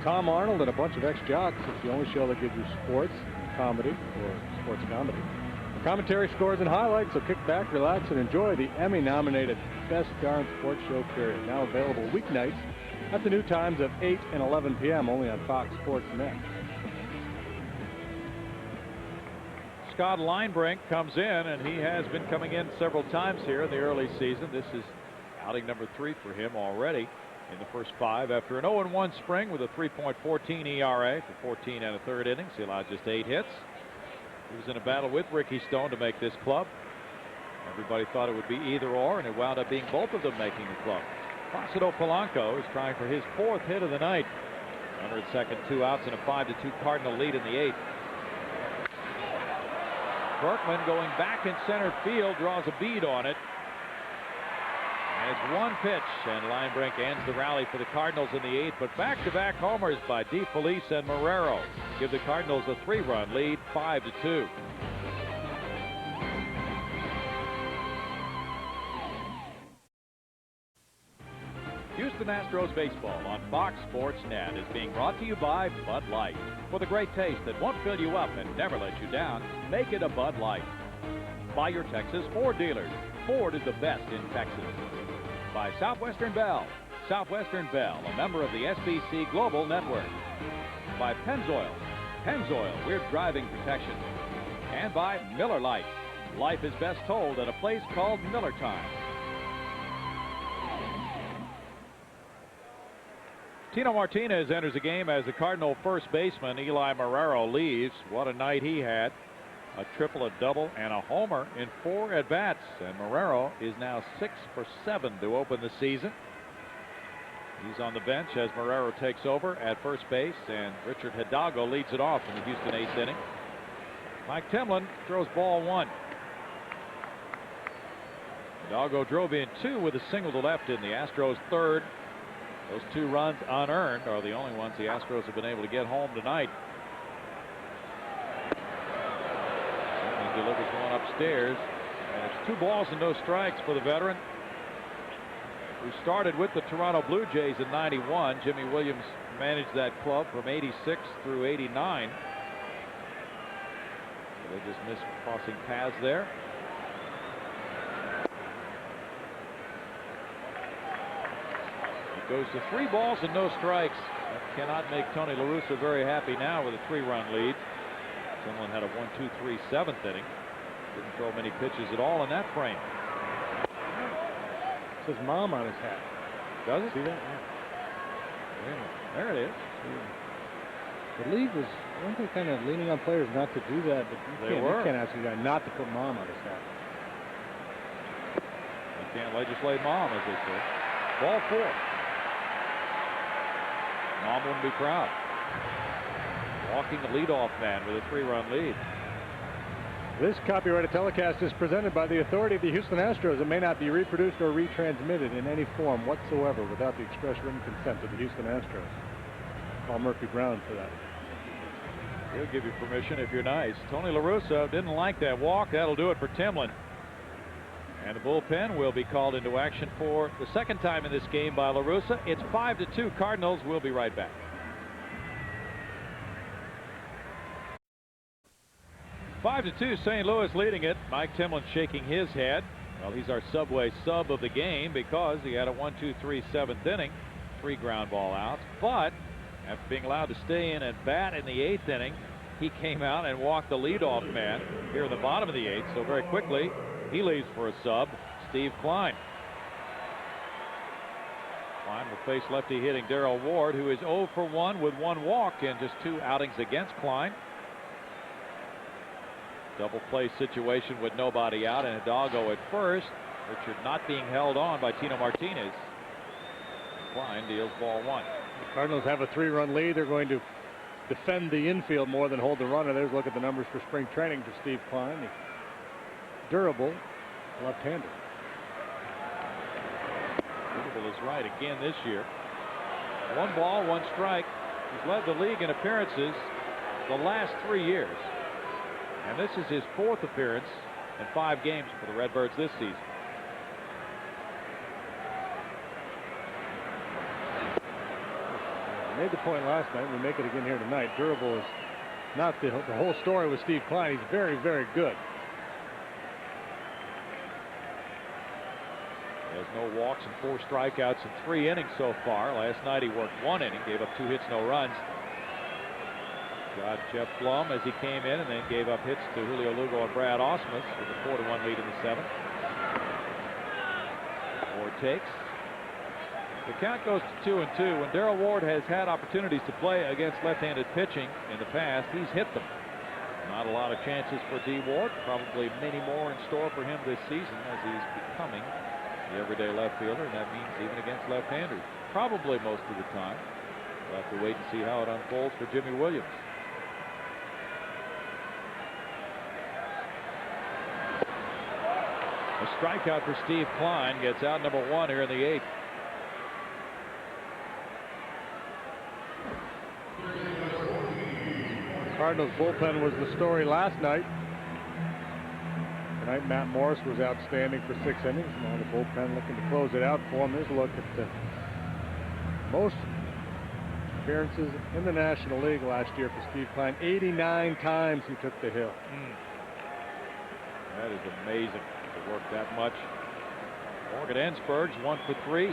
Tom Arnold, and a bunch of ex-jocks. It's the only show that gives you sports, comedy, or sports comedy. The commentary, scores, and highlights, so kick back, relax, and enjoy the Emmy-nominated Best Darn Sports Show, period. Now available weeknights at the new times of 8 and 11 p.m. only on Fox Sports Net. Scott Linebrink comes in, and he has been coming in several times here in the early season. This is outing number 3 for him already in the first 5 after an 0-1 spring with a 3.14 ERA for 14 and a third innings. He allowed just 8 hits. He was in a battle with Ricky Stone to make this club. Everybody thought it would be either or, and it wound up being both of them making the club. Placido Polanco is trying for his 4th hit of the night. Runner at second, 2 outs, and a 5-2 Cardinal lead in the 8th. Berkman going back in center field draws a bead on it. Has one pitch, and Linebrink ends the rally for the Cardinals in the 8th, but back-to-back homers by DeFelice and Marrero give the Cardinals a 3-run lead, 5-2. Houston Astros baseball on Fox Sports Net is being brought to you by Bud Light. For the great taste that won't fill you up and never let you down, make it a Bud Light. By your Texas Ford dealers. Ford is the best in Texas. By Southwestern Bell. Southwestern Bell, a member of the SBC Global Network. By Pennzoil. Pennzoil, we're driving protection. And by Miller Lite. Life is best told at a place called Miller Time. Tino Martinez enters the game as the Cardinal first baseman. Eli Marrero leaves. What a night he had. A triple, a double, and a homer in 4 at-bats. And Marrero is now 6 for 7 to open the season. He's on the bench as Marrero takes over at first base, and Richard Hidalgo leads it off in the Houston 8th inning. Mike Timlin throws ball 1. Hidalgo drove in 2 with a single to left in the Astros 3rd. Those 2 runs unearned are the only ones the Astros have been able to get home tonight. He delivers one upstairs, and it's 2 balls and no strikes for the veteran who started with the Toronto Blue Jays in '91. Jimmy Williams managed that club from '86 through '89. So they just missed crossing paths there. Goes to 3 balls and no strikes. That cannot make Tony La Russa very happy now with a 3-run lead. Someone had a 1-2-3 7th inning. Didn't throw many pitches at all in that frame. It says mom on his hat. Does it? See that? Yeah. There it is. The league weren't they kind of leaning on players not to do that, but you can't ask a guy not to put mom on his hat. You can't legislate mom, as they say. Ball 4. Mom wouldn't be proud. Walking the leadoff man with a 3-run lead. This copyrighted telecast is presented by the authority of the Houston Astros. It may not be reproduced or retransmitted in any form whatsoever without the express written consent of the Houston Astros. Call Murphy Brown for that. He'll give you permission if you're nice. Tony La Russa didn't like that walk. That'll do it for Timlin. And the bullpen will be called into action for the second time in this game by La Russa. It's 5-2 Cardinals. We'll be right back. 5-2 St. Louis leading it. Mike Timlin shaking his head. Well, he's our Subway sub of the game because he had a 1-2-3 7th inning. 3 ground ball outs. But after being allowed to stay in and bat in the 8th inning, he came out and walked the leadoff man here in the bottom of the 8th. So very quickly, he leaves for a sub, Steve Klein. Klein will face lefty hitting Darrell Ward, who is 0 for 1 with 1 walk in just 2 outings against Klein. Double play situation with nobody out and Hidalgo at first. Richard not being held on by Tino Martinez. Klein deals ball 1. The Cardinals have a 3-run lead. They're going to defend the infield more than hold the runner. There's a look at the numbers for spring training for Steve Klein. The durable left-hander. Durable is right again this year. 1 ball, 1 strike. He's led the league in appearances the last 3 years. And this is his 4th appearance in 5 games for the Redbirds this season. I made the point last night. We make it again here tonight. Durable is not the whole story with Steve Klein. He's very, very good. He has no walks and 4 strikeouts in 3 innings so far. Last night he worked 1 inning, gave up 2 hits, no runs. Got Jeff Blum as he came in and then gave up hits to Julio Lugo and Brad Ausmus with a 4-1 lead in the 7th. Ward takes. The count goes to 2-2. When Darrell Ward has had opportunities to play against left-handed pitching in the past, he's hit them. Not a lot of chances for D. Ward. Probably many more in store for him this season as he's becoming the everyday left fielder, and that means even against left-handers. Probably most of the time. We'll have to wait and see how it unfolds for Jimmy Williams. A strikeout for Steve Klein gets out number 1 here in the 8th. Cardinals bullpen was the story last night. Tonight, Matt Morris was outstanding for 6 innings. Now the bullpen looking to close it out for him. Here's a look at the most appearances in the National League last year for Steve Klein. 89 times he took the hill. That is amazing to work that much. Morgan Ensberg's 1 for 3.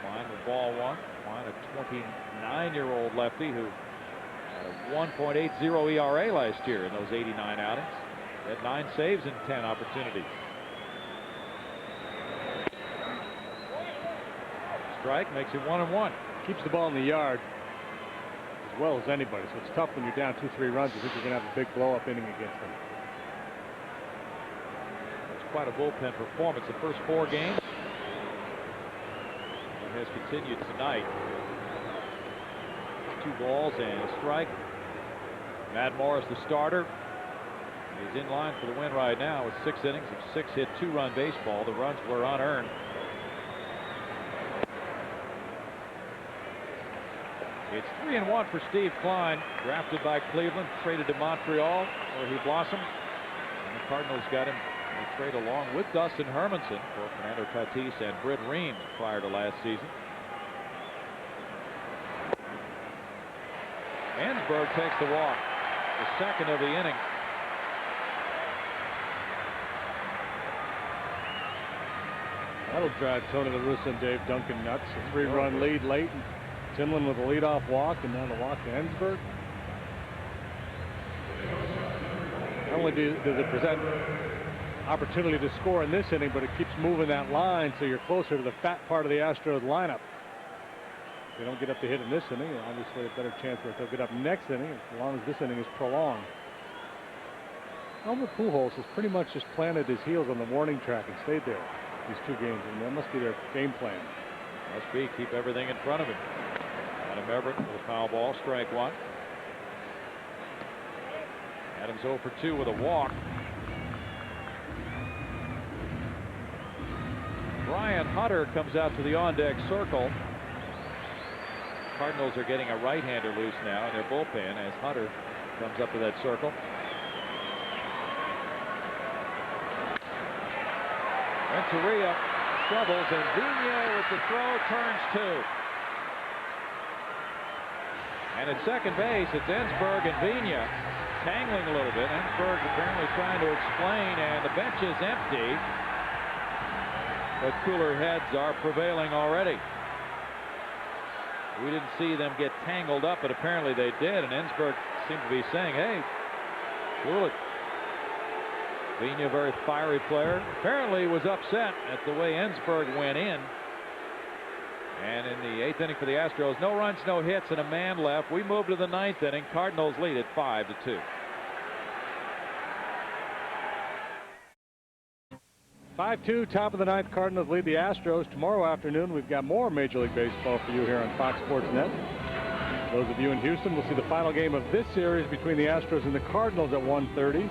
Klein with ball 1. Klein, a 29-year-old lefty who had a 1.80 ERA last year in those 89 outings. He had 9 saves in 10 opportunities. Strike makes it 1-1. Keeps the ball in the yard as well as anybody, so it's tough when you're down 2-3 runs. You think you're going to have a big blow-up inning against them. It's quite a bullpen performance the first 4 games. It has continued tonight. 2 balls and a strike. Matt Morris, the starter, is in line for the win right now with 6 innings of 6-hit, 2-run baseball. The runs were unearned. It's 3-1 for Steve Klein, drafted by Cleveland, traded to Montreal, where he blossomed. And the Cardinals got him in a trade along with Dustin Hermanson for Fernando Tatis and Britt Reams prior to last season. Ensberg takes the walk, the 2nd of the inning. That'll drive Tony La Russa and Dave Duncan nuts. A 3-run lead late. And Tinlin with a leadoff walk, and now the walk to Ensberg. Not only does it present opportunity to score in this inning, but it keeps moving that line so you're closer to the fat part of the Astros lineup. If they don't get up to hit in this inning, obviously a better chance that they'll get up next inning as long as this inning is prolonged. Albert Pujols has pretty much just planted his heels on the warning track and stayed there these 2 games, and that must be their game plan. Must be. Keep everything in front of him. Adam Everett with a foul ball, strike 1. Adams 0 for 2 with a walk. Brian Hutter comes out to the on-deck circle. Cardinals are getting a right-hander loose now in their bullpen as Hutter comes up to that circle. Renteria troubles, and Vigna with the throw turns 2. And at second base, it's Ensberg and Vigna tangling a little bit. Ensberg apparently trying to explain, and the bench is empty. But cooler heads are prevailing already. We didn't see them get tangled up, but apparently they did, and Ensberg seemed to be saying, hey, cool it. Vigna, very fiery player, apparently was upset at the way Ensberg went in. And in the 8th inning for the Astros, no runs, no hits, and a man left. We move to the 9th inning. Cardinals lead at 5-2. 5-2, top of the 9th. Cardinals lead the Astros. Tomorrow afternoon, we've got more Major League Baseball for you here on Fox Sports Net. Those of you in Houston will see the final game of this series between the Astros and the Cardinals at 1:30.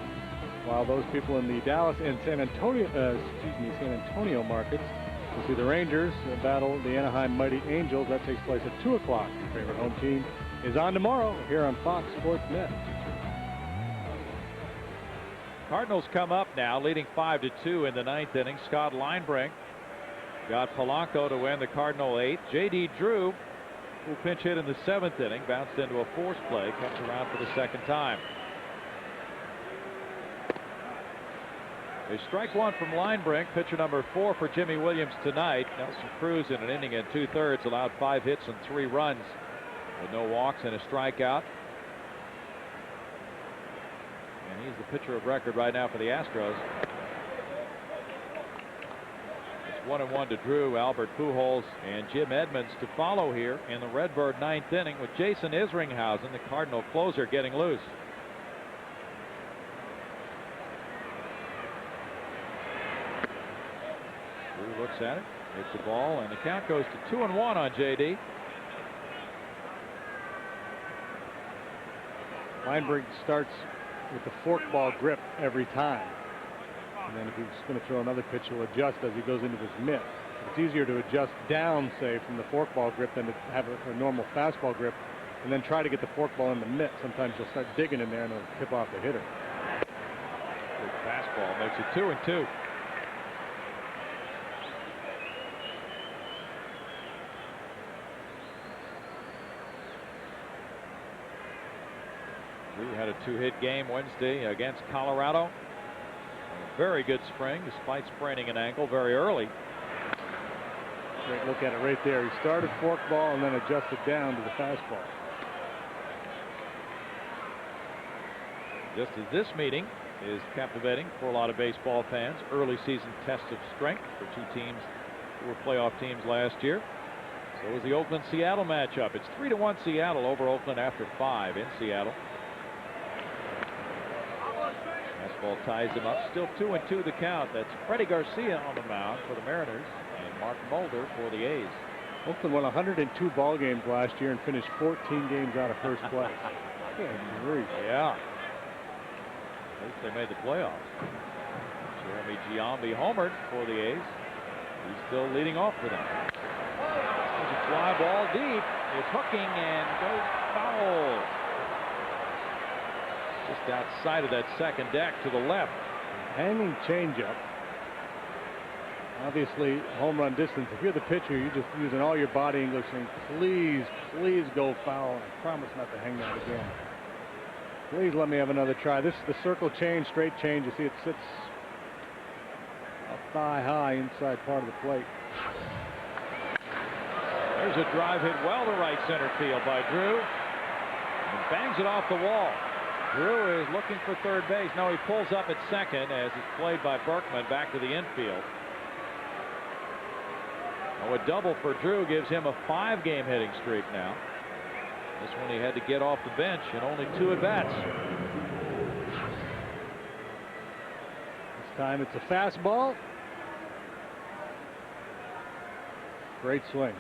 While those people in the Dallas and San Antonio markets will see the Rangers battle the Anaheim Mighty Angels. That takes place at 2 o'clock. Your favorite home team is on tomorrow here on Fox Sports Net. Cardinals come up now, leading 5-2 in the 9th inning. Scott Linebrink got Polanco to win the Cardinal 8th. J.D. Drew, who pinch hit in the 7th inning, bounced into a force play, comes around for the second time. A strike 1 from Linebrink, pitcher number 4 for Jimmy Williams tonight. Nelson Cruz in an inning and 2/3 allowed 5 hits and 3 runs with no walks and a strikeout. And he's the pitcher of record right now for the Astros. It's 1-1 to Drew, Albert Pujols, and Jim Edmonds to follow here in the Redbird 9th inning with Jason Isringhausen, the Cardinal closer, getting loose. Drew looks at it, hits the ball, and the count goes to 2-1 on J.D. Linebrink starts with the forkball grip every time. And then if he's going to throw another pitch, he'll adjust as he goes into his mitt. It's easier to adjust down, say, from the forkball grip than to have a normal fastball grip and then try to get the forkball in the mitt. Sometimes you'll start digging in there and it'll tip off the hitter. Big fastball makes it 2-2. Drew had a 2-hit game Wednesday against Colorado. A very good spring despite spraining an ankle very early. Great look at it right there. He started forkball and then adjusted down to the fastball. Just as this meeting is captivating for a lot of baseball fans. Early season test of strength for two teams who were playoff teams last year. So was the Oakland-Seattle matchup. It's 3-1 Seattle over Oakland after 5 in Seattle. Fastball ties him up. Still 2-2 the count. That's Freddie Garcia on the mound for the Mariners and Mark Mulder for the A's. Oakland won 102 ball games last year and finished 14 games out of first place. Yeah. At least they made the playoffs. Jeremy Giambi homered for the A's. He's still leading off for them. There's a fly ball deep. It's hooking and goes foul. Just outside of that second deck to the left. Hanging changeup. Obviously, home run distance. If you're the pitcher, you're just using all your body English saying, please, please go foul. I promise not to hang that again. Please let me have another try. This is the circle change, straight change. You see it sits thigh high inside part of the plate. There's a drive hit well to right center field by Drew. And bangs it off the wall. Drew is looking for third base. No, he pulls up at second as it's played by Berkman back to the infield. Oh, a double for Drew gives him a 5-game hitting streak now. This one he had to get off the bench and only 2 at-bats. This time it's a fastball. Great swing.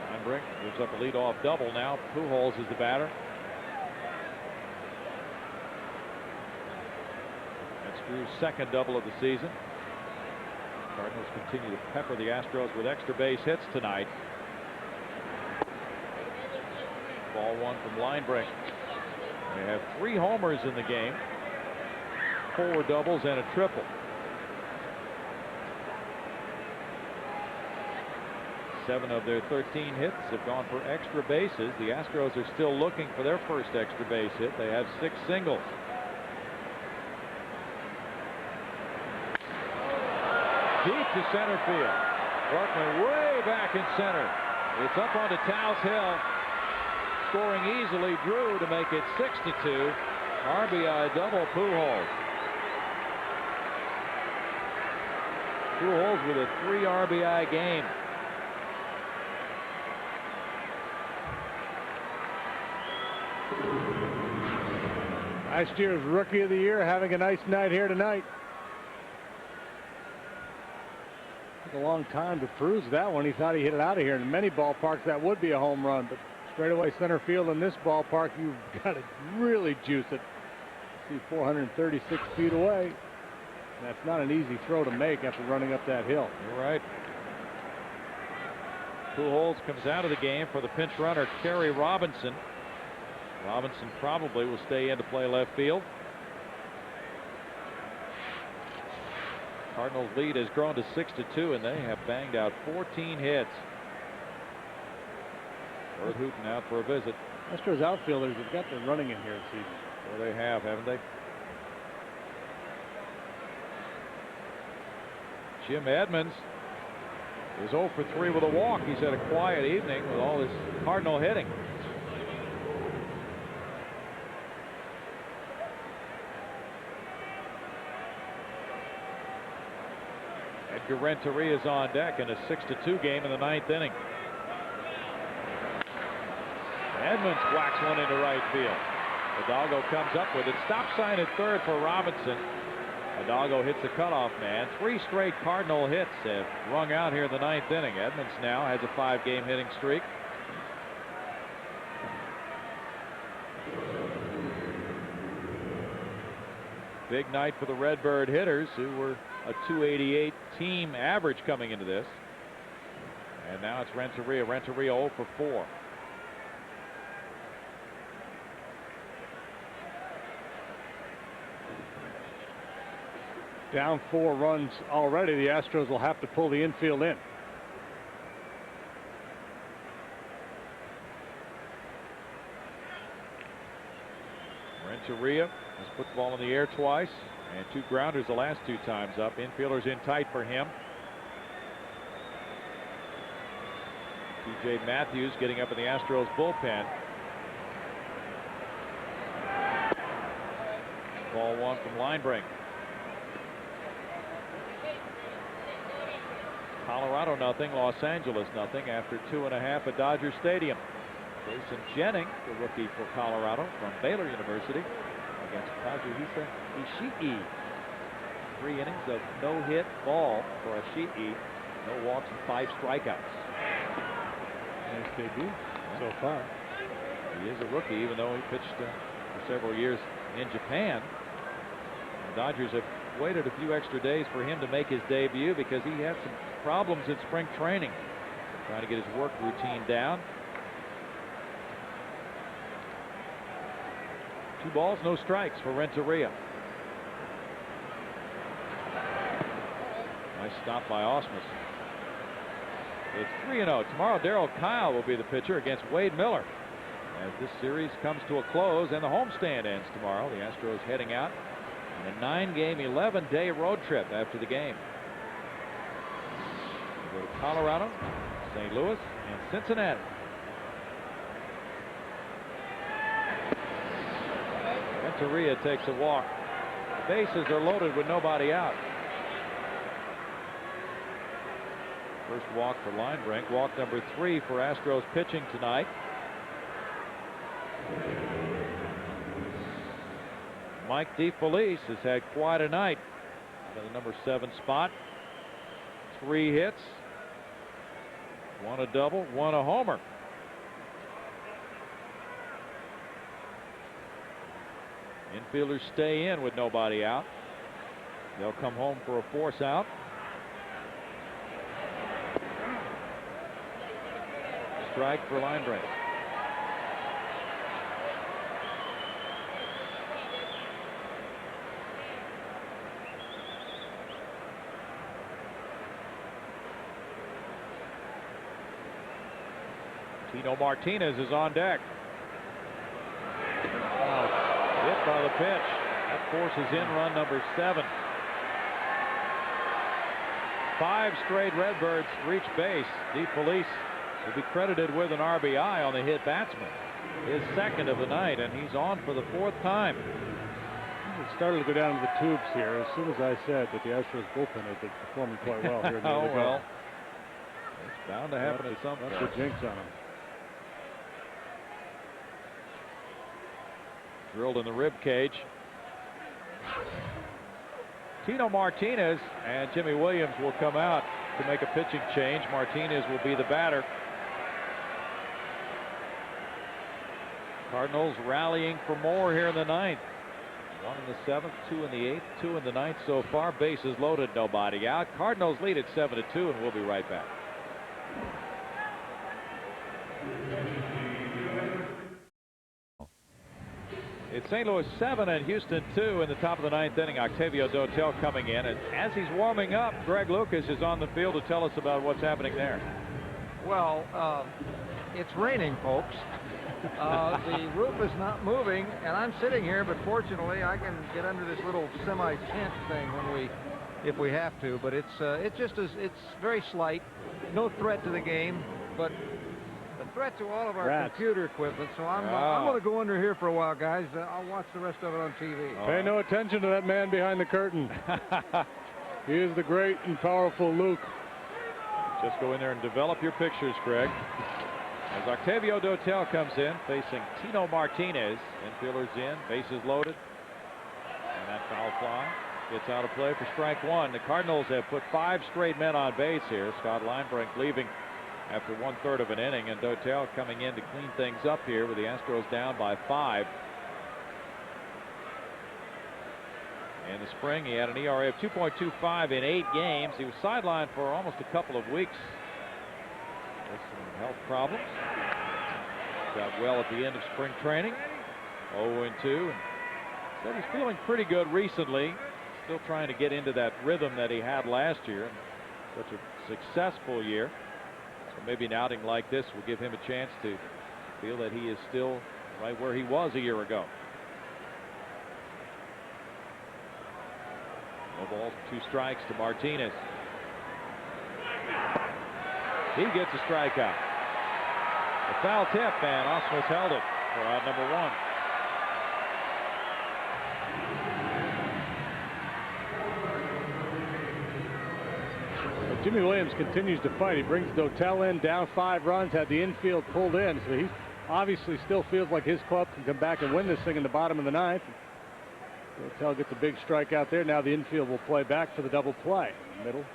Steinbrink gives up a leadoff double now. Pujols is the batter. That's Drew's second double of the season. Cardinals continue to pepper the Astros with extra base hits tonight. Ball 1 from Steinbrink. They have 3 homers in the game, 4 doubles and a triple. Seven of their 13 hits have gone for extra bases. The Astros are still looking for their first extra base hit. They have 6 singles. Deep to center field. Berkman way back in center. It's up onto Taos Hill. Scoring easily, Drew to make it 6-2. RBI double Pujols. Pujols with a 3 RBI game. Last year's Rookie of the Year having a nice night here tonight. Took a long time to cruise that one. He thought he hit it out of here. In many ballparks that would be a home run, but straightaway center field in this ballpark, you've got to really juice it. See, 436 feet away. That's not an easy throw to make after running up that hill. You're right. Pujols comes out of the game for the pinch runner, Kerry Robinson. Robinson probably will stay in to play left field. Cardinals lead has grown to 6-2, and they have banged out 14 hits. Bert Hooton out for a visit. Astros outfielders have got their running in here this season. Well, they have, haven't they? Jim Edmonds is 0 for 3 with a walk. He's had a quiet evening with all this Cardinal hitting. Edgar Renteria is on deck in a 6-2 game in the 9th inning. Edmonds whacks one into right field. Hidalgo comes up with it. Stop sign at third for Robinson. Hidalgo hits the cutoff man. 3 straight Cardinal hits have rung out here in the 9th inning. Edmonds now has a 5-game hitting streak. Big night for the Redbird hitters, who were a .288 team average coming into this. And now it's Renteria. Renteria 0 for 4. Down 4 runs already. The Astros will have to pull the infield in. Renteria has put the ball in the air twice and 2 grounders the last 2 times up. Infielders in tight for him. T.J. Matthews getting up in the Astros bullpen. Ball 1 from Steinbrink. Colorado nothing, Los Angeles nothing after 2.5 at Dodger Stadium. Jason Jennings, the rookie for Colorado from Baylor University, against Kazuhisa Ishii. 3 innings of no-hit ball for Ishii. No walks and 5 strikeouts. Nice debut so far. He is a rookie, even though he pitched for several years in Japan. The Dodgers have waited a few extra days for him to make his debut because he had some problems in spring training, trying to get his work routine down. 2 balls, no strikes for Renteria. Nice stop by Ausmus. It's 3-0. Tomorrow, Darryl Kyle will be the pitcher against Wade Miller as this series comes to a close and the homestand ends tomorrow. The Astros heading out on a 9-game, 11-day road trip after the game. They go to Colorado, St. Louis, and Cincinnati. Renteria takes a walk. The bases are loaded with nobody out. First walk for Linebrink. Walk number 3 for Astros pitching tonight. Mike DeFelice has had quite a night. Got a number 7 spot. 3 hits. 1 a double, 1 a homer. Infielders stay in with nobody out. They'll come home for a force out. Strike for Linebrink. Tino Martinez is on deck. Hit by the pitch. That forces in run number 7. 5 straight Redbirds reach base. DeFelice will be credited with an RBI on the hit batsman. His 2nd of the night, and he's on for the 4th time. It started to go down to the tubes here as soon as I said that the Astros bullpen had been performing quite well here. Oh, well. It's bound to happen at some point. That's the jinx on him. Drilled in the rib cage. Tino Martinez and Jimmy Williams will come out to make a pitching change. Martinez will be the batter. Cardinals rallying for more here in the 9th. 1 in the 7th, 2 in the 8th, 2 in the 9th so far. Bases loaded, nobody out. Cardinals lead at 7-2, and we'll be right back. It's St. Louis 7 and Houston 2 in the top of the 9th inning. Octavio Dotel coming in, and as he's warming up, Greg Lucas is on the field to tell us about what's happening there. Well, it's raining, folks. The roof is not moving, and I'm sitting here, but fortunately I can get under this little semi-tent thing if we have to. But it's very slight, no threat to the game, but the threat to all of our computer equipment. So I'm going to go under here for a while, guys. I'll watch the rest of it on TV. Pay no attention to that man behind the curtain. He is the great and powerful Luke. Just go in there and develop your pictures, Greg. As Octavio Dotel comes in, facing Tino Martinez. Infielders in, bases loaded. And that foul fly gets out of play for strike 1. The Cardinals have put 5 straight men on base here. Scott Linebrink leaving after 1/3 of an inning, and Dotel coming in to clean things up here with the Astros down by 5. In the spring, he had an ERA of 2.25 in 8 games. He was sidelined for almost a couple of weeks with some health problems. Got well at the end of spring training. 0-2. Said he's feeling pretty good recently. Still trying to get into that rhythm that he had last year. Such a successful year. So maybe an outing like this will give him a chance to feel that he is still right where he was a year ago. No balls, 2 strikes to Martinez. He gets a strikeout. A foul tip, and Osmus held it for out number 1. Well, Jimmy Williams continues to fight. He brings Dotel in, down 5 runs, had the infield pulled in, so he obviously still feels like his club can come back and win this thing in the bottom of the 9th. Dotel gets a big strikeout there. Now the infield will play back for the double play. Middle.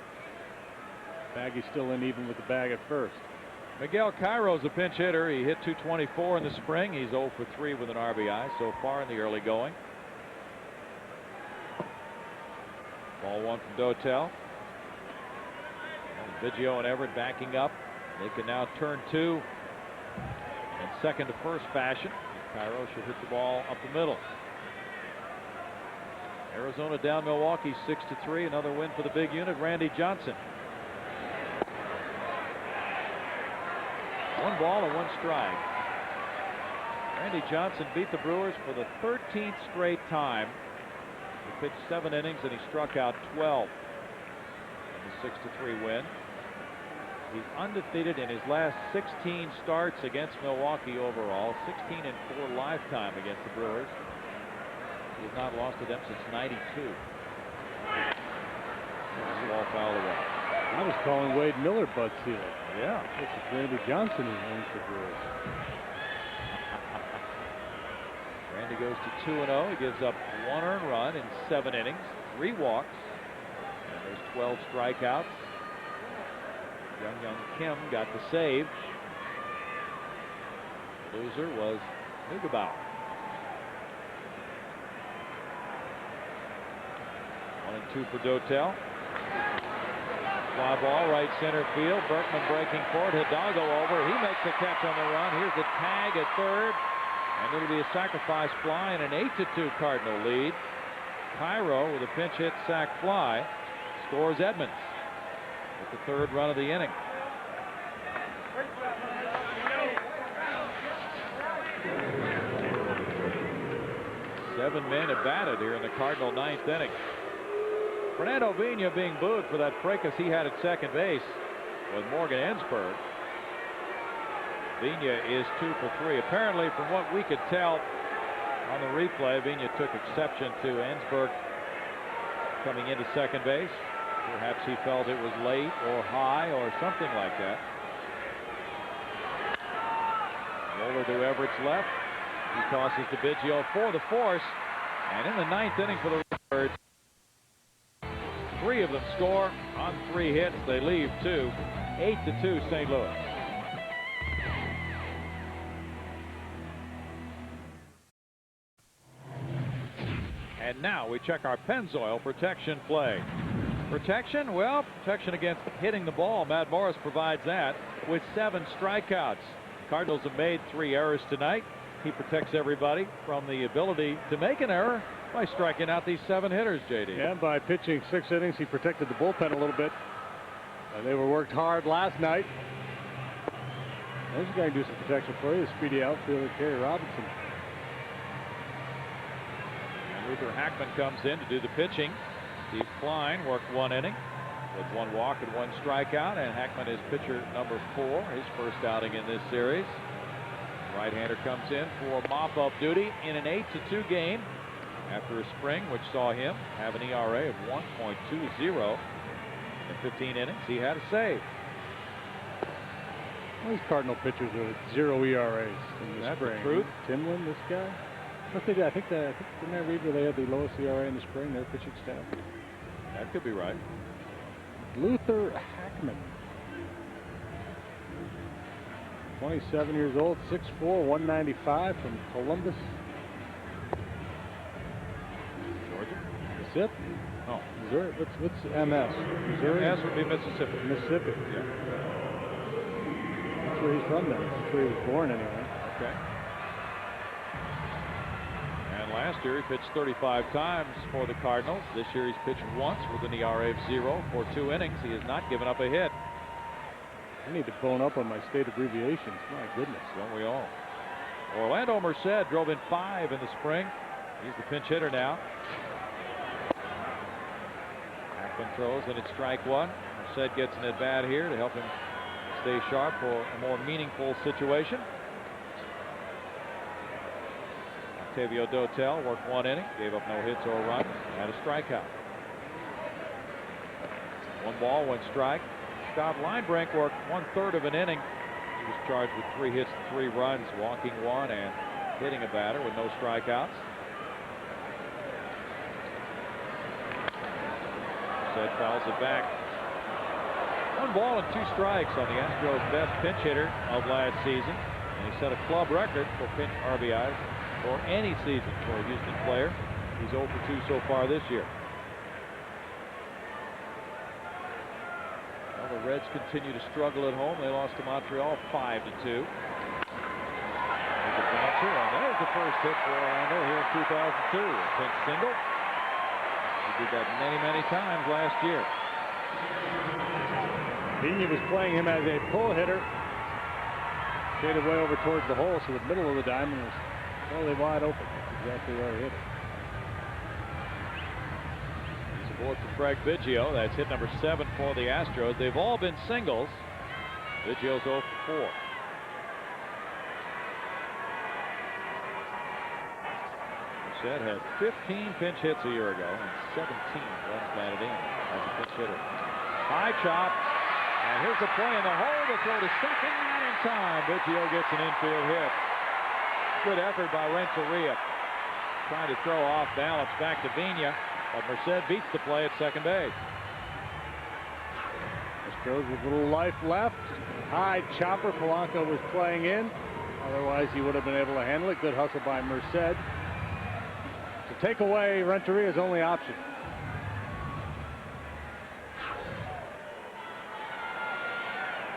Baggy's still in even with the bag at first. Miguel Cairo's a pinch hitter. He hit .224 in the spring. He's 0 for 3 with an RBI so far in the early going. Ball 1 from Dotel. Biggio and Everett backing up. They can now turn 2 in second to first fashion. Cairo should hit the ball up the middle. Arizona down Milwaukee 6-3. Another win for the big unit. Randy Johnson. 1 ball and 1 strike. Randy Johnson beat the Brewers for the 13th straight time. He pitched 7 innings and he struck out 12 in the 6-3 win. He's undefeated in his last 16 starts against Milwaukee overall, 16-4 lifetime against the Brewers. He has not lost to them since '92. Ball foul away. I was calling Wade Miller Bud Selig. Yeah. This is Randy Johnson who owns the Brewers. Randy goes to 2-0. He gives up 1 earned run in 7 innings, 3 walks, and there's 12 strikeouts. Young Kim got the save. Loser was Neugebauer. 1-2 for Dotel. Fly ball right center field. Berkman breaking for it. Hidalgo over. He makes the catch on the run. Here's the tag at third. And it'll be a sacrifice fly and an 8-2 Cardinal lead. Cairo with a pinch hit sac fly scores Edmonds with the 3rd run of the inning. Seven men have batted here in the Cardinal 9th inning. Fernando Vina being booed for that fracas he had at second base with Morgan Ensberg. Vina is 2 for 3. Apparently, from what we could tell on the replay, Vina took exception to Ensberg coming into second base. Perhaps he felt it was late or high or something like that. Roller to Everett's left. He tosses to Biggio for the force. And in the 9th inning for the Redbirds, 3 of them score on 3 hits. They leave 2. 8-2 St. Louis. And now we check our Pennzoil protection play. Protection? Well, protection against hitting the ball. Matt Morris provides that with 7 strikeouts. Cardinals have made 3 errors tonight. He protects everybody from the ability to make an error by striking out these 7 hitters, JD. And by pitching 6 innings, he protected the bullpen a little bit. They were worked hard last night. There's a guy who can do some protection for you, the speedy outfielder Kerry Robinson. And Luther Hackman comes in to do the pitching. Steve Klein worked 1 inning with 1 walk and 1 strikeout, and Hackman is pitcher number 4, his first outing in this series. Right-hander comes in for mop-up duty in an 8-2 game after a spring which saw him have an ERA of 1.20 in 15 innings. He had a save. Well, these Cardinal pitchers are at 0 ERAs in the That's spring. the truth. Timlin, this guy. What they did, I think didn't I read where they had the lowest ERA in the spring, their pitching staff? That could be right. Luther Hackman. 27 years old, 6'4", 195 from Columbus, Georgia? Mississippi. Oh, Missouri. What's MS? Missouri? MS would be Mississippi. Mississippi. Yeah. That's where he's from then. That's where he was born anyway. Okay. And last year he pitched 35 times for the Cardinals. This year he's pitched once with an ERA of 0 for 2 innings. He has not given up a hit. I need to bone up on my state abbreviations. My goodness. Don't we all? Orlando Merced drove in 5 in the spring. He's the pinch hitter now. Hackman throws and it's strike 1. Merced gets an at bat here to help him stay sharp for a more meaningful situation. Octavio Dotel worked 1 inning, gave up no hits or runs, had a strikeout. 1 ball, 1 strike. Scott Linebrink worked 1/3 of an inning. He was charged with 3 hits, 3 runs, walking 1 and hitting a batter with no strikeouts. Said fouls it back. 1 ball and 2 strikes on the Astros' best pinch hitter of last season, and he set a club record for pinch RBIs for any season for a Houston player. He's 0 for 2 so far this year. Well, the Reds continue to struggle at home. They lost to Montreal 5-2. There's a bouncer, and there's the first hit for Orlando here in 2002. A pinch single. He did that many, many times last year. Vina was playing him as a pull hitter. Skated way over towards the hole, so the middle of the diamond was totally wide open. That's exactly where he hit it. He's aboard for Craig Biggio. That's hit number 7 for the Astros. They've all been singles. Biggio's 0 for 4. Merced had 15 pinch hits a year ago and 17 runs batted in as a pinch hitter. High chop, and here's the play in the hole to throw to second, not in time. Biggio gets an infield hit. Good effort by Renteria. Trying to throw off balance back to Vina, but Merced beats the play at second base. Astros with a little life left. High chopper. Polanco was playing in. Otherwise, he would have been able to handle it. Good hustle by Merced. To take away Renteria's only option.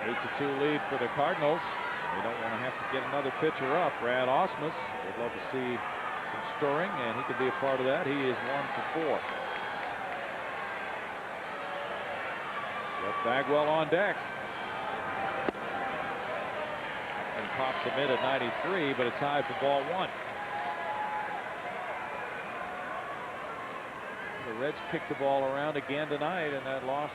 Eight to 2 lead for the Cardinals. They don't want to have to get another pitcher up. Brad Ausmus. They'd love to see some stirring, and he could be a part of that. He is 1 for 4. Jeff Bagwell on deck. And pops the mid at 93, but it's high for ball 1. The Reds kicked the ball around again tonight, and that loss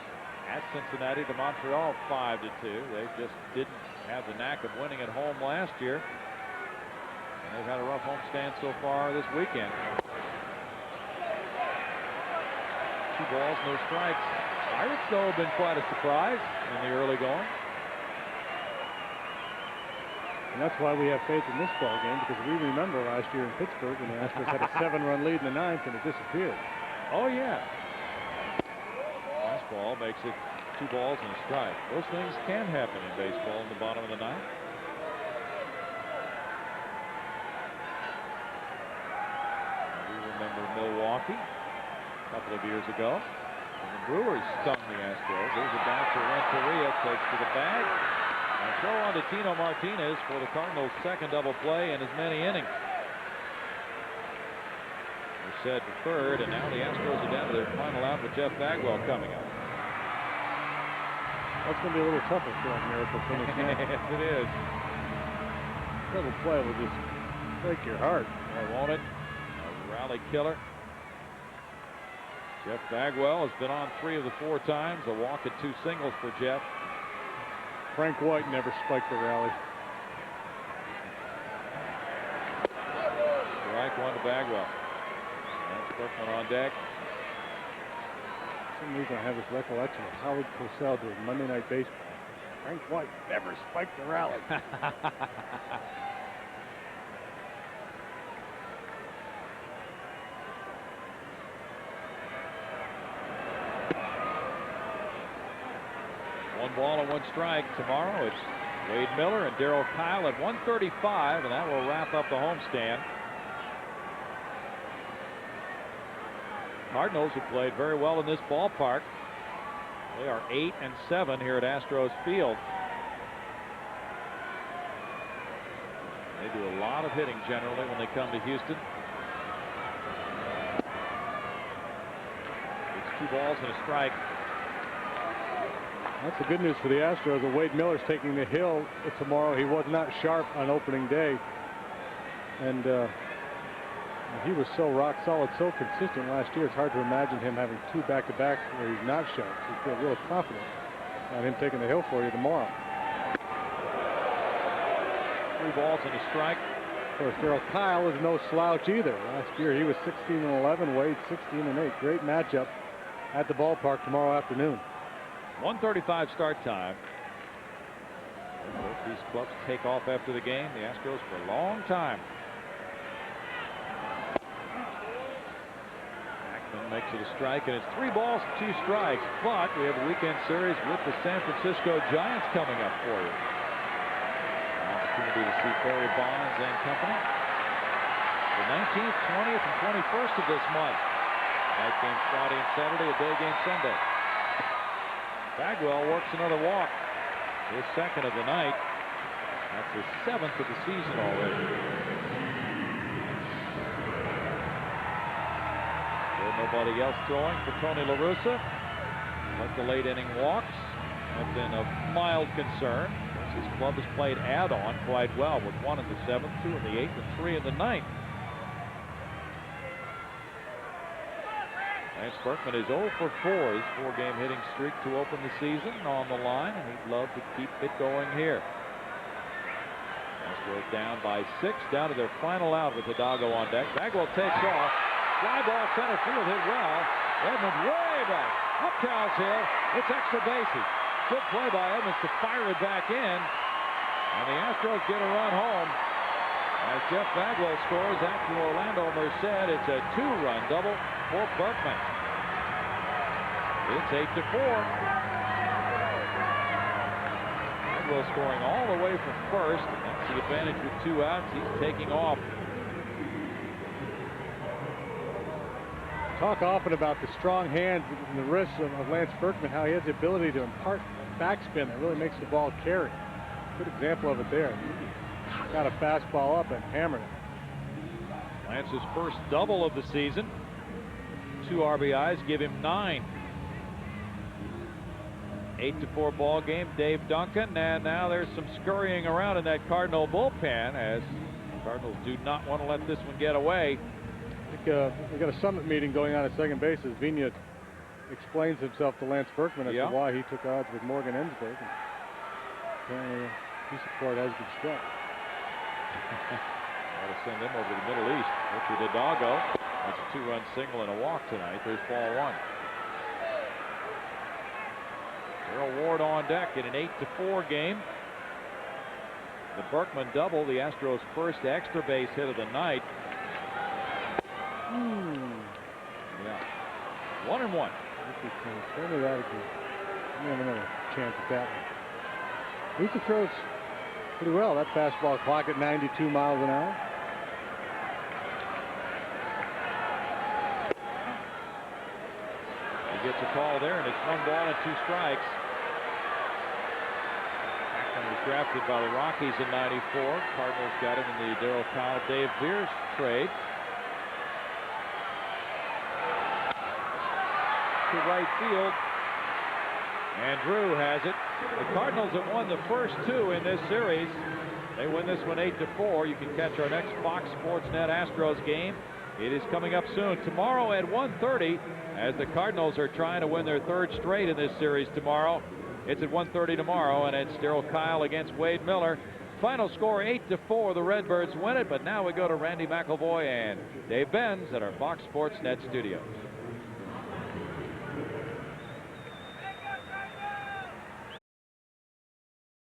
at Cincinnati to Montreal 5 to 2. They just didn't have the knack of winning at home last year. And they've had a rough homestand so far this weekend. 2 balls, no strikes. Pirates, though, have been quite a surprise in the early going. And that's why we have faith in this ball game, because we remember last year in Pittsburgh when the Astros had a 7-run lead in the 9th and it disappeared. Oh, yeah. Fastball makes it 2 balls and a strike. Those things can happen in baseball in the bottom of the 9th. We remember Milwaukee a couple of years ago. And the Brewers stung the Astros. There's a bouncer. Renteria takes to the bag. And throw on to Tino Martinez for the Cardinals' second double play in as many innings. Merced to third, and now the Astros are down to their final out with Jeff Bagwell coming up. That's going to be a little tougher for a miracle finish now. Yes, it is. Little play will just break your heart. I want it. A rally killer. Jeff Bagwell has been on 3 of the 4 times. A walk and 2 singles for Jeff. Frank White never spiked the rally. Strike 1 to Bagwell. That's Berkman on deck. For some reason I have this recollection of Howard Cosell doing Monday Night Baseball. Frank White never spiked the rally. One ball and 1 strike. Tomorrow it's Wade Miller and Darryl Kyle at 1:35, and that will wrap up the homestand. Cardinals have played very well in this ballpark. They are 8-7 here at Astros Field. They do a lot of hitting generally when they come to Houston. It's 2 balls and a strike. That's the good news for the Astros. Wade Miller's taking the hill tomorrow. He was not sharp on opening day. And he was so rock solid, so consistent last year. It's hard to imagine him having 2 back-to-back where he's not sharp. So you feel real confident on him taking the hill for you tomorrow. 3 balls and a strike. Of course, Darryl Kyle is no slouch either. Last year he was 16-11, Wade 16-8. Great matchup at the ballpark tomorrow afternoon. 1:35 start time. Both these clubs take off after the game. The Astros for a long time. Ackman makes it a strike, and it's 3 balls and 2 strikes. But we have a weekend series with the San Francisco Giants coming up for you. An opportunity to see Barry Bonds and company. The 19th, 20th, and 21st of this month. Night game Friday and Saturday, a day game Sunday. Bagwell works another walk. His second of the night. That's his 7th of the season already. There's nobody else throwing for Tony La Russa. But the late inning walks have been of mild concern. His club has played add-on quite well with 1 in the 7th, 2 in the 8th, and 3 in the 9th. Lance Berkman is 0 for 4, his 4-game hitting streak to open the season on the line, and he'd love to keep it going here. Astros down by 6, down to their final out with Hidalgo on deck. Bagwell takes off. Fly ball center field hit well. Edmonds way back. Up Cowles Hill. It's extra bases. Good play by Edmonds to fire it back in. And the Astros get a run home. As Jeff Bagwell scores after Orlando Merced, it's a 2-run double for Berkman. It's 8-4. Bagwell scoring all the way from first. That's the advantage with 2 outs. He's taking off. Talk often about the strong hands and the wrists of Lance Berkman, how he has the ability to impart backspin that really makes the ball carry. Good example of it there. Got a fastball up and hammered it. Lance's first double of the season. 2 RBIs give him 9. 8-4 ball game. Dave Duncan, and now there's some scurrying around in that Cardinal bullpen as the Cardinals do not want to let this one get away. I think we got a summit meeting going on at second base as Vigna explains himself to Lance Berkman as to why he took odds with Morgan Ensberg. Apparently, piece of court has been struck. Got to send him over to the Middle East. Richard Hidalgo. That's a 2-run single and a walk tonight. There's ball 1. Darrell Ward on deck in an 8-4 game. The Berkman double, the Astros' first extra base hit of the night. Yeah. 1-1. Throw me that again. We have another chance at that one. Luther throws pretty well. That fastball clock at 92 miles an hour. He gets a call there, and it's 1 ball and 2 strikes. He was drafted by the Rockies in '94. Cardinals got him in the Darryl Kyle, Dave Veers trade. To right field, and Drew has it. The Cardinals have won the first 2 in this series. They win this one 8-4. You can catch our next Fox Sports Net Astros game. It is coming up soon tomorrow at 1:30 as the Cardinals are trying to win their 3rd straight in this series tomorrow. It's at 1:30 tomorrow, and it's Darryl Kyle against Wade Miller. Final score 8-4. The Redbirds win it, but now we go to Randy McIlvoy and Dave Benz at our Fox Sports Net studios.